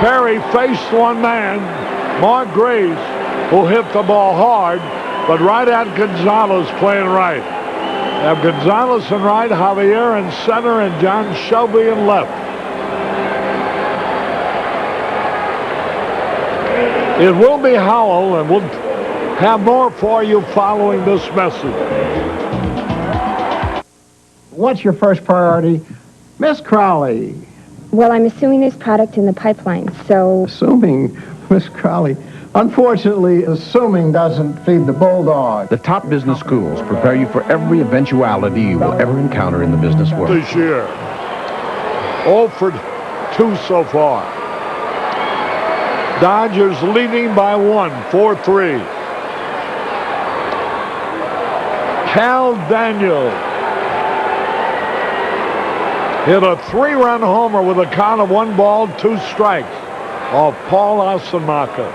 Perry faced one man, Mark Grace, who hit the ball hard, but right at Gonzalez playing right. Have Gonzalez in right, Javier in center, and John Shelby in left. It will be Howell, and we'll have more for you following this message. What's your first priority? Miss Crowley. Well, I'm assuming there's product in the pipeline, so... Assuming, Miss Crowley. Unfortunately, assuming doesn't feed the bulldog. The top business schools prepare you for every eventuality you will ever encounter in the business world. This year, 0 for 2 so far. Dodgers leading by 1, 4-3. Cal Daniel hit a 3-run homer with a count of 1 ball, 2 strikes off Paul Asamacha.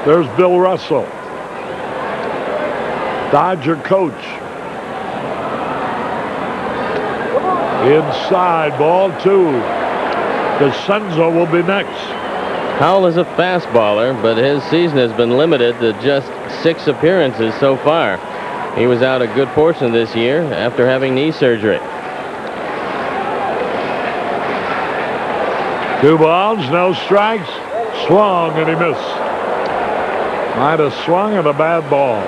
There's Bill Russell, Dodger coach. Inside, ball 2. DeCenzo will be next. Howell is a fastballer, but his season has been limited to just 6 appearances so far. He was out a good portion of this year after having knee surgery. 2 balls, no strikes. Swung and he missed. Might have swung at a bad ball.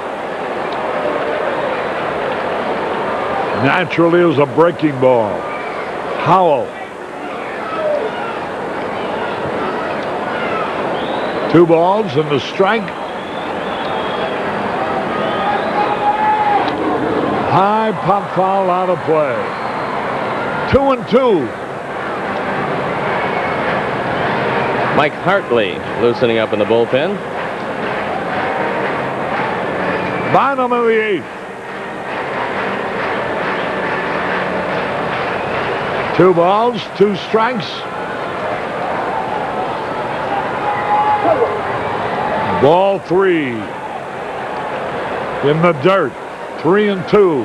Naturally, it was a breaking ball. Howell. 2 balls and the strike. High pop foul out of play. 2-2. Mike Hartley loosening up in the bullpen. Bottom of the 8th. 2 balls, 2 strikes. Ball 3. In the dirt. 3-2.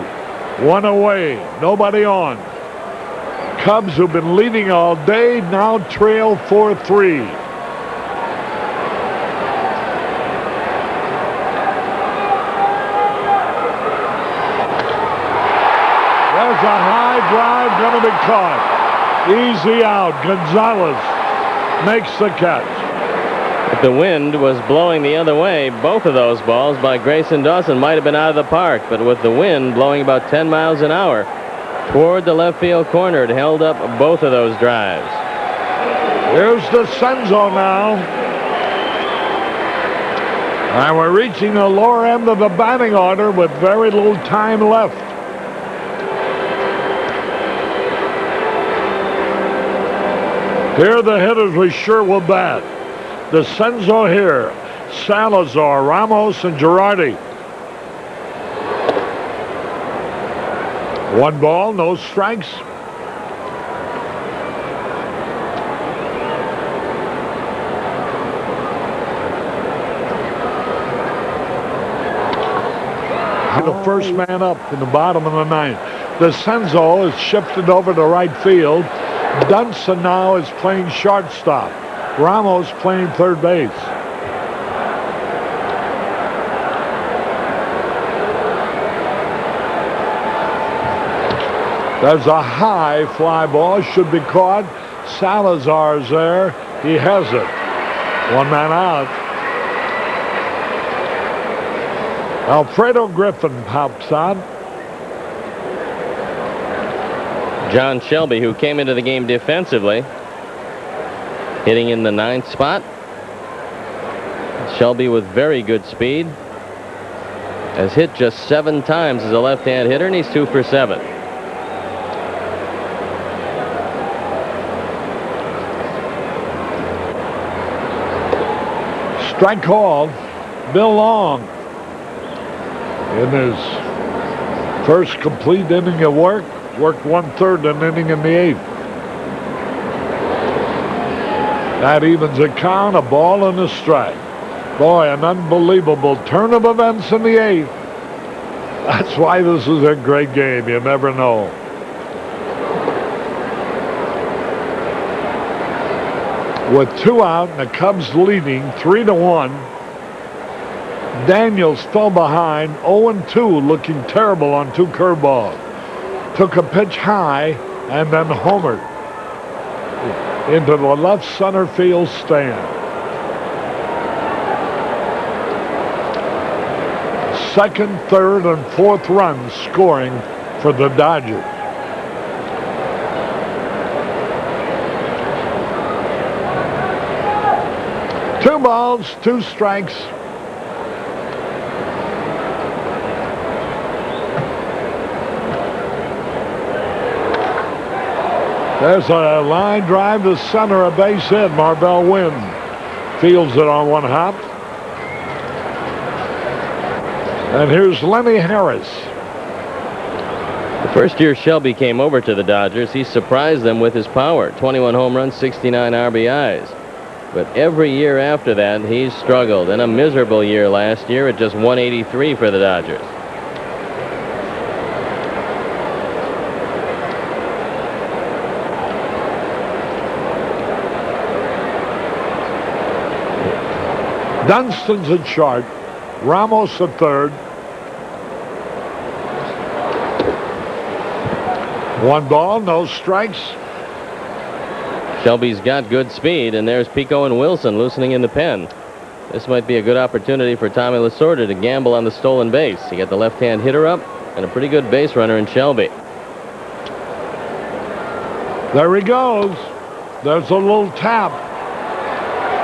1 away. Nobody on. Cubs, who've been leading all day, now trail 4-3. There's a high drive going to be caught. Easy out. Gonzalez makes the catch. If the wind was blowing the other way, both of those balls by Grayson Dawson might have been out of the park, but with the wind blowing about 10 miles an hour toward the left field corner, it held up both of those drives. Here's DeCenzo now. And we're reaching the lower end of the batting order with very little time left. Here the hitters we sure will bat. DeCenzo here, Salazar, Ramos, and Girardi. 1 ball, no strikes. The first man up in the bottom of the 9th. DeCenzo is shifted over to right field. Dunson now is playing shortstop. Ramos playing third base. There's a high fly ball, should be caught. Salazar's there. He has it. 1 man out. Alfredo Griffin pops on. John Shelby, who came into the game defensively, hitting in the 9th spot. Shelby with very good speed. Has hit just 7 times as a left-hand hitter, and he's 2 for 7. Strike called. Bill Long in his First complete inning of work. Worked 1/3 an inning in the 8th. That evens the count, a ball and a strike. Boy, an unbelievable turn of events in the 8th. That's why this is a great game. You never know. With 2 out and the Cubs leading 3-1, Daniels fell behind 0-2, looking terrible on 2 curveballs. Took a pitch high and then homered into the left center field stand. Second, third, and fourth runs scoring for the Dodgers. Two balls, 2 strikes. There's a line drive to center, a base hit. Marvell Wynn fields it on 1 hop. And here's Lenny Harris. The first year Shelby came over to the Dodgers, he surprised them with his power. 21 home runs, 69 RBIs. But every year after that, he's struggled. And a miserable year last year at just 183 for the Dodgers. Dunston's at short. Ramos at third. 1 ball, no strikes. Shelby's got good speed, and there's Pico and Wilson loosening in the pen. This might be a good opportunity for Tommy Lasorda to gamble on the stolen base. He got the left-hand hitter up and a pretty good base runner in Shelby. There he goes. There's a little tap.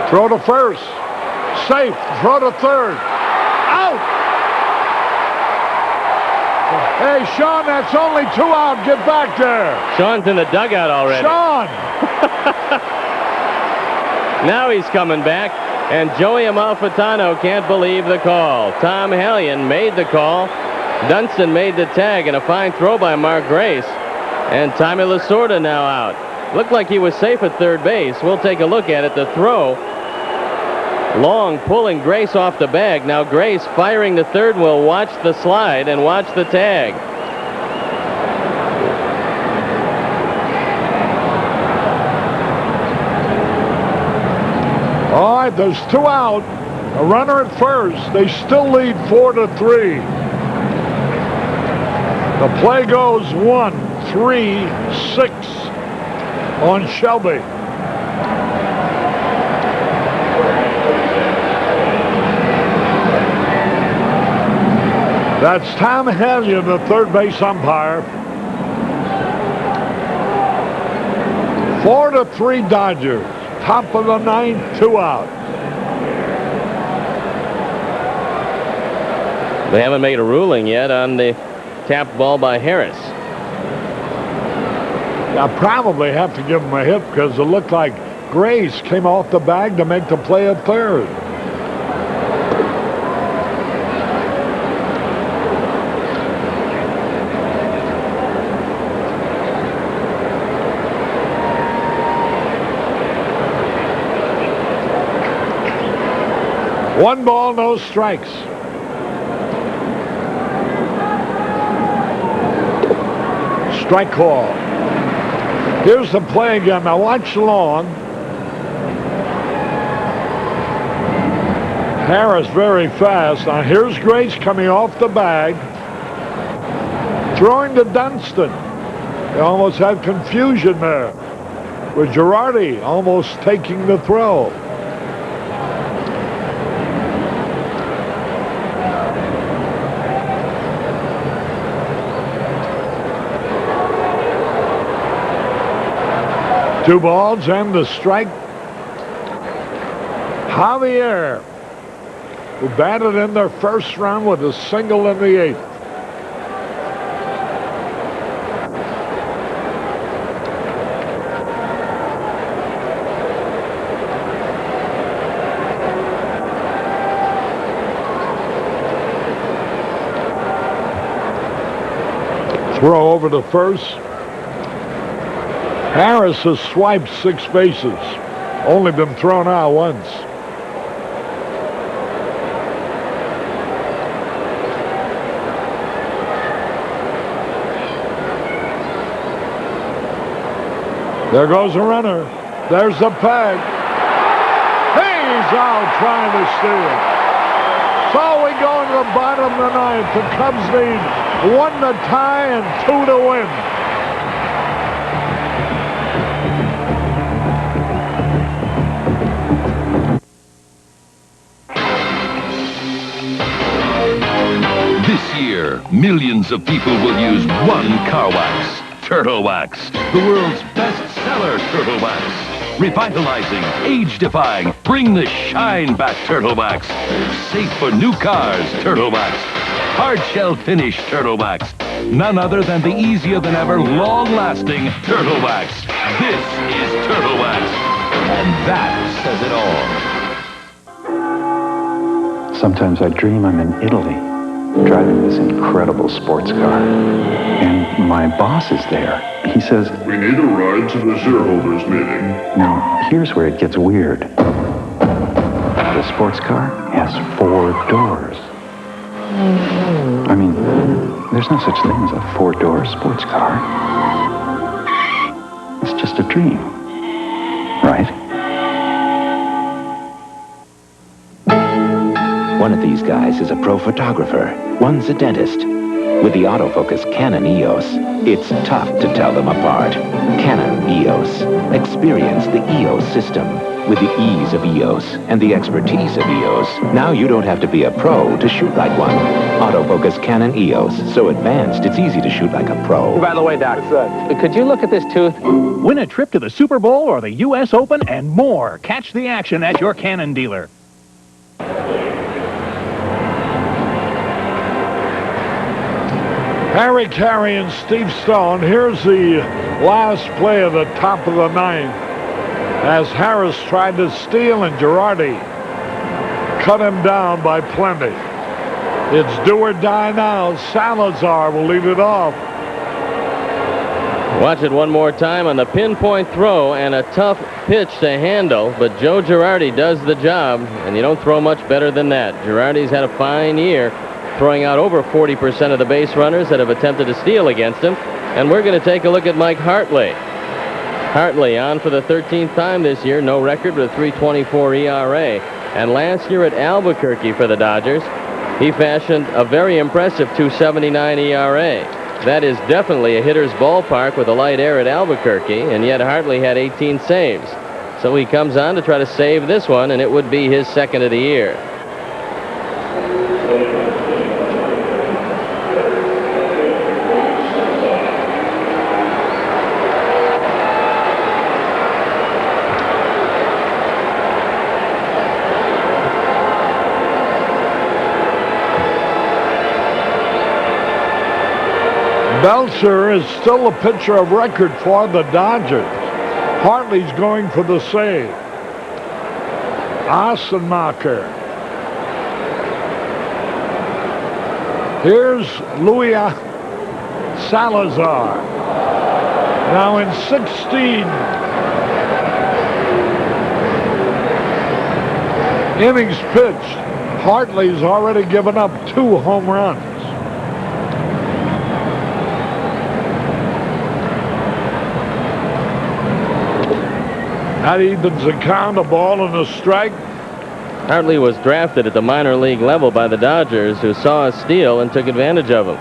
Throw to first. Safe. Throw to third. Out! Hey, Sean, that's only 2 out. Get back there. Sean's in the dugout already. Sean! Now he's coming back, and Joey Amalfitano can't believe the call. Tom Hellion made the call. Dunston made the tag, and a fine throw by Mark Grace. And Tommy Lasorda now out. Looked like he was safe at third base. We'll take a look at it. The throw. Long pulling Grace off the bag. Now Grace firing to third will watch the slide and watch the tag. All right, there's 2 out. A runner at first. They still lead 4-3. The play goes 1-3-6 on Shelby. That's Tom Hellion, the third base umpire. 4-3 Dodgers. Top of the 9th, 2 out. They haven't made a ruling yet on the tapped ball by Harris. I probably have to give him a hit because it looked like Grace came off the bag to make the play at third. One ball, no strikes. Strike call. Here's the play again. Now watch long. Harris very fast. Now here's Grace coming off the bag. Throwing to Dunston. They almost had confusion there with Girardi almost taking the throw. Two balls and the strike. Javier, who batted in their first round with a single in the 8th. Throw over to first. Harris has swiped 6 bases. Only been thrown out once. There goes a runner. There's the peg. He's out trying to steal. So we go into the bottom of the ninth. The Cubs need 1 to tie and 2 to win. This year, millions of people will use one car wax, Turtle Wax, the world's best-seller Turtle Wax. Revitalizing, age-defying, bring the shine back Turtle Wax. Safe for new cars Turtle Wax. Hard-shell finish Turtle Wax. None other than the easier-than-ever, long-lasting Turtle Wax. This is Turtle Wax. And that says it all. Sometimes I dream I'm in Italy, driving this incredible sports car. And my boss is there. He says, "We need a ride to the shareholders meeting." Now, here's where it gets weird. The sports car has 4 doors. I mean, there's no such thing as a 4-door sports car. It's just a dream, right? One of these guys is a pro photographer. One's a dentist. With the autofocus Canon EOS, it's tough to tell them apart. Canon EOS. Experience the EOS system. With the ease of EOS and the expertise of EOS, now you don't have to be a pro to shoot like one. Autofocus Canon EOS. So advanced, it's easy to shoot like a pro. By the way, Doc, could you look at this tooth? Win a trip to the Super Bowl or the U.S. Open and more. Catch the action at your Canon dealer. Harry Carey and Steve Stone. Here's the last play of the top of the ninth as Harris tried to steal and Girardi cut him down by plenty. It's do or die now. Salazar will lead it off. Watch it one more time on the pinpoint throw and a tough pitch to handle, but Joe Girardi does the job, and you don't throw much better than that. Girardi's had a fine year, throwing out over 40% of the base runners that have attempted to steal against him. And we're going to take a look at Mike Hartley. Hartley on for the 13th time this year, no record with a 3.24 ERA. And last year at Albuquerque for the Dodgers, he fashioned a very impressive 2.79 ERA. That is definitely a hitter's ballpark with a light air at Albuquerque, and yet Hartley had 18 saves. So he comes on to try to save this one, and it would be his second of the year. Belcher is still a pitcher of record for the Dodgers. Hartley's going for the save. Assenmacher. Here's Luis Salazar. Now in 16 innings pitched, Hartley's already given up 2 home runs. That evens the count, a ball and a strike. Hartley was drafted at the minor league level by the Dodgers, who saw a steal and took advantage of him.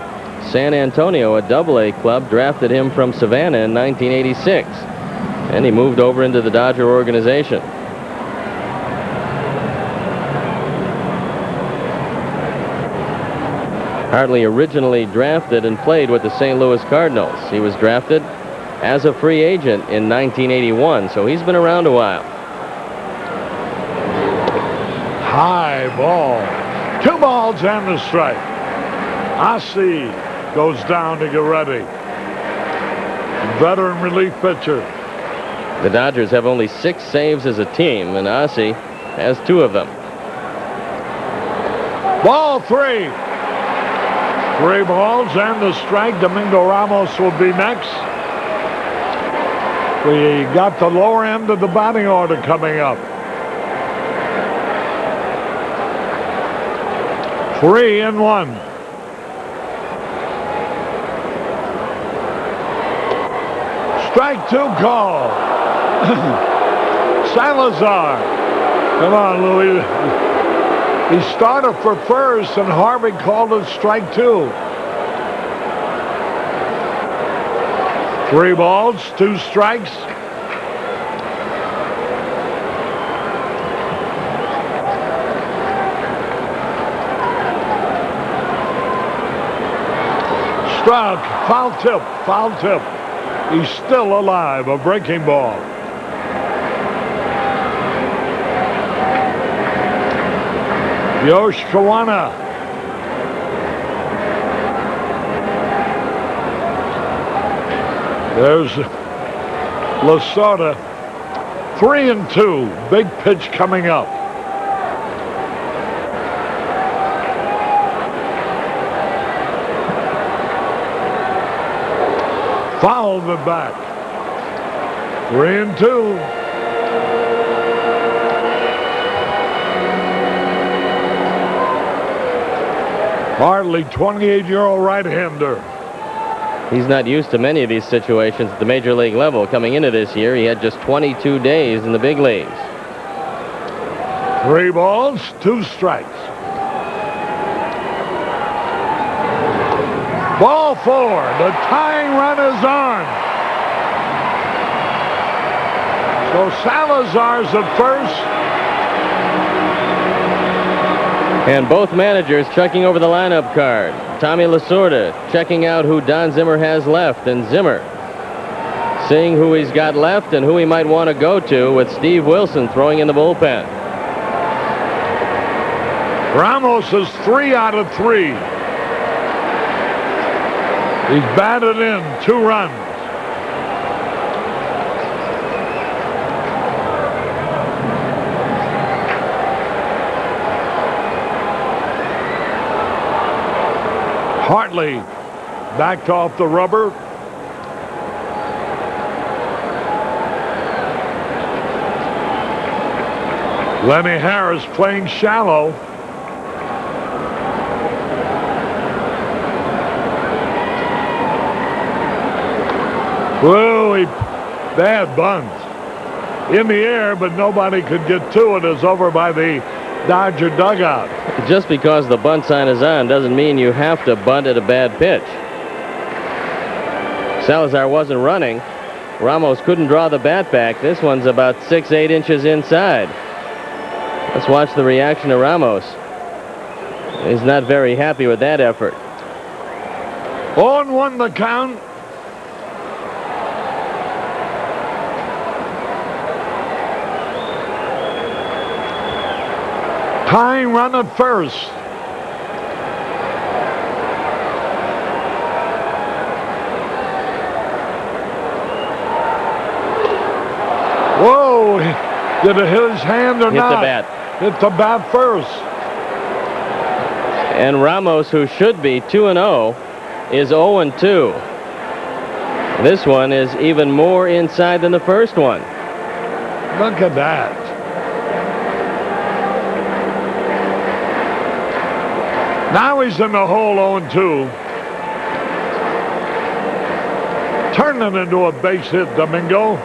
San Antonio, a Double-A club, drafted him from Savannah in 1986, and he moved over into the Dodger organization. Hartley originally drafted and played with the St. Louis Cardinals. He was drafted as a free agent in 1981, so he's been around a while. High ball. 2 balls and a strike. Ossie goes down to get ready. Veteran relief pitcher. The Dodgers have only 6 saves as a team, and Ossie has 2 of them. Ball 3. 3 balls and the strike. Domingo Ramos will be next. We got the lower end of the batting order coming up. 3-1. Strike 2 call. Salazar. Come on, Louis. He started for first, and Harvey called it strike 2. 3 balls, 2 strikes. Struck, foul tip, foul tip. He's still alive, a breaking ball. Yosh Kawana. There's Lasorda. 3-2. Big pitch coming up. Fouled it back. 3-2. Hartley, 28-year-old right-hander. He's not used to many of these situations at the major league level. Coming into this year, he had just 22 days in the big leagues. 3 balls, 2 strikes. Ball 4. The tying run is on. So Salazar's at first. And both managers checking over the lineup card. Tommy Lasorda checking out who Don Zimmer has left, and Zimmer seeing who he's got left and who he might want to go to, with Steve Wilson throwing in the bullpen. Ramos is 3 out of 3. He's batted in 2 runs. Hartley backed off the rubber. Lenny Harris playing shallow. Whoa, bad bunt. In the air, but nobody could get to it. It's over by the Dodger dugout. Just because the bunt sign is on doesn't mean you have to bunt at a bad pitch. Salazar wasn't running. Ramos couldn't draw the bat back. This one's about 6-8 inches inside. Let's watch the reaction of Ramos. He's not very happy with that effort. 0-1 the count. Tying run at first. Whoa! Did it hit his hand or not? Hit the bat. Hit the bat first. And Ramos, who should be 2-0, is 0-2. This one is even more inside than the first one. Look at that. Now he's in the hole 0-2. Turning into a base hit, Domingo,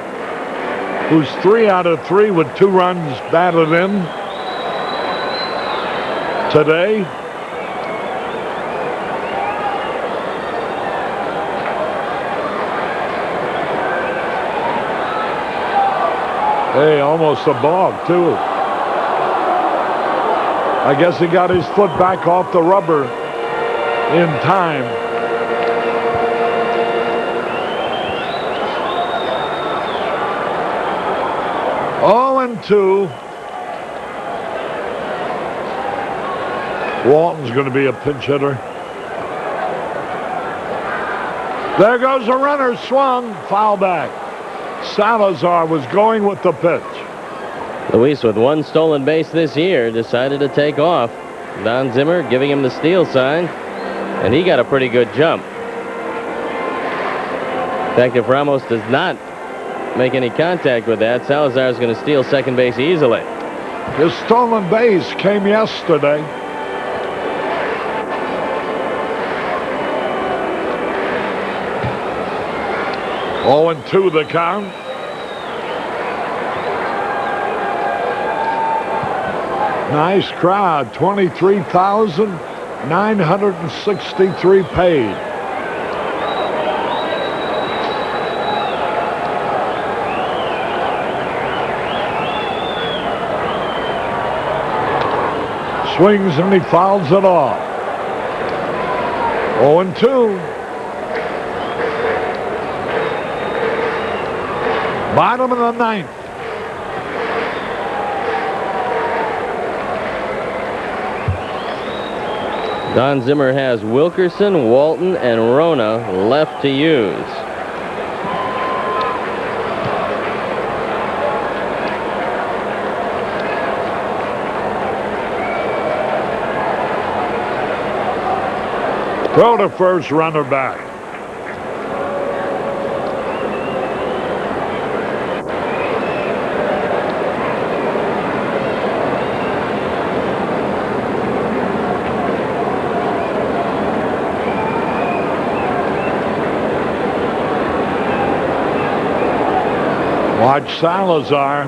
who's 3 out of 3 with 2 runs batted in today. Hey, almost a balk, too. I guess he got his foot back off the rubber in time. Oh, and 2. Walton's going to be a pinch hitter. There goes a runner, swung, foul back. Salazar was going with the pitch. Luis, with 1 stolen base this year, decided to take off. Don Zimmer giving him the steal sign. And he got a pretty good jump. In fact, if Ramos does not make any contact with that, Salazar is going to steal second base easily. His stolen base came yesterday. Oh, and 2 the count. Nice crowd. 23,963 paid. Swings and he fouls it off. 0-2. Bottom of the 9th. Don Zimmer has Wilkerson, Walton, and Rona left to use. Throw to first, runner back. Watch Salazar.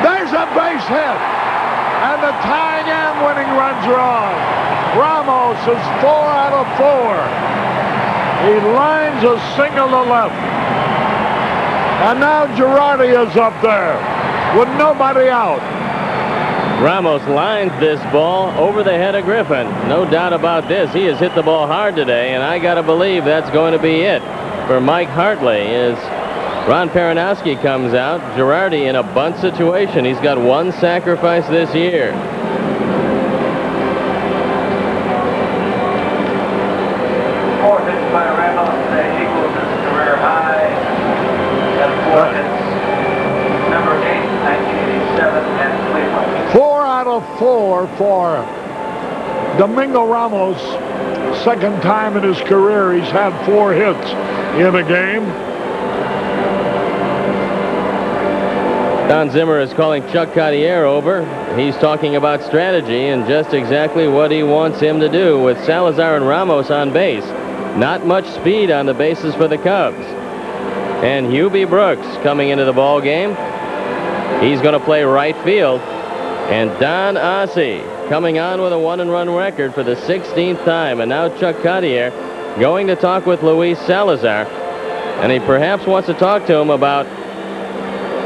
There's a base hit. And the tying and winning runs are on. Ramos is 4 out of 4. He lines a single to left. And now Girardi is up there with nobody out. Ramos lines this ball over the head of Griffin. No doubt about this. He has hit the ball hard today, and I got to believe that's going to be it for Mike Hartley as Ron Peronowski comes out. Girardi in a bunt situation. He's got 1 sacrifice this year. Four hits by Ramos equals his career high. That's 4 hits. Number 8, 1987 at Cleveland. 4 out of 4 for Domingo Ramos. Second time in his career he's had 4 hits in a game. Don Zimmer is calling Chuck Cartier over. He's talking about strategy and just exactly what he wants him to do with Salazar and Ramos on base. Not much speed on the bases for the Cubs. And Hubie Brooks coming into the ball game. He's going to play right field. And Don Ossie coming on with a 1-run record for the 16th time. And now Chuck Cartier going to talk with Luis Salazar. And he perhaps wants to talk to him about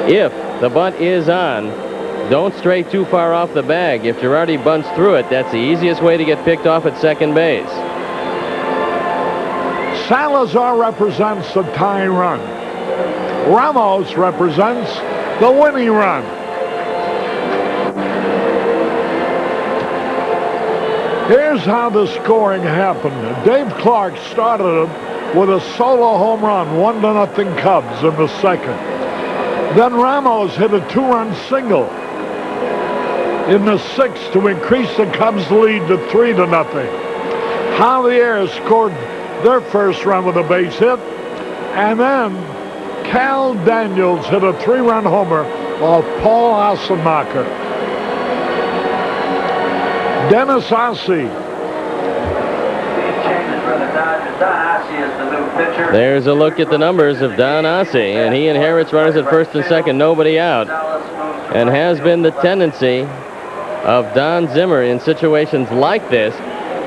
if the bunt is on, don't stray too far off the bag. If Girardi bunts through it, that's the easiest way to get picked off at second base. Salazar represents the tying run. Ramos represents the winning run. Here's how the scoring happened. Dave Clark started with a solo home run, 1-0 Cubs in the second. Then Ramos hit a 2-run single in the sixth to increase the Cubs' lead to 3-0. Javier scored their first run with a base hit, and then Cal Daniels hit a 3-run homer off Paul Assenmacher. Dennis Ossie. There's a look at the numbers of Don Ossie, and he inherits runners at first and second, nobody out, and has been the tendency of Don Zimmer in situations like this.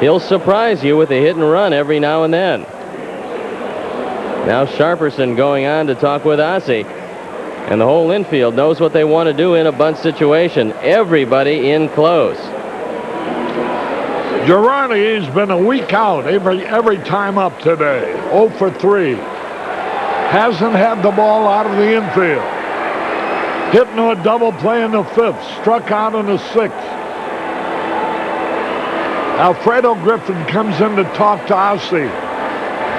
He'll surprise you with a hit and run every now and then. Now Sharperson going on to talk with Ossie, and the whole infield knows what they want to do in a bunt situation. Everybody in close. Girardi's been a week out every time up today. 0 for 3. Hasn't had the ball out of the infield. Hit into a double play in the 5th. Struck out in the 6th. Alfredo Griffin comes in to talk to Ossie.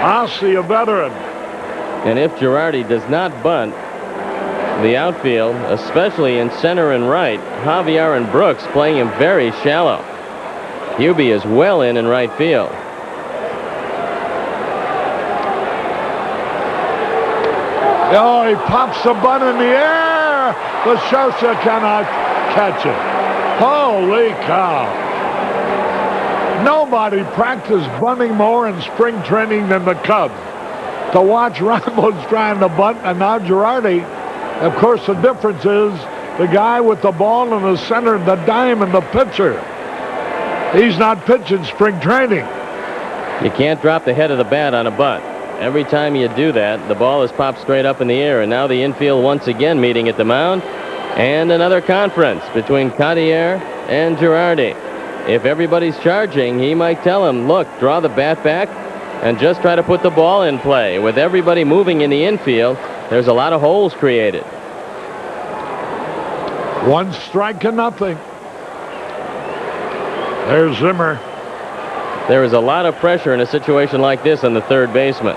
Ossie, a veteran. And if Girardi does not bunt, the outfield, especially in center and right, Javier and Brooks playing him very shallow. Hubie is well in right field. Oh, he pops the bunt in the air, but Scioscia cannot catch it. Holy cow. Nobody practiced bunting more in spring training than the Cubs. To watch Ramos trying to bunt, and now Girardi. Of course, the difference is the guy with the ball in the center, the diamond, the pitcher. He's not pitching spring training. You can't drop the head of the bat on a bunt. Every time you do that, the ball is popped straight up in the air, and now the infield once again meeting at the mound, and another conference between Cottier and Girardi. If everybody's charging, he might tell him, look, draw the bat back and just try to put the ball in play. With everybody moving in the infield, there's a lot of holes created. 1 strike and nothing. There's Zimmer. There is a lot of pressure in a situation like this on the third baseman.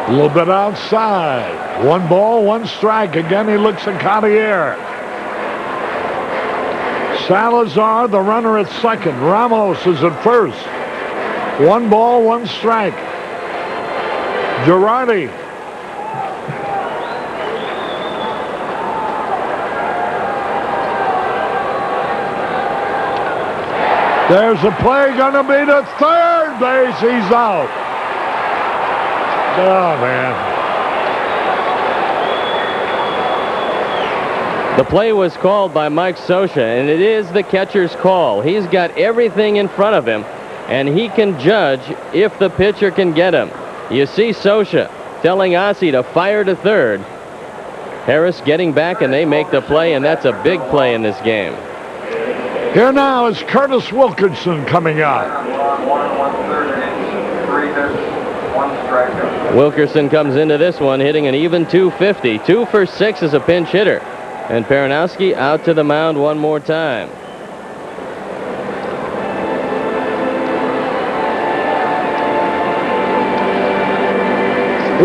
A little bit outside. 1 ball, 1 strike. Again, he looks at Cottier. Salazar, the runner at second. Ramos is at first. 1 ball, 1 strike. Girardi. There's a play going to be to third base. He's out. Oh, man. The play was called by Mike Scioscia, and it is the catcher's call. He's got everything in front of him, and he can judge if the pitcher can get him. You see Scioscia telling Ossie to fire to third. Harris getting back, and they make the play, and that's a big play in this game. Here now is Curtis Wilkerson coming out. Wilkerson comes into this one hitting an even .250. 2 for 6 as a pinch hitter. And Peronowski out to the mound one more time.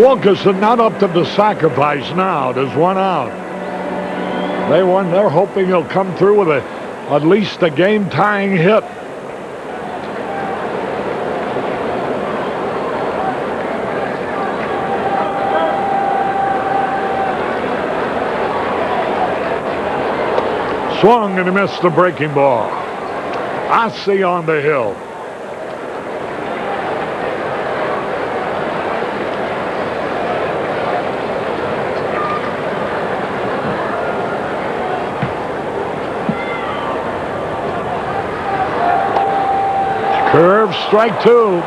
Wilkerson not up to the sacrifice now. There's 1 out. They won. They're hoping he'll come through with at least a game-tying hit. Swung and he missed the breaking ball. Ossie on the hill. Curve, strike 2.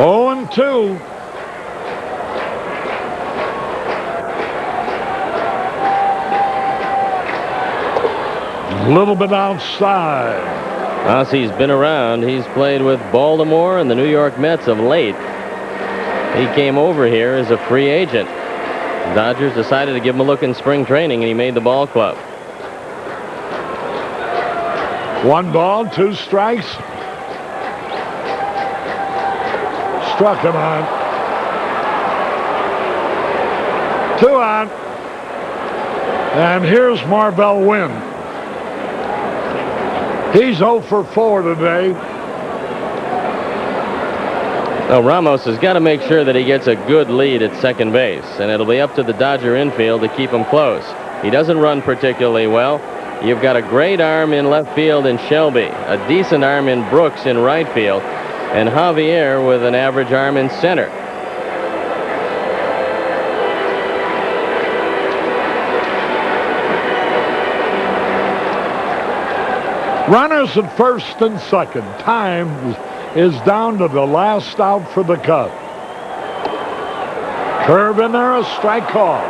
Oh, and 2. A little bit outside. Ossie's been around. He's played with Baltimore and the New York Mets of late. He came over here as a free agent. Dodgers decided to give him a look in spring training, and he made the ball club. 1 ball, 2 strikes. Struck him on. 2 out. And here's Marvell Wynn. He's 0 for 4 today. Now Ramos has got to make sure that he gets a good lead at second base, and it'll be up to the Dodger infield to keep him close. He doesn't run particularly well. You've got a great arm in left field in Shelby, a decent arm in Brooks in right field, and Javier with an average arm in center. Runners at first and second. Time is down to the last out for the Cubs. Curve in there, a strike call.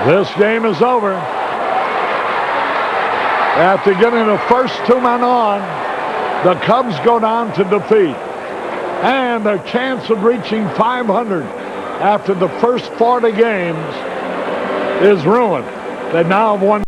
This game is over. After getting the first 2 men on, The Cubs go down to defeat. And their chance of reaching 500 after the first 40 games is ruined. They now have won